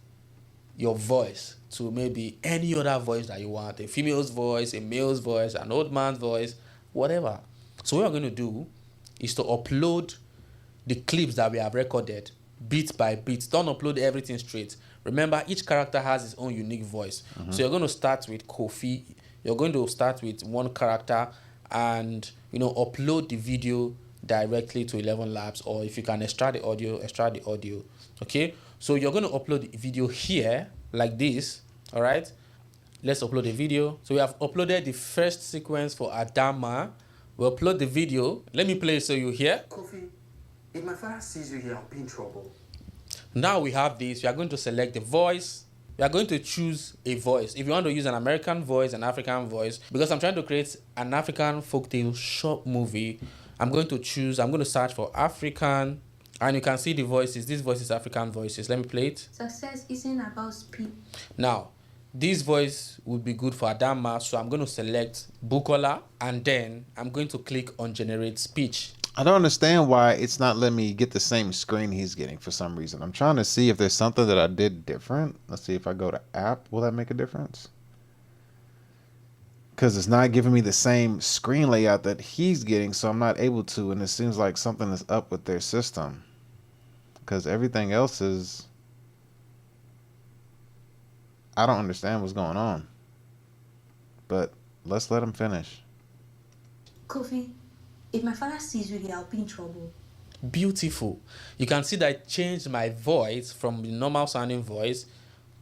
S11: your voice to maybe any other voice that you want. A female's voice, a male's voice, an old man's voice, whatever. So what we're going to do is to upload the clips that we have recorded bit by bit. Don't upload everything straight. Remember, each character has its own unique voice. So you're going to start with Kofi. You're going to start with one character and, upload the video directly to 11 Labs, or if you can extract the audio, okay? So you're going to upload the video here like this, all right? Let's upload the video. So we have uploaded the first sequence for Adama. We'll upload the video. Let me play it so you hear.
S2: Kofi, if my father sees you here, I'll be in trouble.
S11: Now we have this. We are going to select the voice. We are going to choose a voice. If you want to use an American voice, an African voice, because I'm trying to create an African folktale short movie, I'm going to search for African, and you can see the voices. This voice is African voices. Let me play it.
S7: Success isn't about speed.
S11: Now, this voice would be good for Adama, so I'm going to select Bukola, and then I'm going to click on generate speech.
S1: I don't understand why it's not letting me get the same screen he's getting for some reason. I'm trying to see if there's something that I did different. Let's see if I go to app. Will that make a difference? Because it's not giving me the same screen layout that he's getting, so I'm not able to. And it seems like something is up with their system. Because everything else is... I don't understand what's going on. But let's let him finish.
S7: Kofi, if my father sees you here, I'll be in trouble.
S11: Beautiful. You can see that I changed my voice from the normal sounding voice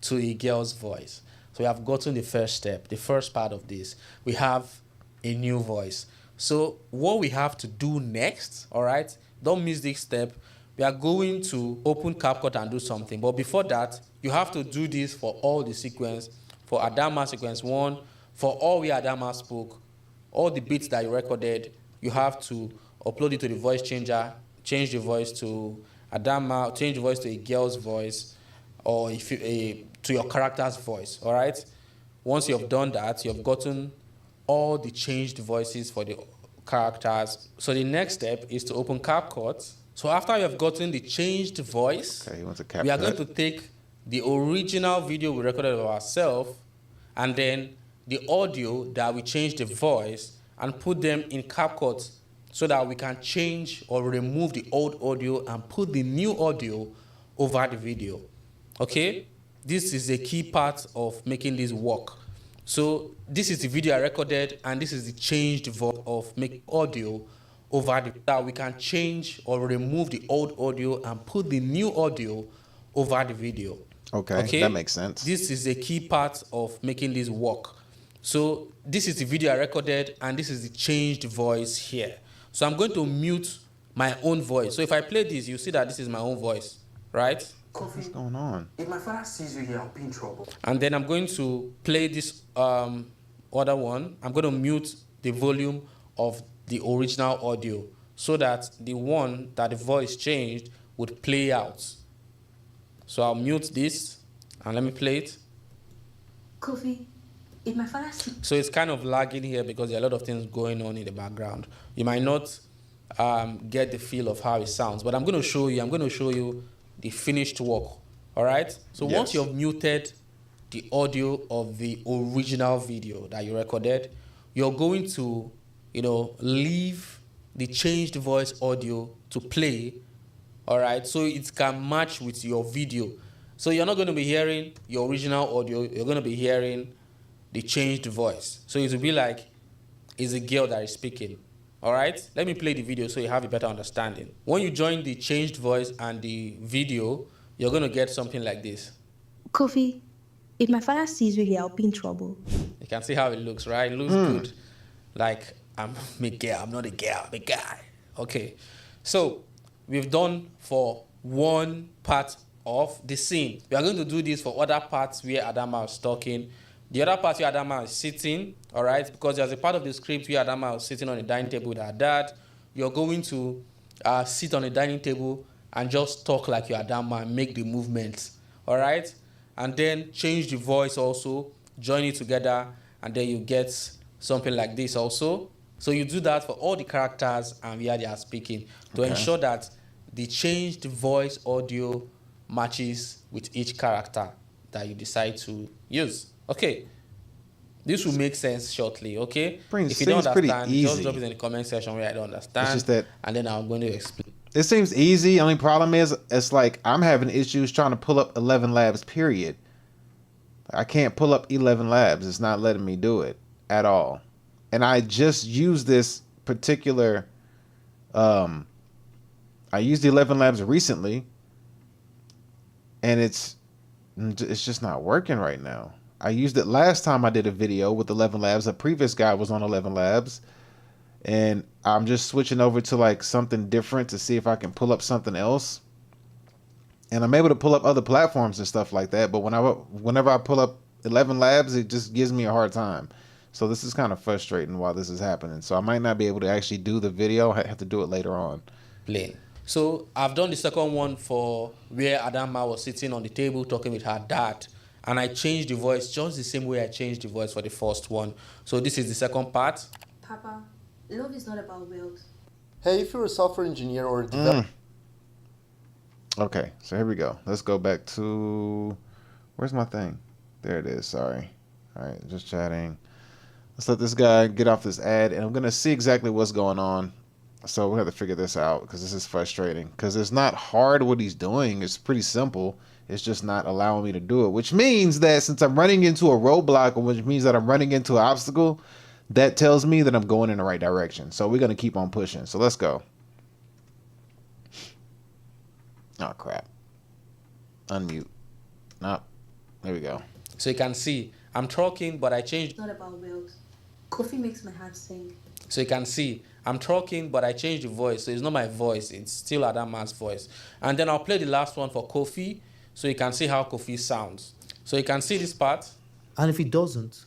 S11: to a girl's voice. So we have gotten the first step, the first part of this. We have a new voice. So what we have to do next, all right, don't miss this step. We are going to open CapCut and do something. But before that, you have to do this for all the sequence, for Adama sequence 1, for all we Adama spoke, all the bits that you recorded. You have to upload it to the voice changer, change the voice to Adama, change the voice to a girl's voice, or if you, to your character's voice, all right? once you have done that, you have gotten all the changed voices for the characters. So the next step is to open CapCut. So after you have gotten the changed voice, we are going to take the original video we recorded of ourselves and then the audio that we changed the voice and put them in CapCut so that we can change or remove the old audio and put the new audio over the video. Okay? This is a key part of making this work. So this is the video I recorded and this is the changed voice of making audio over the that we can change or remove the old audio and put the new audio over the video.
S1: Okay, that makes sense.
S11: This is a key part of making this work. So this is the video I recorded and this is the changed voice here. So I'm going to mute my own voice. So if I play this, you see that this is my own voice, right?
S1: What's going on?
S2: If my father sees you here, I'll be in trouble.
S11: And then I'm going to play this other one. I'm going to mute the volume of the original audio so that the one that the voice changed would play out. So I'll mute this and let me play it.
S7: Kofi, if my father sees...
S11: So it's kind of lagging here because there are a lot of things going on in the background. You might not get the feel of how it sounds, but I'm going to show you the finished work. All right? So once you've muted the audio of the original video that you recorded, you're going to, leave the changed voice audio to play, all right? So it can match with your video. So you're not going to be hearing your original audio, you're going to be hearing the changed voice. So it will be like it's a girl that is speaking. All right, let me play the video so you have a better understanding. When you join the changed voice and the video, you're going to get something like this.
S7: Kofi, if my father sees you here, I'll be in trouble.
S11: You can see how it looks, right? It looks good. Like, I'm a girl, I'm not a girl, I'm a guy. Okay, so we've done for one part of the scene. We are going to do this for other parts where Adama is talking. The other part where Adama is sitting, all right, because there's a part of the script where Adama is sitting on the dining table with her dad. You're going to sit on the dining table and just talk like you're Adama and make the movements, all right? And then change the voice also, join it together, and then you get something like this also. So you do that for all the characters and where they are speaking to ensure that the changed voice audio matches with each character that you decide to use. Okay, this will make sense shortly, okay? If you don't understand, just drop it in the comment section where I don't understand,
S1: it's just that,
S11: and then I'm going to explain.
S1: It seems easy. Only problem is, it's like I'm having issues trying to pull up 11 Labs, period. I can't pull up 11 Labs. It's not letting me do it at all. And I just used this particular, I used the 11 Labs recently, and it's just not working right now. I used it last time I did a video with 11 Labs. A previous guy was on 11 Labs. And I'm just switching over to like something different to see if I can pull up something else. And I'm able to pull up other platforms and stuff like that. But whenever I pull up 11 Labs, it just gives me a hard time. So this is kind of frustrating while this is happening. So I might not be able to actually do the video. I have to do it later on.
S11: Plain. So I've done the second one for where Adama was sitting on the table talking with her dad. And I changed the voice just the same way I changed the voice for the first one. So this is the second part.
S7: Papa, love is not about wealth.
S3: Hey, if you're a software engineer or a developer...
S1: Okay, so here we go. Let's go back to... Where's my thing? There it is, sorry. All right, just chatting. Let's let this guy get off this ad, and I'm going to see exactly what's going on. So we have to figure this out, because this is frustrating. Because it's not hard what he's doing. It's pretty simple. It's just not allowing me to do it, which means that since I'm running into a roadblock, which means that I'm running into an obstacle, that tells me that I'm going in the right direction. So we're going to keep on pushing. So let's go. Oh, crap. Unmute. Nope. There we go.
S11: So you can see, I'm talking, but I changed.
S7: It's not about wealth. Coffee makes my heart sing.
S11: So you can see, I'm talking, but I changed the voice. So it's not my voice. It's still Adama's voice. And then I'll play the last one for Kofi, so you can see how Kofi sounds. So you can see this part.
S10: And if it doesn't,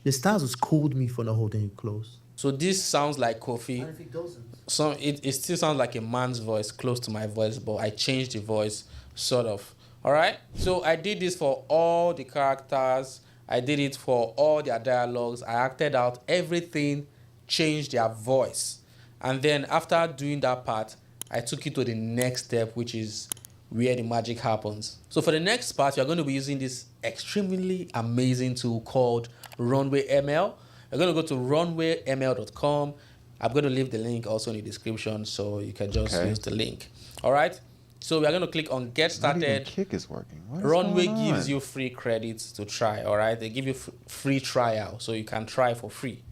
S10: the stars will scold me for not holding you close.
S11: So this sounds like Kofi.
S10: And if it doesn't?
S11: So it still sounds like a man's voice, close to my voice, but I changed the voice, sort of. All right? So I did this for all the characters I did it for all their dialogues. I acted out everything, changed their voice. And then after doing that part, I took it to the next step, which is where the magic happens. So for the next part, you're going to be using this extremely amazing tool called Runway ML. You're going to go to runwayml.com. I'm going to leave the link also in the description, so you can just use the link. All right. So we are going to click on Get Started.
S1: Not even Kick is working. What is
S11: Runway
S1: going on?
S11: gives you free credits to try. All right. They give you free trial, so you can try for free.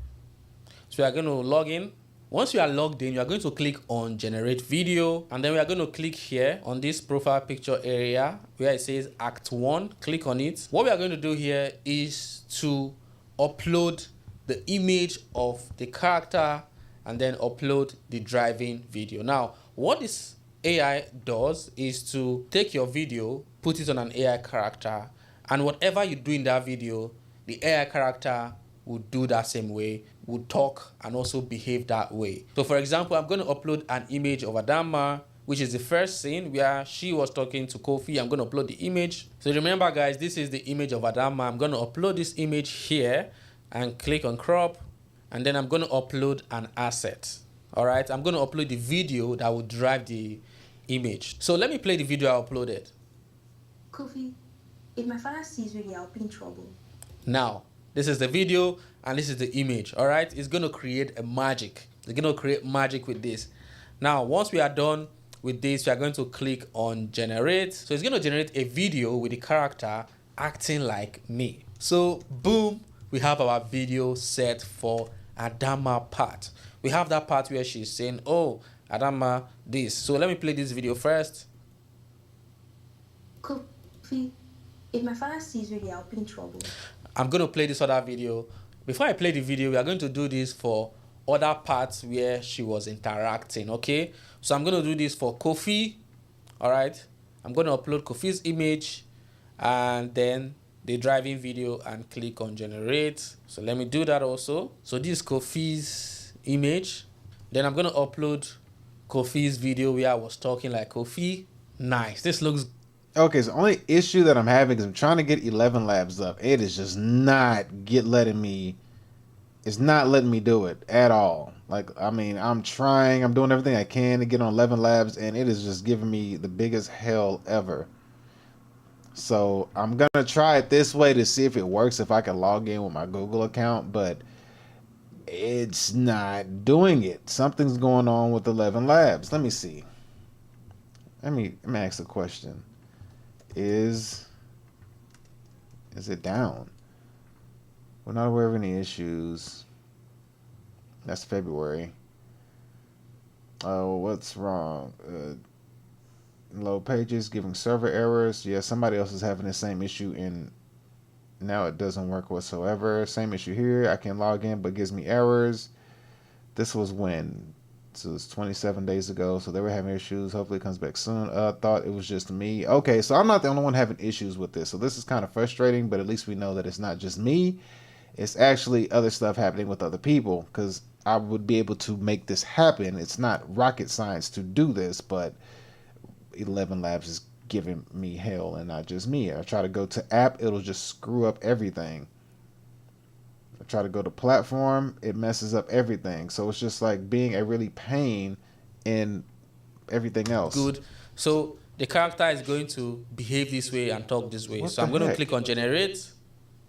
S11: So we are going to log in. Once you are logged in, you are going to click on Generate Video, and then we are going to click here on this profile picture area where it says Act 1. Click on it. What we are going to do here is to upload the image of the character and then upload the driving video. Now, what this AI does is to take your video, put it on an AI character, and whatever you do in that video, the AI character would do that same way, would talk and also behave that way. So for example, I'm going to upload an image of Adama, which is the first scene where she was talking to Kofi. I'm going to upload the image. So remember guys, this is the image of Adama. I'm going to upload this image here and click on crop. And then I'm going to upload an asset. All right, I'm going to upload the video that will drive the image. So let me play the video I uploaded.
S7: Kofi, if my father sees you, I'll be in trouble.
S11: Now, this is the video and this is the image. All right, it's going to create a magic. It's going to create magic with this. Now, once we are done with this, we are going to click on generate. So it's going to generate a video with the character acting like me. So boom, we have our video set for Adama part. We have that part where she's saying, oh, Adama, this. So let me play this video first.
S7: Kofi, if my father sees you, I'll be in trouble.
S11: I'm going to play this other video. Before I play the video, we are going to do this for other parts where she was interacting, okay? So I'm going to do this for Kofi, all right? I'm going to upload Kofi's image and then the driving video and click on generate. So let me do that also. So this is Kofi's image. Then I'm going to upload Kofi's video where I was talking like Kofi. Nice. This looks good.
S1: Okay, so the only issue that I'm having is I'm trying to get 11 labs up. It is just not letting me do it at all. Like, I mean, I'm trying, I'm doing everything I can to get on 11 labs, and it is just giving me the biggest hell ever. So I'm going to try it this way to see if it works, if I can log in with my Google account, but it's not doing it. Something's going on with 11 labs. Let me see. Let me ask a question. Is it down? We're not aware of any issues. That's February. Oh, what's wrong? Load pages, giving server errors. Yeah, somebody else is having the same issue, and now it doesn't work whatsoever. Same issue here. I can log in, but it gives me errors. This was when? So it's 27 days ago, so they were having issues. Hopefully it comes back soon. Thought it was just me. Okay, so I'm not the only one having issues with this. So this is kind of frustrating, but at least we know that it's not just me. It's actually other stuff happening with other people, because I would be able to make this happen. It's not rocket science to do this, but 11 Labs is giving me hell, and not just me. I try to go to app, it'll just screw up everything. I try to go to platform, it messes up everything. So it's just like being a really pain in everything else.
S11: Good. So the character is going to behave this way and talk this way. So I'm going to click on generate.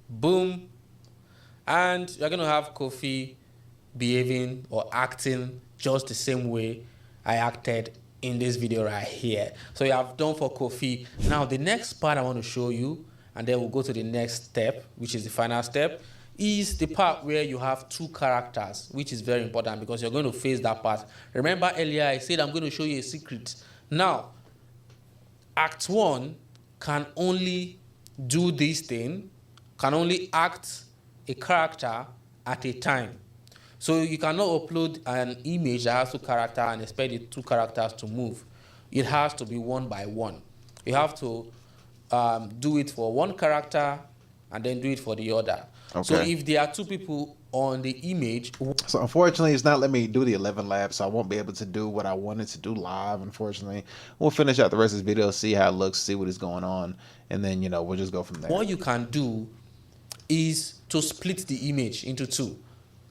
S11: Boom. And you're going to have Kofi behaving or acting just the same way I acted in this video right here. So you have done for Kofi. Now the next part I want to show you, and then we'll go to the next step, which is the final step, is the part where you have two characters, which is very important because you're going to face that part. Remember earlier I said I'm going to show you a secret. Now, Act 1 can only do this thing, can only act a character at a time. So you cannot upload an image that has two characters and expect the two characters to move. It has to be one by one. You have to do it for one character and then do it for the other. Okay. So if there are two people on the image.
S1: So unfortunately, it's not letting me do the 11 labs, so I won't be able to do what I wanted to do live, unfortunately. We'll finish out the rest of this video, see how it looks, see what is going on, and then, you know, we'll just go from there.
S11: What you can do is to split the image into two.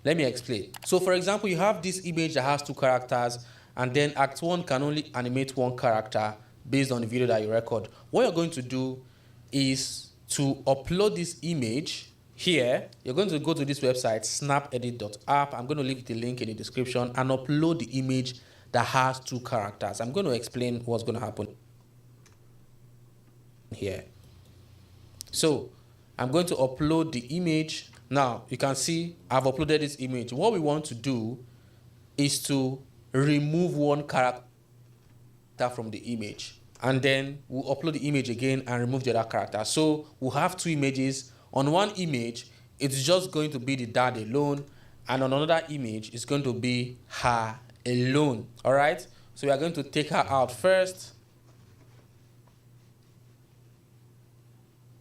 S11: Let me explain. So for example, you have this image that has 2 characters, and then Act 1 can only animate 1 character based on the video that you record. What you're going to do is to upload this image here. You're going to go to this website, snapedit.app. I'm going to leave the link in the description, and upload the image that has 2 characters. I'm going to explain what's going to happen here. So I'm going to upload the image. Now you can see I've uploaded this image. What we want to do is to remove 1 character from the image, and then we'll upload the image again and remove the other character. So we'll have 2 images. On one image, it's just going to be the dad alone, and on another image, it's going to be her alone. All right, so we are going to take her out first.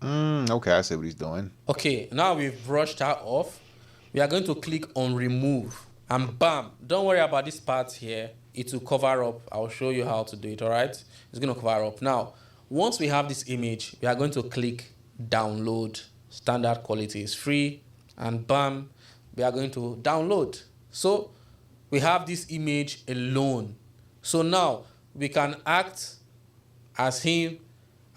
S1: Okay, I see what he's doing.
S11: Okay, now we've brushed her off. We are going to click on remove, and bam, don't worry about this part here. It will cover up. I'll show you how to do it. All right, it's going to cover up. Now, once we have this image, we are going to click download. Standard quality is free, and bam, we are going to download. So we have this image alone. So now we can act as him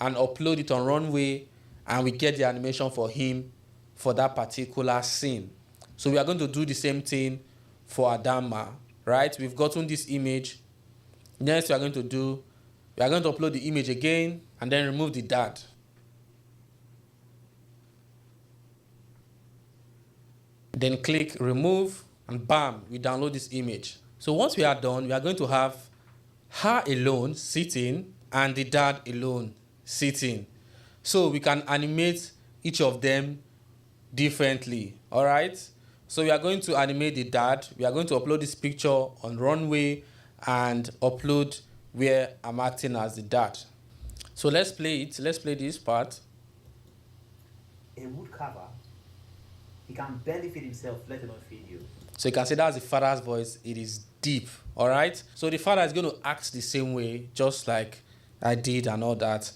S11: and upload it on Runway, and we get the animation for him for that particular scene. So we are going to do the same thing for Adama, right? We've gotten this image. Next, we are going to upload the image again and then remove the dad. Then click remove, and bam, we download this image. So once we are done, we are going to have her alone sitting and the dad alone sitting. So we can animate each of them differently. All right. So we are going to animate the dad. We are going to upload this picture on Runway and upload where I'm acting as the dad. So let's play it. Let's play this part.
S13: A woodcarver, he can barely feed himself, let alone feed you.
S11: So you can see that's the father's voice. It is deep. All right. So the father is going to act the same way, just like I did and all that,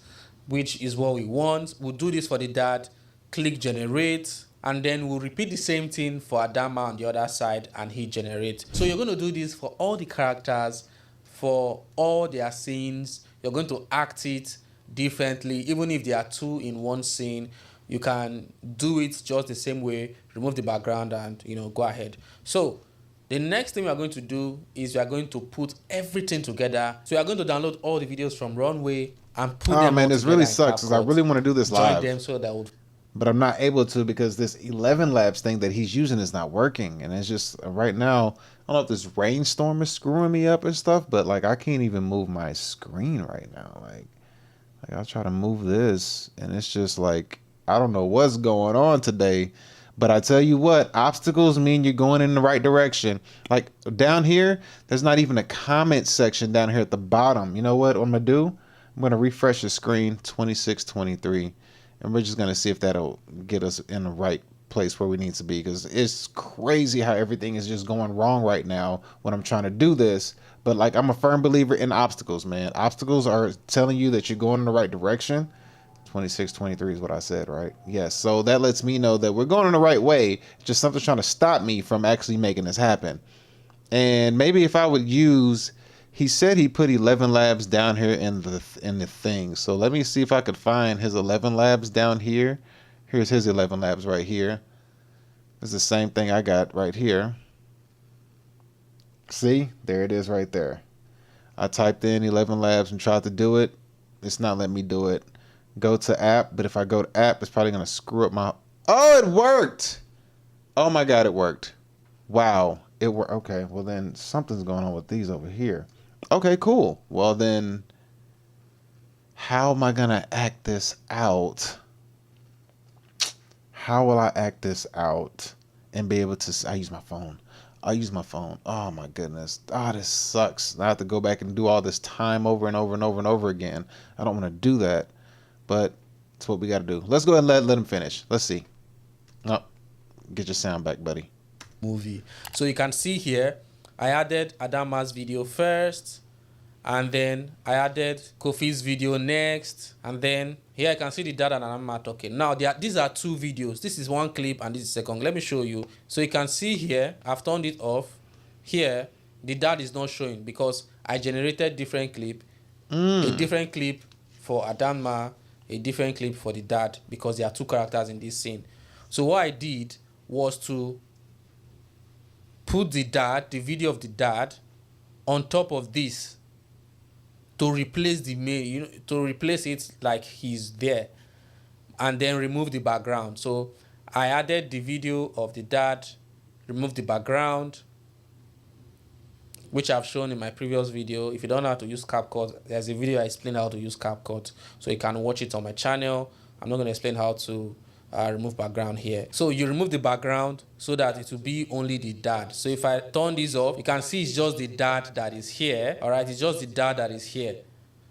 S11: which is what we want. We'll do this for the dad. Click generate, and then we'll repeat the same thing for Adama on the other side, and he generates. So you're going to do this for all the characters, for all their scenes. You're going to act it differently. Even if there are 2 in one scene, you can do it just the same way, remove the background, and go ahead. So the next thing we are going to do is we are going to put everything together. So we are going to download all the videos from Runway and put them
S1: man,
S11: all
S1: this really
S11: together
S1: sucks because I really want to do this
S11: join
S1: live.
S11: them so that would.
S1: But I'm not able to because this 11 Labs thing that he's using is not working. And it's just right now, I don't know if this rainstorm is screwing me up and stuff, but like I can't even move my screen right now. Like I'll try to move this and it's just like, I don't know what's going on today. But I tell you what, obstacles mean you're going in the right direction. Like down here, there's not even a comment section down here at the bottom. You know what I'm going to do? I'm going to refresh the screen 2623. And we're just going to see if that'll get us in the right place where we need to be. Because it's crazy how everything is just going wrong right now when I'm trying to do this. But like I'm a firm believer in obstacles, man. Obstacles are telling you that you're going in the right direction. 2623 is what I said, right? Yes. So that lets me know that we're going in the right way. It's just something trying to stop me from actually making this happen. And maybe if I would use, he said he put 11 labs down here in the thing. So let me see if I could find his 11 labs down here. Here's his 11 labs right here. It's the same thing I got right here. See, there it is right there. I typed in 11 labs and tried to do it. It's not letting me do it. Go to app, but if I go to app, it's probably going to screw up my... Oh, it worked! Oh my God, it worked. Wow, it worked. Okay, well then something's going on with these over here. Okay, cool. Well then, how am I going to act this out? How will I act this out and be able to... I use my phone. I'll use my phone. Oh my goodness. Ah, this sucks. I have to go back and do all this time over and over and over and over again. I don't want to do that. But that's what we got to do. Let's go ahead and let him finish. Let's see. Oh, get your sound back, buddy.
S11: Movie. So you can see here, I added Adama's video first, and then I added Kofi's video next, and then Here I can see the dad and Adama talking. Now these are two videos. This is one clip and this is second. Let me show you. So you can see here, I've turned it off. Here, the dad is not showing because I generated different clip. A different clip for Adama, a different clip for the dad, because there are two characters in this scene. So what I did was to put the video of the dad on top of this to replace the main, to replace it like he's there, and then remove the background. So I added the video of the dad, removed the background, which I've shown in my previous video. If you don't know how to use CapCut, there's a video I explain how to use CapCut, so you can watch it on my channel. I'm not going to explain how to remove background here. So you remove the background so that it will be only the dad. So if I turn this off, you can see it's just the dad that is here. All right, it's just the dad that is here.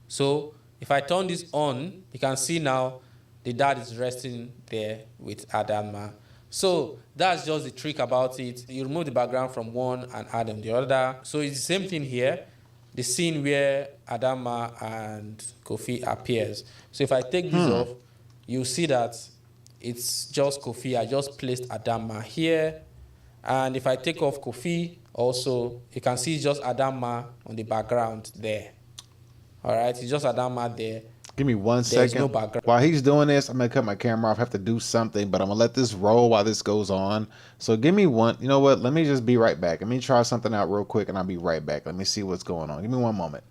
S11: So if I turn this on, you can see now the dad is resting there with Adama. So that's just the trick about it. You remove the background from one and add on the other. So it's the same thing here. The scene where Adama and Kofi appears. So if I take this off, you see that it's just Kofi. I just placed Adama here. And if I take off Kofi, also, you can see it's just Adama on the background there. All right, it's just Adama there.
S1: Give me 1 second.
S11: No background.
S1: While he's doing this, I'm gonna cut my camera off. I have to do something, but I'm gonna let this roll while this goes on. So give me one. You know what? Let me just be right back. Let me try something out real quick, and I'll be right back. Let me see what's going on. Give me 1 moment.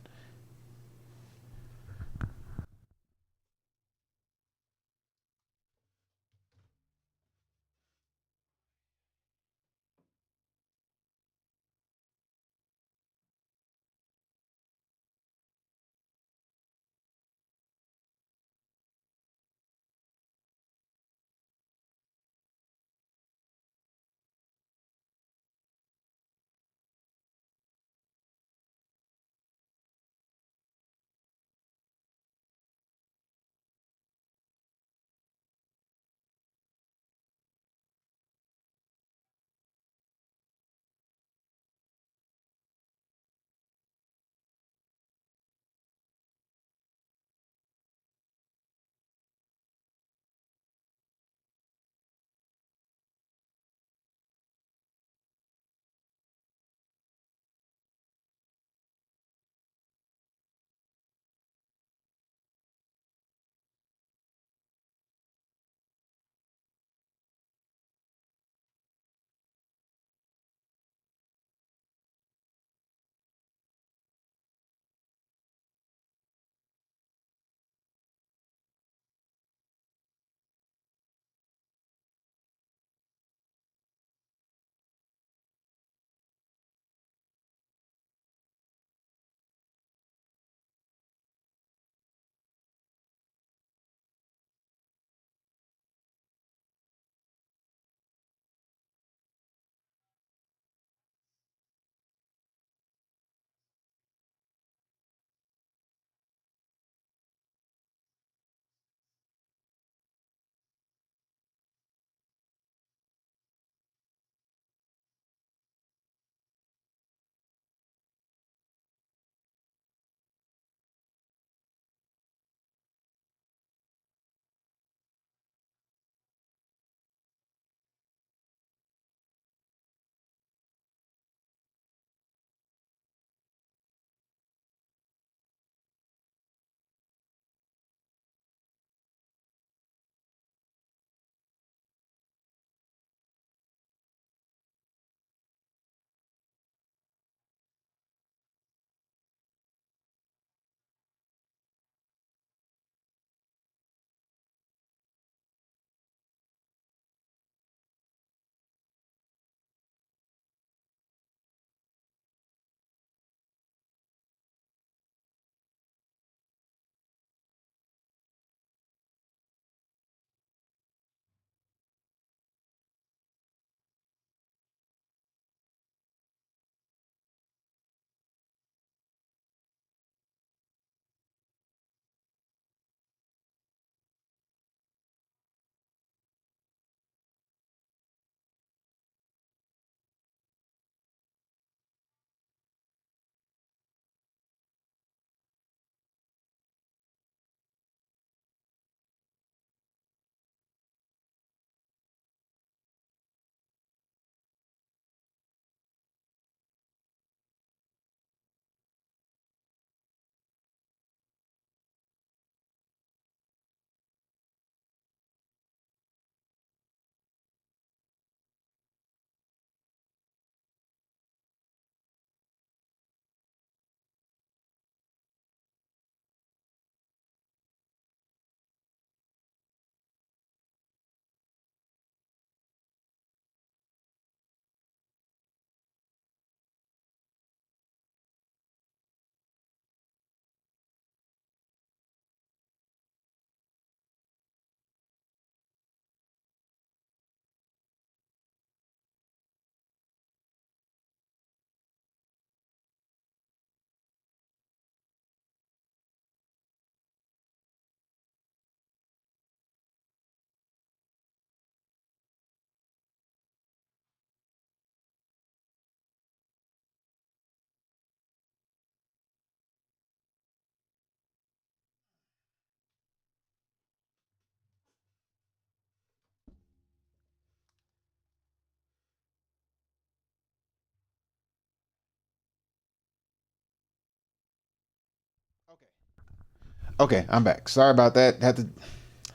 S1: Okay, I'm back. Sorry about that.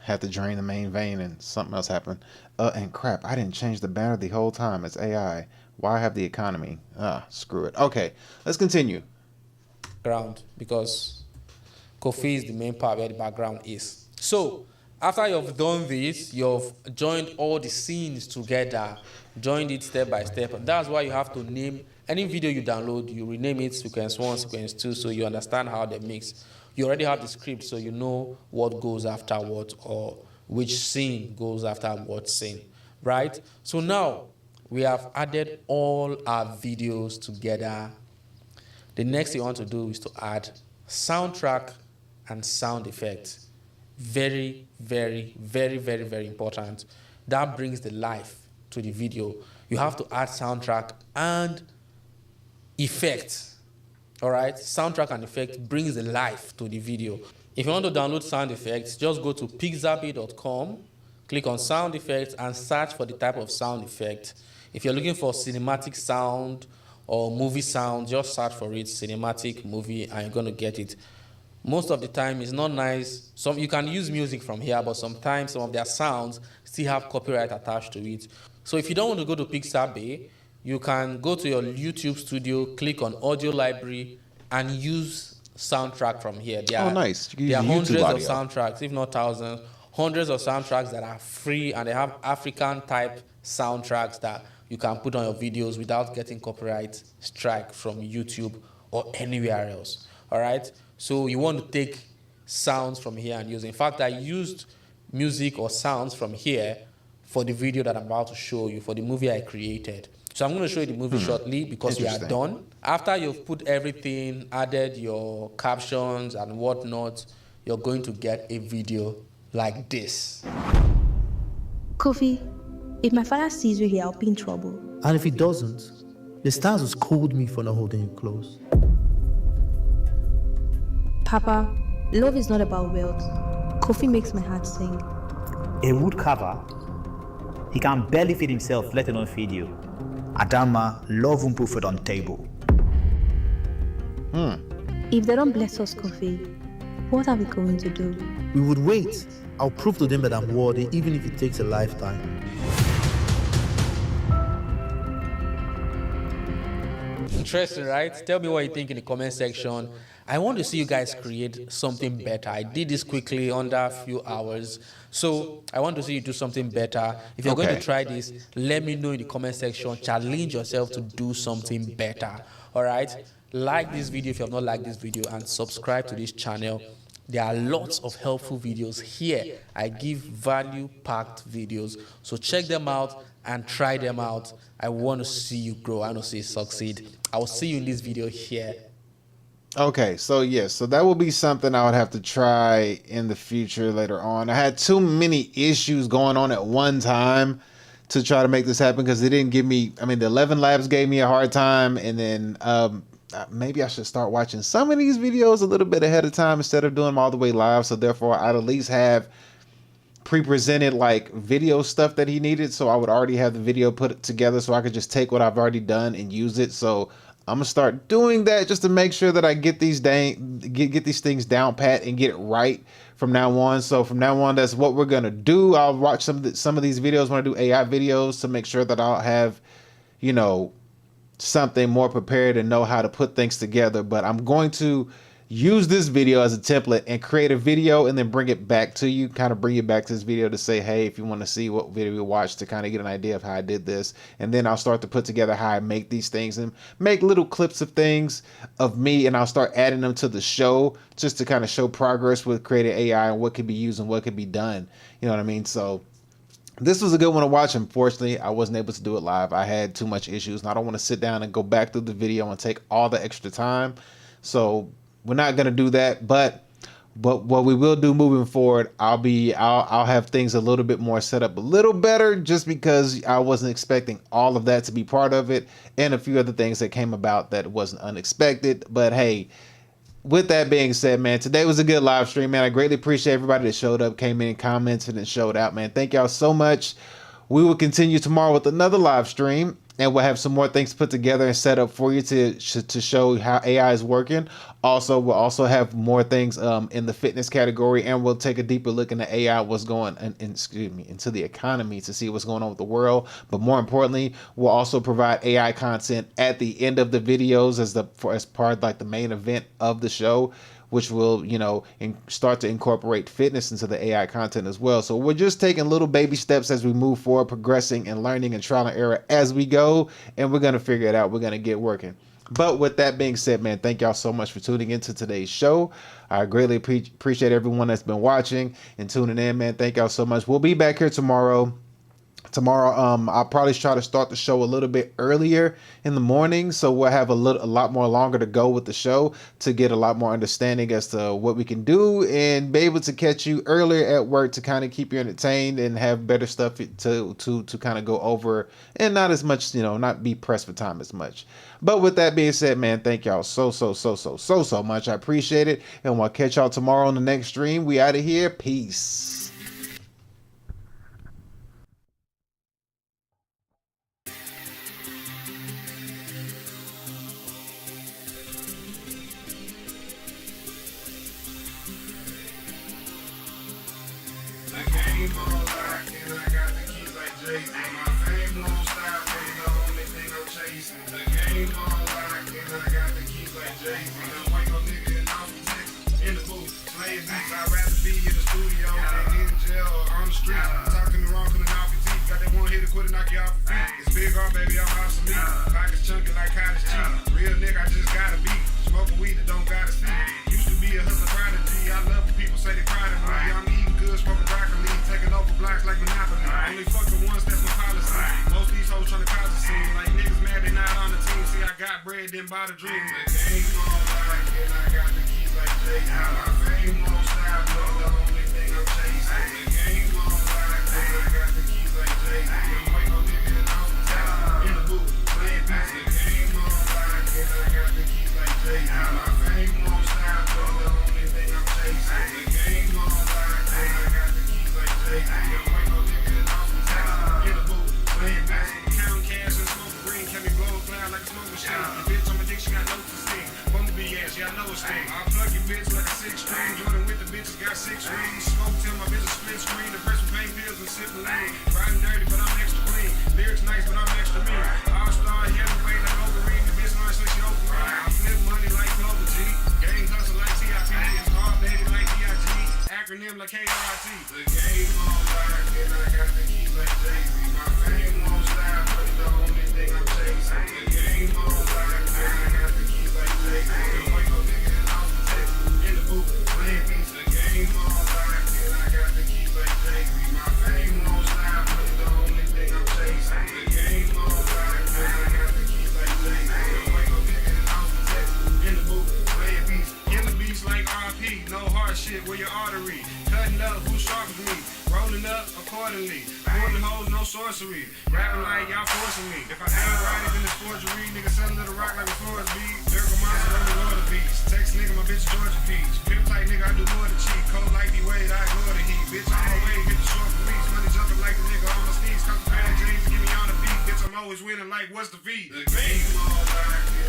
S1: Had to drain the main vein and something else happened. And crap, I didn't change the banner the whole time. It's AI. Why have the economy? Screw it. Okay, let's continue.
S11: Ground, because Kofi is the main part where the background is. So after you've done this, you've joined all the scenes together, joined it step by step. That's why you have to name any video you download, you rename it sequence 1, sequence 2, so you understand how they mix. You already have the script, so you know what goes after what, or which scene goes after what scene, right? So now we have added all our videos together. The next thing you want to do is to add soundtrack and sound effects. Very, very, very, very, very important. That brings the life to the video. You have to add soundtrack and effect. All right, soundtrack and effect brings the life to the video. If you want to download sound effects, just go to pixabay.com, click on sound effects and search for the type of sound effect. If you're looking for cinematic sound or movie sound, just search for it, cinematic movie, and you're going to get it. Most of the time, it's not nice. You can use music from here, but sometimes some of their sounds still have copyright attached to it. So if you don't want to go to Pixabay, you can go to your YouTube studio, click on audio library, and use soundtrack from here.
S1: Nice.
S11: There are hundreds of soundtracks, if not thousands, hundreds of soundtracks that are free, and they have African type soundtracks that you can put on your videos without getting copyright strike from YouTube or anywhere else. All right? So you want to take sounds from here and use. In fact, I used music or sounds from here for the video that I'm about to show you, for the movie I created. So I'm going to show you the movie shortly because we are done. After you've put everything, added your captions and whatnot, you're going to get a video like this.
S7: Kofi, if my father sees you here, I'll be in trouble.
S10: And if he doesn't, the stars will scold me for not holding you close.
S7: Papa, love is not about wealth. Kofi makes my heart sing.
S13: A woodcarver, he can barely feed himself, let alone feed you. Adama, love won't put food on table.
S7: If they don't bless us, Kofi, what are we going to do?
S10: We would wait. I'll prove to them that I'm worthy, even if it takes a lifetime.
S11: Interesting, right? Tell me what you think in the comment section. I want to see you guys create something better. I did this quickly under a few hours. So I want to see you do something better. If you're going to try this, let me know in the comment section. Challenge yourself to do something better. All right? Like this video if you have not liked this video, and subscribe to this channel. There are lots of helpful videos here. I give value-packed videos. So check them out and try them out. I want to see you grow. I want to see you succeed. I will see you in this video here.
S1: Okay, so yes, so that will be something I would have to try in the future later on. I had too many issues going on at one time to try to make this happen because they didn't give me, the 11 Labs gave me a hard time, and then maybe I should start watching some of these videos a little bit ahead of time instead of doing them all the way live, so therefore I'd at least have pre-presented like video stuff that he needed, so I would already have the video put together so I could just take what I've already done and use it. So I'm gonna start doing that just to make sure that I get these get these things down pat and get it right from now on. So from now on, that's what we're gonna do. I'll watch some of these videos when I do AI videos to make sure that I'll have, something more prepared and know how to put things together. But I'm going to use this video as a template and create a video and then bring it back to you, kind of bring it back to this video to say, hey, if you want to see what video we watched, to kind of get an idea of how I did this. And then I'll start to put together how I make these things and make little clips of things of me, and I'll start adding them to the show just to kind of show progress with creating AI and what could be used and what could be done. You know what I mean? So this was a good one to watch. Unfortunately, I wasn't able to do it live. I had too much issues, and I don't want to sit down and go back through the video and take all the extra time. So we're not gonna do that, but what we will do moving forward, I'll have things a little bit more set up a little better, just because I wasn't expecting all of that to be part of it, and a few other things that came about that wasn't unexpected. But hey, with that being said, man, today was a good live stream, man. I greatly appreciate everybody that showed up, came in, commented, and showed out, man. Thank y'all so much. We will continue tomorrow with another live stream, and we'll have some more things put together and set up for you to show how AI is working. Also, we'll also have more things in the fitness category, and we'll take a deeper look into AI, what's going into the economy to see what's going on with the world. But more importantly, we'll also provide AI content at the end of the videos as part of like the main event of the show, which will, start to incorporate fitness into the AI content as well. So we're just taking little baby steps as we move forward, progressing and learning and trial and error as we go, and we're going to figure it out. We're going to get working. But with that being said, man, thank y'all so much for tuning into today's show. I greatly appreciate everyone that's been watching and tuning in, man. Thank y'all so much. We'll be back here tomorrow. I'll probably try to start the show a little bit earlier in the morning, so we'll have a lot more longer to go with the show to get a lot more understanding as to what we can do and be able to catch you earlier at work to kind of keep you entertained and have better stuff to kind of go over and not as much, not be pressed for time as much. But with that being said, man, thank y'all so much. I appreciate it, and we'll catch y'all tomorrow on the next stream. We out of here. Peace.
S6: Baby, I'm obsolete. Pockets chunky like cottage cheese. Real nigga, I just gotta be. Smoking weed that don't gotta see. Used to be a hustler prodigy. I love when people say they proud of me. I'm eating good, smoking broccoli. Taking over blocks like Monopoly. Only fucking ones, that's my policy. Most of these hoes trying to cause a scene. Like niggas mad they not on the team. See, I got bread, then buy the dream. The game on like, and I got the keys like Jay. My fame won't stop, no, the only thing I'm chasing. The game on like, and I got the keys like Jay. I plug your bitch like a 6-string. Jordan with the bitches got 6 rings. Smoke till my bitch split screen. The press with pain pills and sipping lean. Riding dirty, but I'm extra clean. Lyrics nice, but I'm extra mean. All-star heavyweight like Overeem. The bitch learns like she over me. I flip money like Clover G. Gang hustle like TIP. It's hard baby like DIG. Acronym like KRT. The game on lock, and I got the keys like Jay-Z. My fame won't stop, but the only thing I'm chasing. The game on lock, and I got the keys like Jay-Z. Where your artery, cutting up, who sharp as me, rolling up accordingly, pulling hoes, no sorcery, rapping like y'all forcing me. If I ain't right, then it's forgery, nigga selling to the rock like a Forrest beat. Lyrical monster on the Lord of Beats, text nigga, my bitch Georgia Peach, pimp tight nigga, I do more than cheat, cold like D-Wade, I ignore the heat, bitch, I'm on my way, hit the short police, money jumping like the nigga on my sneaks, come to James, get me on the beat, bitch, I'm always winning like what's the beat? The game on lock.